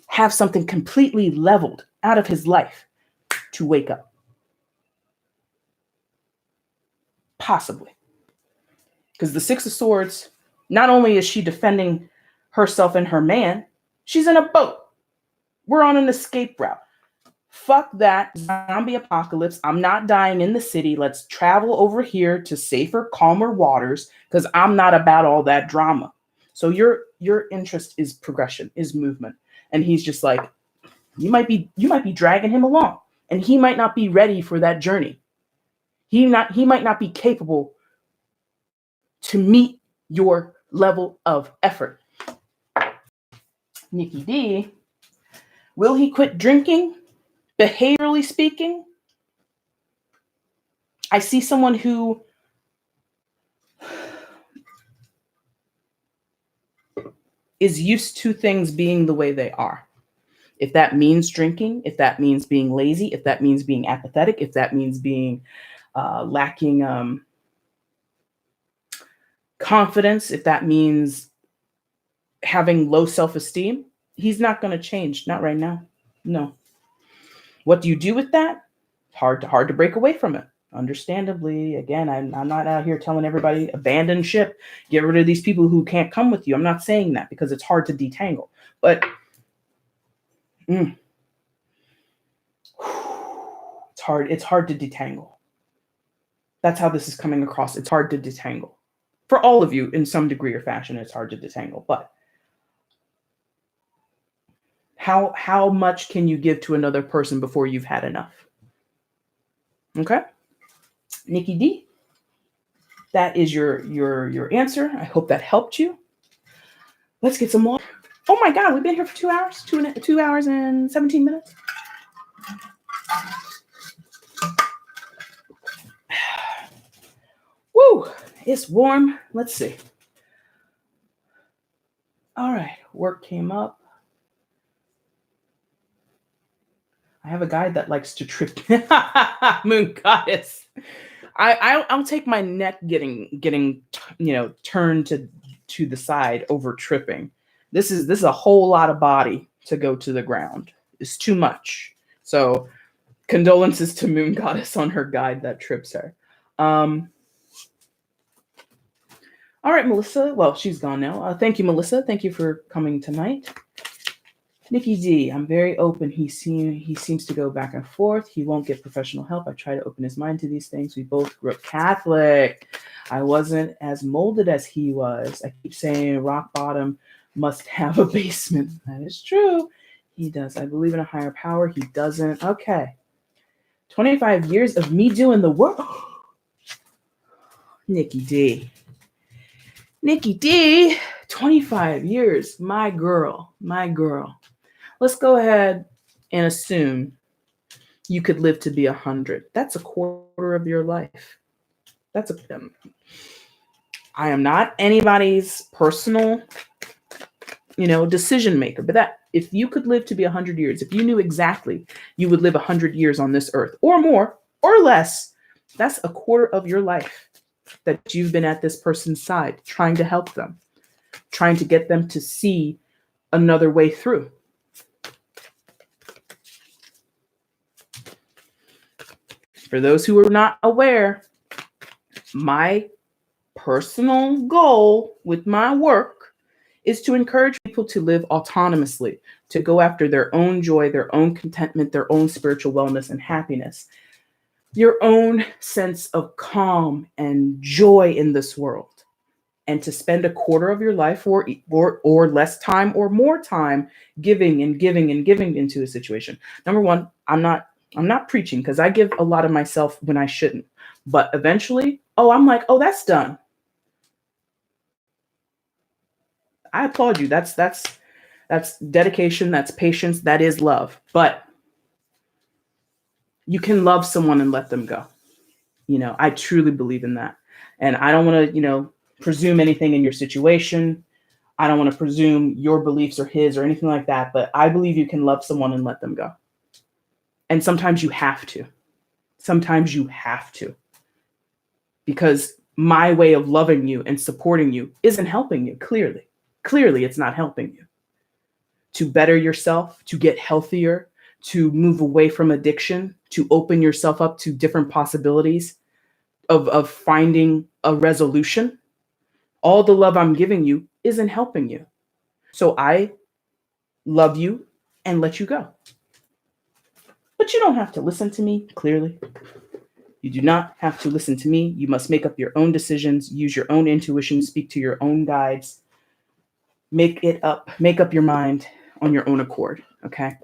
have something completely leveled out of his life to wake up. Possibly. Because the Six of Swords, not only is she defending herself and her man, she's in a boat. We're on an escape route. Fuck that zombie apocalypse. I'm not dying in the city. Let's travel over here to safer, calmer waters, because I'm not about all that drama. So your interest is progression, is movement. And he's just like, you might be dragging him along, and he might not be ready for that journey. He might not be capable to meet your level of effort. Nikki D, will he quit drinking? Behaviorally speaking, I see someone who is used to things being the way they are. If that means drinking, if that means being lazy, if that means being apathetic, if that means being lacking confidence, if that means having low self-esteem, he's not going to change. Not right now. No. What do you do with that? Hard to break away from it. Understandably, again, I'm not out here telling everybody abandon ship, get rid of these people who can't come with you. I'm not saying that because it's hard to detangle. But it's hard to detangle. That's how this is coming across. It's hard to detangle. For all of you, in some degree or fashion, it's hard to detangle. But how much can you give to another person before you've had enough? Okay? Nikki D, that is your answer. I hope that helped you. Let's get some water. Oh my God, we've been here for 2 hours, 2 hours and 17 minutes. Woo, it's warm. Let's see. All right, work came up. I have a guy that likes to trip. Moon goddess. I'll take my neck getting turned to the side over tripping. This is a whole lot of body to go to the ground. It's too much. So condolences to Moon Goddess on her guide that trips her. All right, Melissa. Well, she's gone now. Thank you, Melissa. Thank you for coming tonight. Nikki D, I'm very open. He seems to go back and forth. He won't get professional help. I try to open his mind to these things. We both grew up Catholic. I wasn't as molded as he was. I keep saying rock bottom must have a basement. That is true. He does. I believe in a higher power. He doesn't. Okay. 25 years of me doing the work. Nikki D. Nikki D, 25 years. My girl. Let's go ahead and assume you could live to be 100. That's a quarter of your life. I am not anybody's personal, decision maker, but that if you could live to be 100 years, if you knew exactly you would live 100 years on this earth or more or less, that's a quarter of your life that you've been at this person's side, trying to help them, trying to get them to see another way through. For those who are not aware, my personal goal with my work is to encourage people to live autonomously, to go after their own joy, their own contentment, their own spiritual wellness and happiness, your own sense of calm and joy in this world, and to spend a quarter of your life or less time or more time giving into a situation. Number one, I'm not preaching because I give a lot of myself when I shouldn't. But eventually, I'm like, that's done. I applaud you. That's dedication. That's patience. That is love. But you can love someone and let them go. I truly believe in that. And I don't want to, presume anything in your situation. I don't want to presume your beliefs or his or anything like that. But I believe you can love someone and let them go. And sometimes you have to. Sometimes you have to. Because my way of loving you and supporting you isn't helping you, clearly. Clearly, it's not helping you. To better yourself, to get healthier, to move away from addiction, to open yourself up to different possibilities of finding a resolution. All the love I'm giving you isn't helping you. So I love you and let you go. But you don't have to listen to me, clearly. You do not have to listen to me. You must make up your own decisions, use your own intuition, speak to your own guides. Make up your mind on your own accord, okay?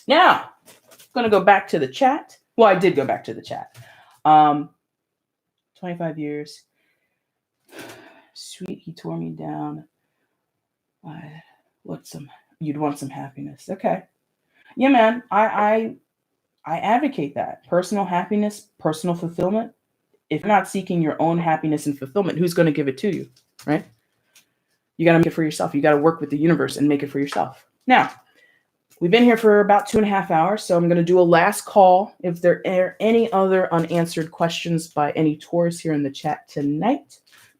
Now, I'm going to go back to the chat. Well, I did go back to the chat. 25 years. Sweet, he tore me down. You'd want some happiness. Okay. Yeah, man. I advocate that. Personal happiness, personal fulfillment. If you're not seeking your own happiness and fulfillment, who's going to give it to you, right? You got to make it for yourself. You got to work with the universe and make it for yourself. Now, we've been here for about 2.5 hours, so I'm going to do a last call. If there are any other unanswered questions by any Taurus here in the chat tonight,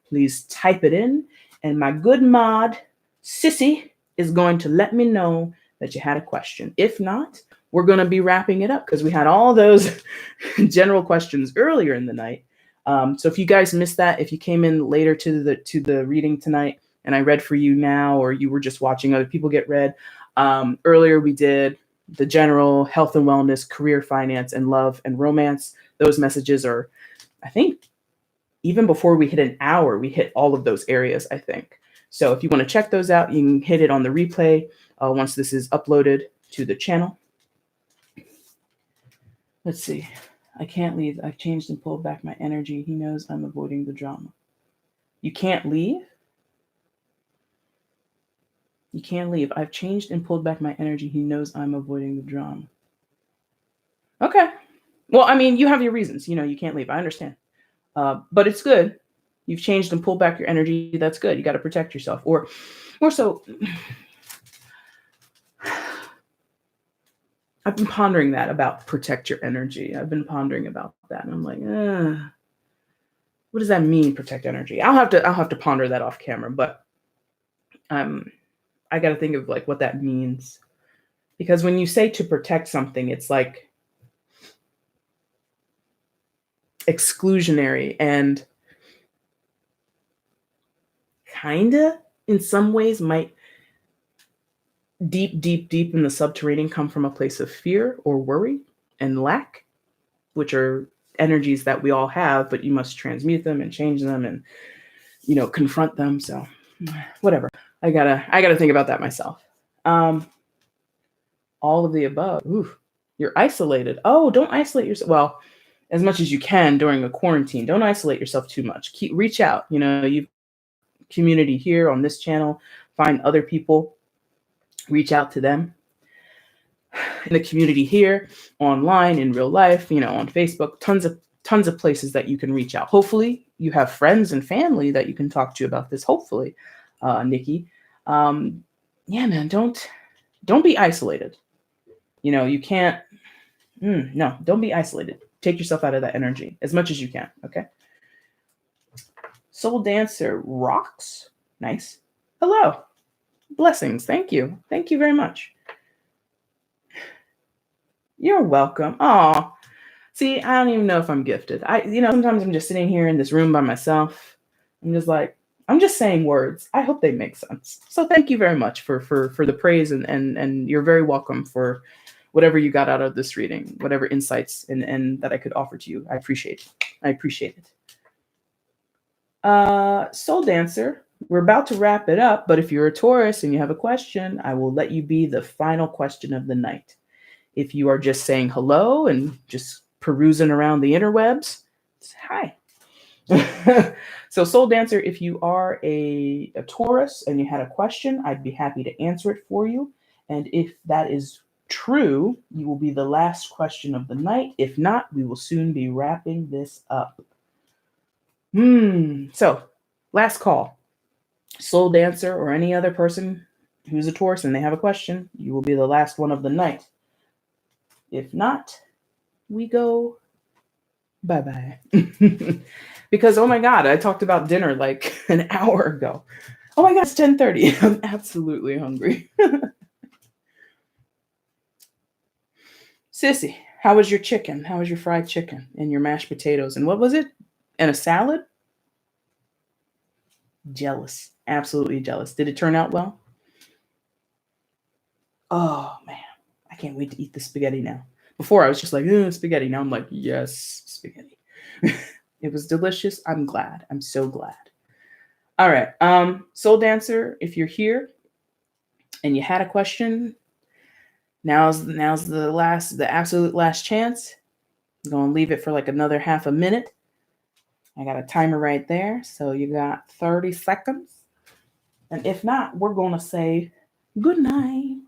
please type it in. And my good mod, Sissy, is going to let me know that you had a question. If not, we're going to be wrapping it up because we had all those general questions earlier in the night. So if you guys missed that, if you came in later to the reading tonight and I read for you now, or you were just watching other people get read, earlier we did the general health and wellness, career, finance, and love and romance. Those messages are, I think, even before we hit an hour, we hit all of those areas, I think. So if you want to check those out, you can hit it on the replay once this is uploaded to the channel. Let's see. I can't leave. I've changed and pulled back my energy. He knows I'm avoiding the drama. You can't leave? You can't leave. I've changed and pulled back my energy. He knows I'm avoiding the drama. Okay. Well, I mean, you have your reasons. You can't leave. I understand. But it's good. You've changed and pulled back your energy. That's good. You got to protect yourself. Or more so, I've been pondering that about protect your energy. I've been pondering about that. And I'm like, what does that mean, protect energy? I'll have to ponder that off camera. But I got to think of like what that means. Because when you say to protect something, it's like exclusionary and kinda in some ways might deep in the subterranean come from a place of fear or worry and lack, which are energies that we all have, but you must transmute them and change them and confront them. So whatever. I gotta think about that myself. All of the above. Ooh, you're isolated. Oh, don't isolate yourself. Well, as much as you can during a quarantine. Don't isolate yourself too much. Reach out. You've community here on this channel. Find other people. Reach out to them. In the community here, online, in real life, on Facebook, tons of places that you can reach out. Hopefully, you have friends and family that you can talk to about this. Hopefully, Nikki. Yeah, man, don't be isolated. You can't. No, don't be isolated. Take yourself out of that energy as much as you can. Okay. Soul Dancer rocks. Nice. Hello. Blessings. Thank you. Thank you very much. You're welcome. Oh, see, I don't even know if I'm gifted. Sometimes I'm just sitting here in this room by myself. I'm just saying words. I hope they make sense. So thank you very much for the praise and you're very welcome for whatever you got out of this reading, whatever insights and that I could offer to you. I appreciate it. Soul Dancer, we're about to wrap it up, but if you're a Taurus and you have a question, I will let you be the final question of the night. If you are just saying hello and just perusing around the interwebs, hi. So Soul Dancer, if you are a Taurus and you had a question, I'd be happy to answer it for you. And if that is true, you will be the last question of the night. If not, we will soon be wrapping this up. So, last call. Soul Dancer or any other person who's a Taurus and they have a question, you will be the last one of the night. If not, we go bye-bye. Because, oh my God, I talked about dinner like an hour ago. Oh my God, it's 10:30. I'm absolutely hungry. Sissy, how was your chicken? How was your fried chicken and your mashed potatoes? And what was it? And a salad? Jealous. Absolutely jealous. Did it turn out well? Oh, man. I can't wait to eat the spaghetti now. Before, I was just like, spaghetti. Now I'm like, yes, spaghetti. It was delicious. I'm glad. I'm so glad. All right. Soul Dancer, if you're here and you had a question, now's the absolute last chance. I'm going to leave it for like another half a minute. I got a timer right there. So you got 30 seconds. And if not, we're going to say good night.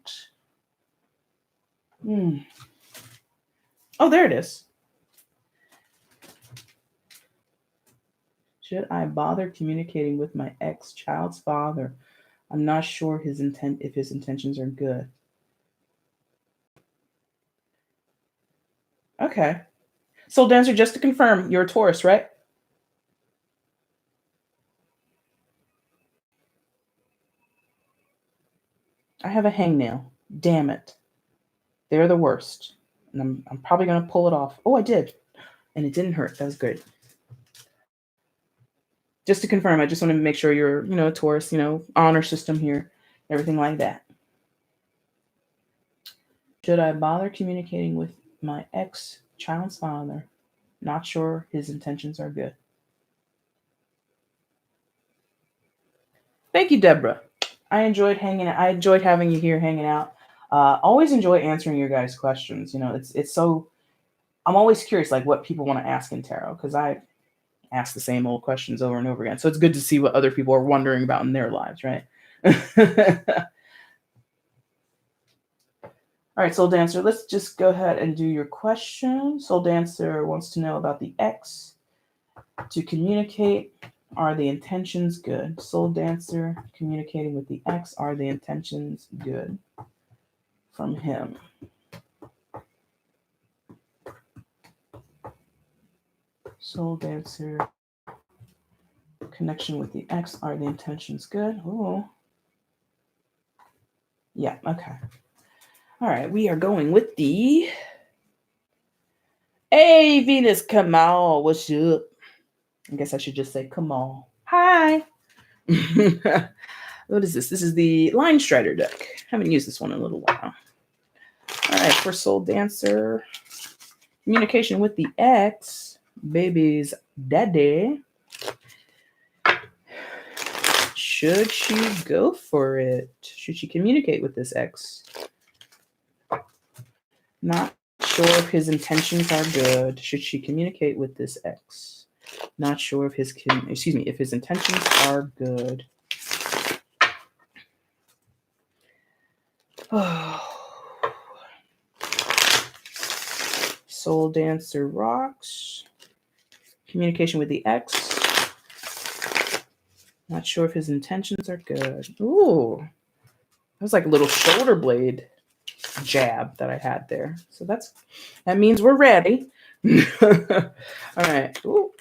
Oh, there it is. Should I bother communicating with my ex-child's father? I'm not sure if his intentions are good. Okay. Soul Dancer, just to confirm, you're a Taurus, right? I have a hangnail. Damn it. They're the worst. And I'm probably going to pull it off. Oh, I did. And it didn't hurt. That was good. Just to confirm, I just want to make sure you're, a Taurus, honor system here, everything like that. Should I bother communicating with my ex-child's father? Not sure his intentions are good. Thank you, Deborah. I enjoyed hanging out. I enjoyed having you here hanging out. Always enjoy answering your guys' questions. It's so. I'm always curious, like what people want to ask in tarot, because I ask the same old questions over and over again. So it's good to see what other people are wondering about in their lives, right? All right, Soul Dancer, let's just go ahead and do your question. Soul Dancer wants to know about the ex. To communicate, are the intentions good? Soul Dancer, communicating with the ex, are the intentions good from him? Soul Dancer, connection with the ex, are the intentions good? Oh, yeah, okay. All right, we are going with the... Hey, Venus, come on, what's up? I guess I should just say, come on. Hi. What is this? This is the Line Strider deck. Haven't used this one in a little while. All right, for Soul Dancer, communication with the ex, baby's daddy. Should she go for it? Should she communicate with this ex? Not sure if his intentions are good. Should she communicate with this ex? Not sure if his intentions are good. Oh. Soul Dancer rocks. Communication with the ex. Not sure if his intentions are good. Ooh. That was like a little shoulder blade jab that I had there. So that means we're ready. All right. Ooh.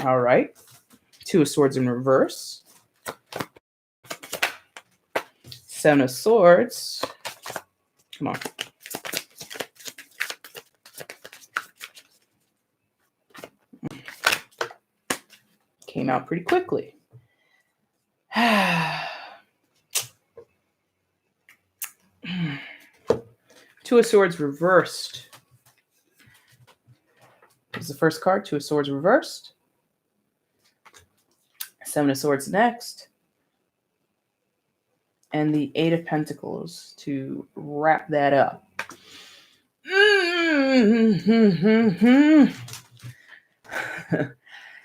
All right. Two of Swords in reverse. Seven of Swords. Come on. Came out pretty quickly. Two of Swords reversed. This is the first card. Two of Swords reversed. Seven of Swords next. And the Eight of Pentacles to wrap that up.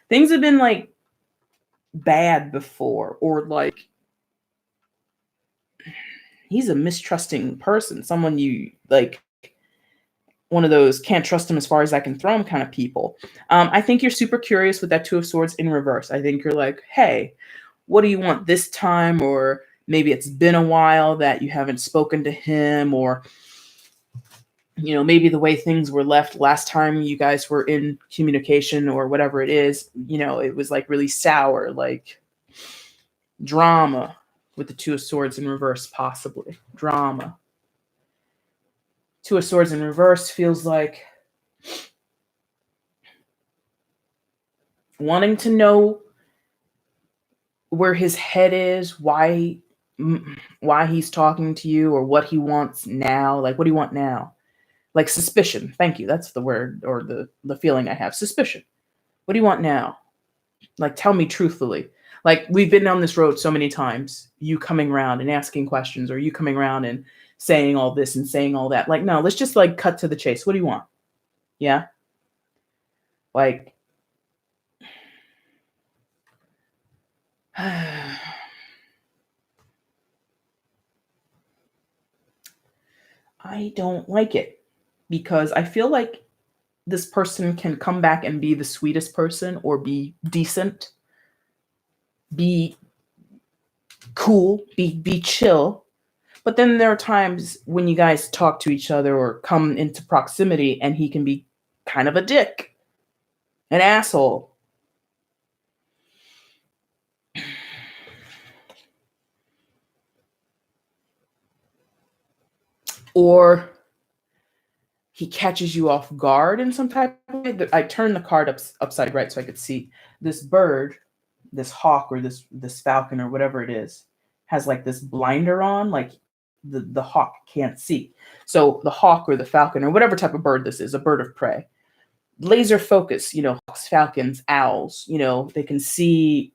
Things have been like bad before, or like he's a mistrusting person. Someone you like, one of those can't trust him as far as I can throw him kind of people. I think you're super curious with that Two of Swords in reverse. I think you're like, hey, what do you want this time? Or maybe it's been a while that you haven't spoken to him, or maybe the way things were left last time you guys were in communication or whatever it is, it was like really sour, like drama with the Two of Swords in reverse, possibly. Drama. Two of Swords in reverse feels like wanting to know where his head is, why he's talking to you, or what he wants now. Like, what do you want now? Like suspicion. Thank you. That's the word, or the feeling I have. Suspicion. What do you want now? Like, tell me truthfully. Like, we've been down this road so many times, you coming around and asking questions, or you coming around and saying all this and saying all that. Like, no, let's just like cut to the chase. What do you want? Yeah. Like, I don't like it, because I feel like this person can come back and be the sweetest person, or be decent, be cool, be chill. But then there are times when you guys talk to each other or come into proximity, and he can be kind of a dick, an asshole. Or he catches you off guard in some type of way. I turned the card upside right so I could see this bird, this hawk, or this falcon, or whatever it is, has like this blinder on, like the hawk can't see. So the hawk or the falcon or whatever type of bird this is, a bird of prey, laser focus, hawks, falcons, owls, they can see,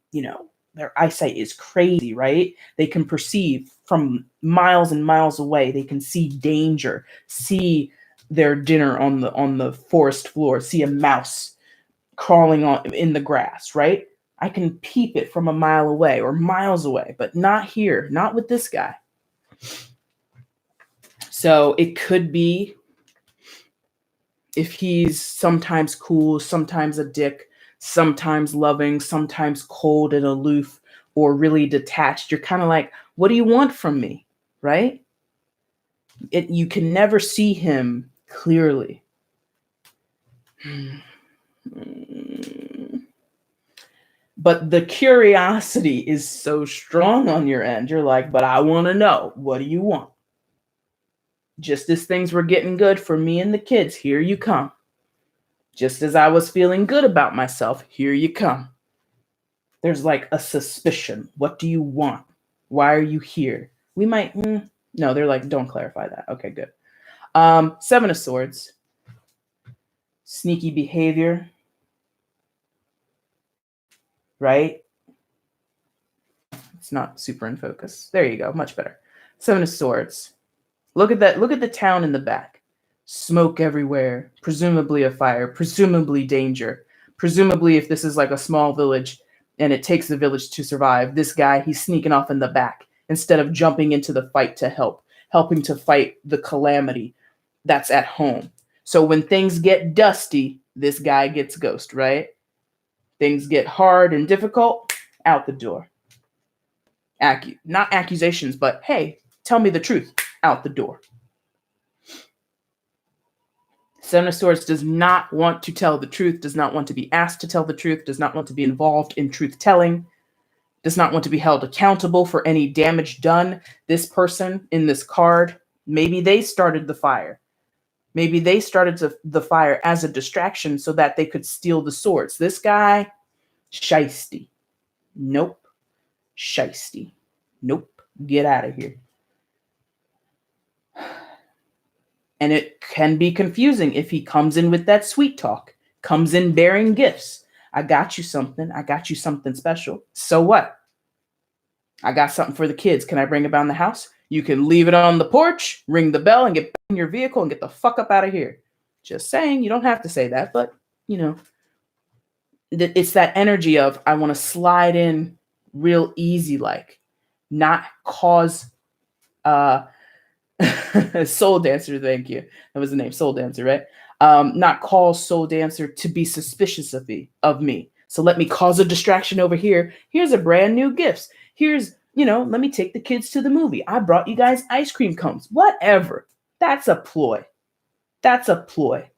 their eyesight is crazy, right? They can perceive from miles and miles away. They can see danger, see their dinner on the forest floor, see a mouse crawling in the grass, right? I can peep it from a mile away or miles away, but not here, not with this guy. So it could be, if he's sometimes cool, sometimes a dick, sometimes loving, sometimes cold and aloof, or really detached, you're kind of like, what do you want from me? Right? You can never see him clearly. But the curiosity is so strong on your end. You're like, but I want to know, what do you want? Just as things were getting good for me and the kids, here you come. Just as I was feeling good about myself, here you come. There's like a suspicion. What do you want? Why are you here? We might, no, they're like, don't clarify that. Okay, good. Seven of Swords. Sneaky behavior. Right? It's not super in focus. There you go. Much better. Seven of Swords. Look at that. Look at the town in the back. Smoke everywhere. Presumably a fire. Presumably danger. Presumably, if this is like a small village and it takes the village to survive, this guy, he's sneaking off in the back instead of jumping into the fight to help, helping to fight the calamity that's at home. So when things get dusty, this guy gets ghost, right? Things get hard and difficult, out the door. Not accusations, but hey, tell me the truth, out the door. Seven of Swords does not want to tell the truth, does not want to be asked to tell the truth, does not want to be involved in truth-telling, does not want to be held accountable for any damage done. This person in this card, maybe they started the fire. Maybe they started the fire as a distraction so that they could steal the swords. This guy, shiesty. Nope. Shiesty. Nope. Get out of here. And it can be confusing if he comes in with that sweet talk, comes in bearing gifts. I got you something. I got you something special. So what? I got something for the kids. Can I bring it down the house? You can leave it on the porch, ring the bell, and get back in your vehicle and get the fuck up out of here. Just saying, you don't have to say that, but, it's that energy of, I want to slide in real easy, like, not cause Soul Dancer, thank you. That was the name, Soul Dancer, right? Not call Soul Dancer to be suspicious of me. So let me cause a distraction over here. Here's a brand new gifts. Here's, let me take the kids to the movie. I brought you guys ice cream cones. Whatever. That's a ploy. That's a ploy.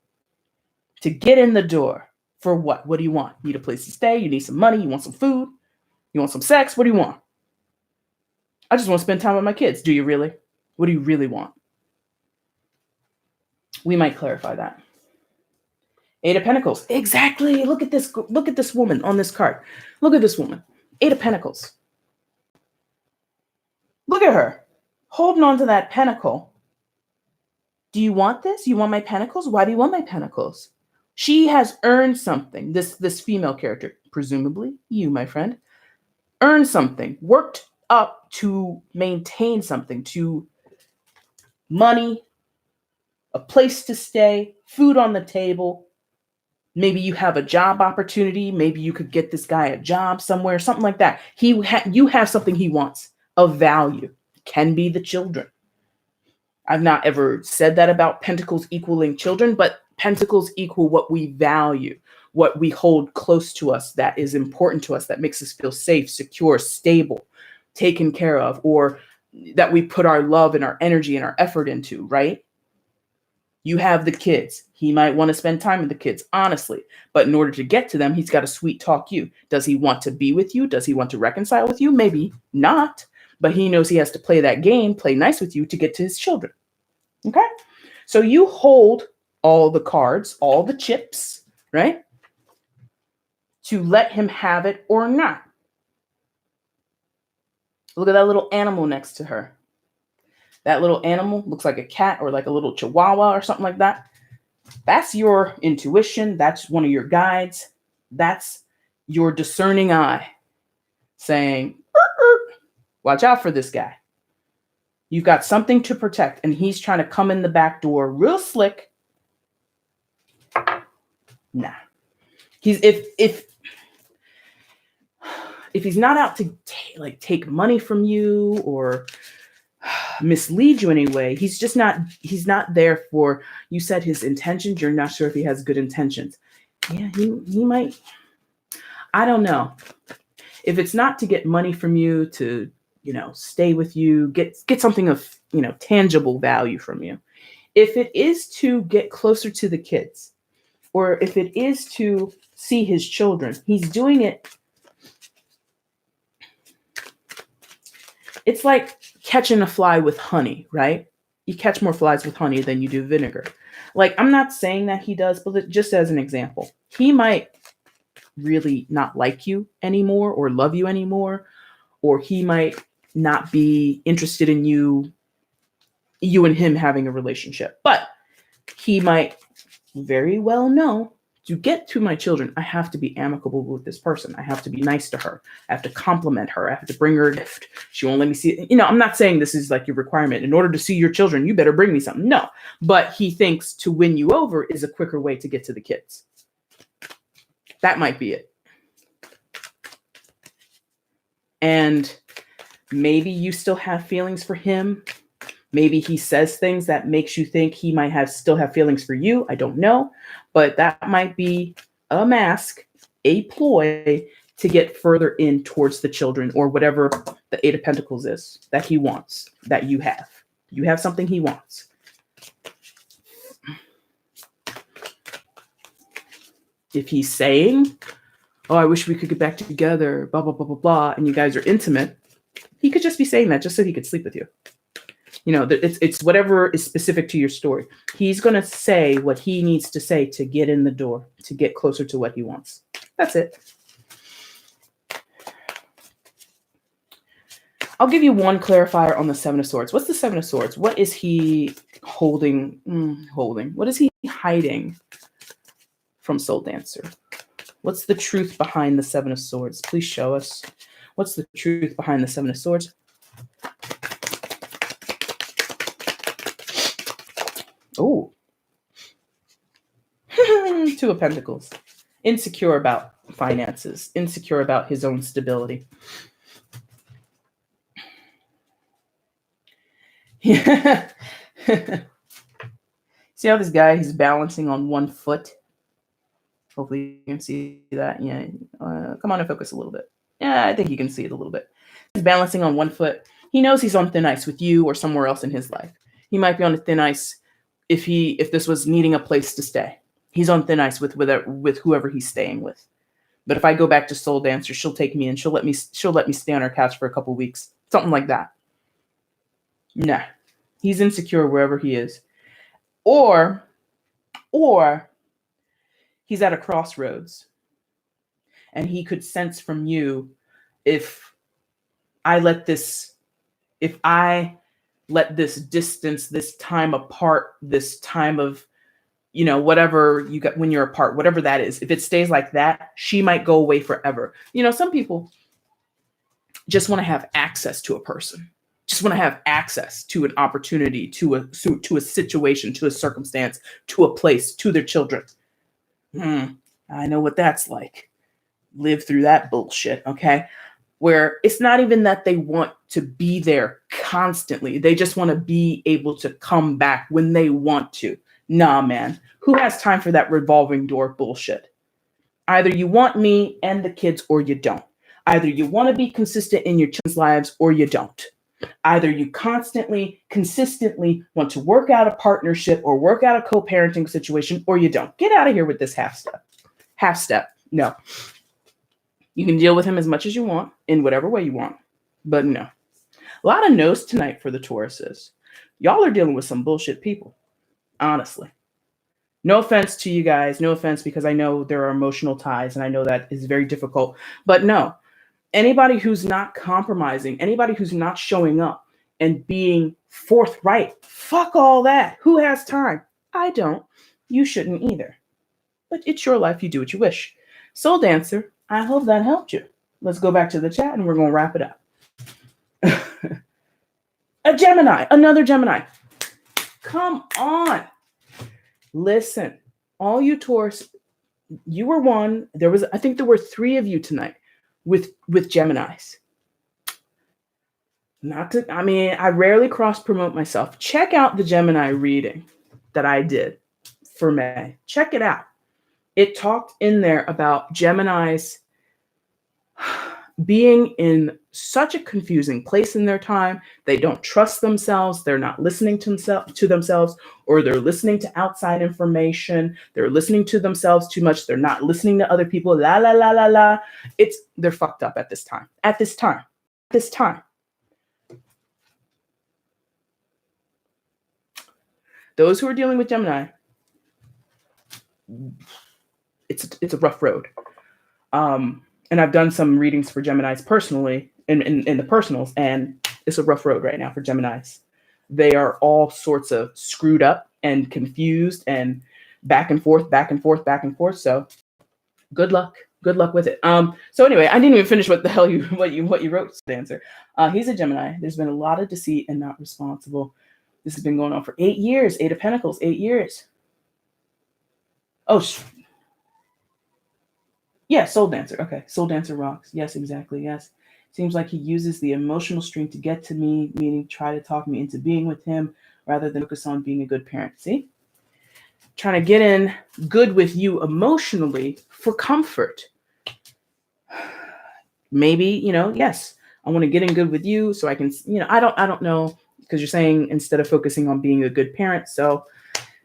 To get in the door. For what? What do you want? You need a place to stay? You need some money? You want some food? You want some sex? What do you want? I just want to spend time with my kids. Do you really? What do you really want? We might clarify that. Eight of Pentacles. Exactly. Look at this. Look at this woman on this card. Look at this woman. Eight of Pentacles. Look at her. Holding on to that pentacle. Do you want this? You want my pentacles? Why do you want my pentacles? She has earned something. This female character, presumably you, my friend, earned something, worked up to maintain something, to money, a place to stay, food on the table. Maybe you have a job opportunity. Maybe you could get this guy a job somewhere, something like that. You have something he wants of value. Can be the children. I've not ever said that about pentacles equaling children, but pentacles equal what we value, what we hold close to us, that is important to us, that makes us feel safe, secure, stable, taken care of, or that we put our love and our energy and our effort into, right? You have the kids. He might want to spend time with the kids, honestly. But in order to get to them, he's got to sweet talk you. Does he want to be with you? Does he want to reconcile with you? Maybe not. But he knows he has to play that game, play nice with you to get to his children. Okay? So you hold all the cards, all the chips, right? To let him have it or not. Look at that little animal next to her. That little animal looks like a cat or like a little chihuahua or something like that. That's your intuition. That's one of your guides. That's your discerning eye saying, watch out for this guy. You've got something to protect, and he's trying to come in the back door real slick. Nah. If he's not out to take money from you or mislead you anyway, he's not there for, you said his intentions, you're not sure if he has good intentions. Yeah, he might, I don't know. If it's not to get money from you, to stay with you, get something of tangible value from you. If it is to get closer to the kids, or if it is to see his children, he's doing it. It's like catching a fly with honey, right? You catch more flies with honey than you do vinegar. Like, I'm not saying that he does, but just as an example, he might really not like you anymore or love you anymore, or he might not be interested in you and him having a relationship. But he might very well know, to get to my children, I have to be amicable with this person. I have to be nice to her. I have to compliment her. I have to bring her a gift. She won't let me see it. I'm not saying this is like your requirement. In order to see your children, you better bring me something. No. But he thinks to win you over is a quicker way to get to the kids. That might be it. And maybe you still have feelings for him. Maybe he says things that makes you think he might still have feelings for you. I don't know. But that might be a mask, a ploy to get further in towards the children, or whatever the Eight of Pentacles is that he wants, that you have. You have something he wants. If he's saying, oh, I wish we could get back together, blah, blah, blah, blah, blah, and you guys are intimate, he could just be saying that just so he could sleep with you. It's whatever is specific to your story. He's going to say what he needs to say to get in the door, to get closer to what he wants. That's it. I'll give you one clarifier on the Seven of Swords. What's the Seven of Swords? What is he holding? What is he hiding from Soul Dancer? What's the truth behind the Seven of Swords? Please show us. What's the truth behind the Seven of Swords? Oh, Two of Pentacles. Insecure about finances, insecure about his own stability. Yeah. See how this guy, he's balancing on one foot? Hopefully you can see that. Yeah. Come on and focus a little bit. Yeah, I think you can see it a little bit. He's balancing on one foot. He knows he's on thin ice with you or somewhere else in his life. He might be on a thin ice if this was needing a place to stay. He's on thin ice with whoever he's staying with. But if I go back to Soul Dancer, she'll take me and she'll let me stay on her couch for a couple weeks. Something like that. Nah. He's insecure wherever he is. Or he's at a crossroads and he could sense from you, if I let this distance, this time apart, this time of, whatever you got when you're apart, whatever that is, if it stays like that, she might go away forever. Some people just want to have access to a person, just want to have access to an opportunity, to a situation, to a circumstance, to a place, to their children. I know what that's like. Live through that bullshit, okay? Where it's not even that they want to be there constantly. They just want to be able to come back when they want to. Nah, man. Who has time for that revolving door bullshit? Either you want me and the kids or you don't. Either you want to be consistent in your children's lives or you don't. Either you consistently want to work out a partnership or work out a co-parenting situation or you don't. Get out of here with this half step. No. You can deal with him as much as you want in whatever way you want, but no. A lot of no's tonight for the Tauruses. Y'all are dealing with some bullshit people, honestly. No offense to you guys. No offense, because I know there are emotional ties and I know that is very difficult. But no, anybody who's not compromising, anybody who's not showing up and being forthright, fuck all that. Who has time? I don't. You shouldn't either. But it's your life. You do what you wish. Soul Dancer, I hope that helped you. Let's go back to the chat and we're going to wrap it up. A Gemini, another Gemini. Come on. Listen, all you Taurus, you were one. I think there were 3 of you tonight with Geminis. I rarely cross promote myself. Check out the Gemini reading that I did for May. Check it out. It talked in there about Geminis being in such a confusing place in their time. They don't trust themselves. They're not listening to themselves, or they're listening to outside information. They're listening to themselves too much. They're not listening to other people. La, la, la, la, la. They're fucked up at this time. Those who are dealing with Gemini, it's a rough road. And I've done some readings for Geminis personally in the personals, and it's a rough road right now for Geminis. They are all sorts of screwed up and confused and back and forth. So good luck with it. So anyway, I didn't even finish what the hell what you wrote, Dancer. He's a Gemini. There's been a lot of deceit and not responsible. This has been going on for 8 years. 8 of Pentacles, 8 years. Oh, yeah, Soul Dancer. Okay, Soul Dancer rocks. Yes, exactly. Yes. Seems like he uses the emotional string to get to me, meaning try to talk me into being with him rather than focus on being a good parent. See? Trying to get in good with you emotionally for comfort. Maybe, yes, I want to get in good with you so I can, I don't know, because you're saying instead of focusing on being a good parent. So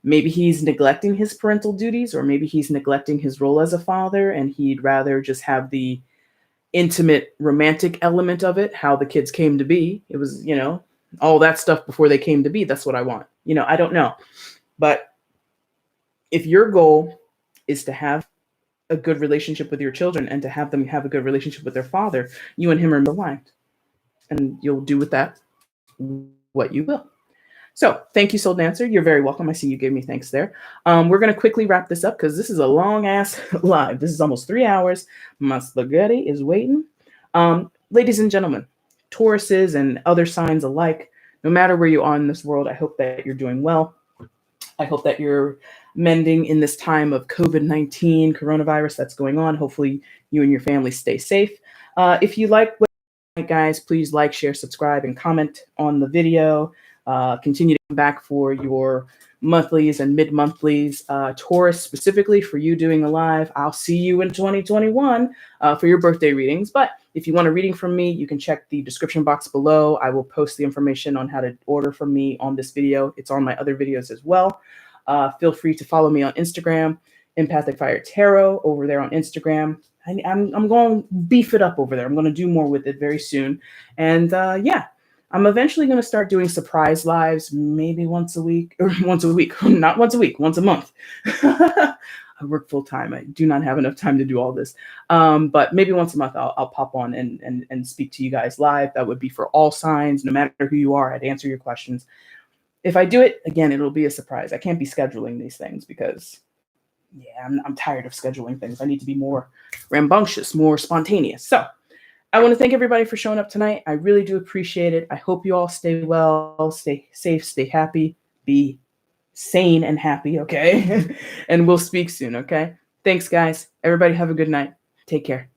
maybe he's neglecting his parental duties, or maybe he's neglecting his role as a father, and he'd rather just have the intimate romantic element of it, how the kids came to be. It was, all that stuff before they came to be. That's what I want. I don't know. But if your goal is to have a good relationship with your children and to have them have a good relationship with their father, you and him are aligned. And you'll do with that what you will. So thank you, Soul Dancer. You're very welcome. I see you gave me thanks there. We're going to quickly wrap this up because this is a long ass live. This is almost 3 hours. My spaghetti is waiting. Ladies and gentlemen, Tauruses and other signs alike, no matter where you are in this world, I hope that you're doing well. I hope that you're mending in this time of COVID-19 coronavirus that's going on. Hopefully you and your family stay safe. If you like what, guys, please like, share, subscribe, and comment on the video. Continue to come back for your monthlies and mid-monthlies. Taurus, specifically for you doing a live, I'll see you in 2021 for your birthday readings. But if you want a reading from me, you can check the description box below. I will post the information on how to order from me on this video. It's on my other videos as well. Feel free to follow me on Instagram, EmpathicFire Tarot, over there on Instagram. I'm going to beef it up over there. I'm going to do more with it very soon. And yeah, I'm eventually going to start doing surprise lives, maybe once a week, not once a week, once a month. I work full time. I do not have enough time to do all this. But maybe once a month, I'll pop on and speak to you guys live. That would be for all signs, no matter who you are. I'd answer your questions. If I do it, again, it'll be a surprise. I can't be scheduling these things because, yeah, I'm tired of scheduling things. I need to be more rambunctious, more spontaneous. So I want to thank everybody for showing up tonight. I really do appreciate it. I hope you all stay well, stay safe, stay happy, be sane and happy, okay? And we'll speak soon, okay? Thanks, guys. Everybody have a good night. Take care.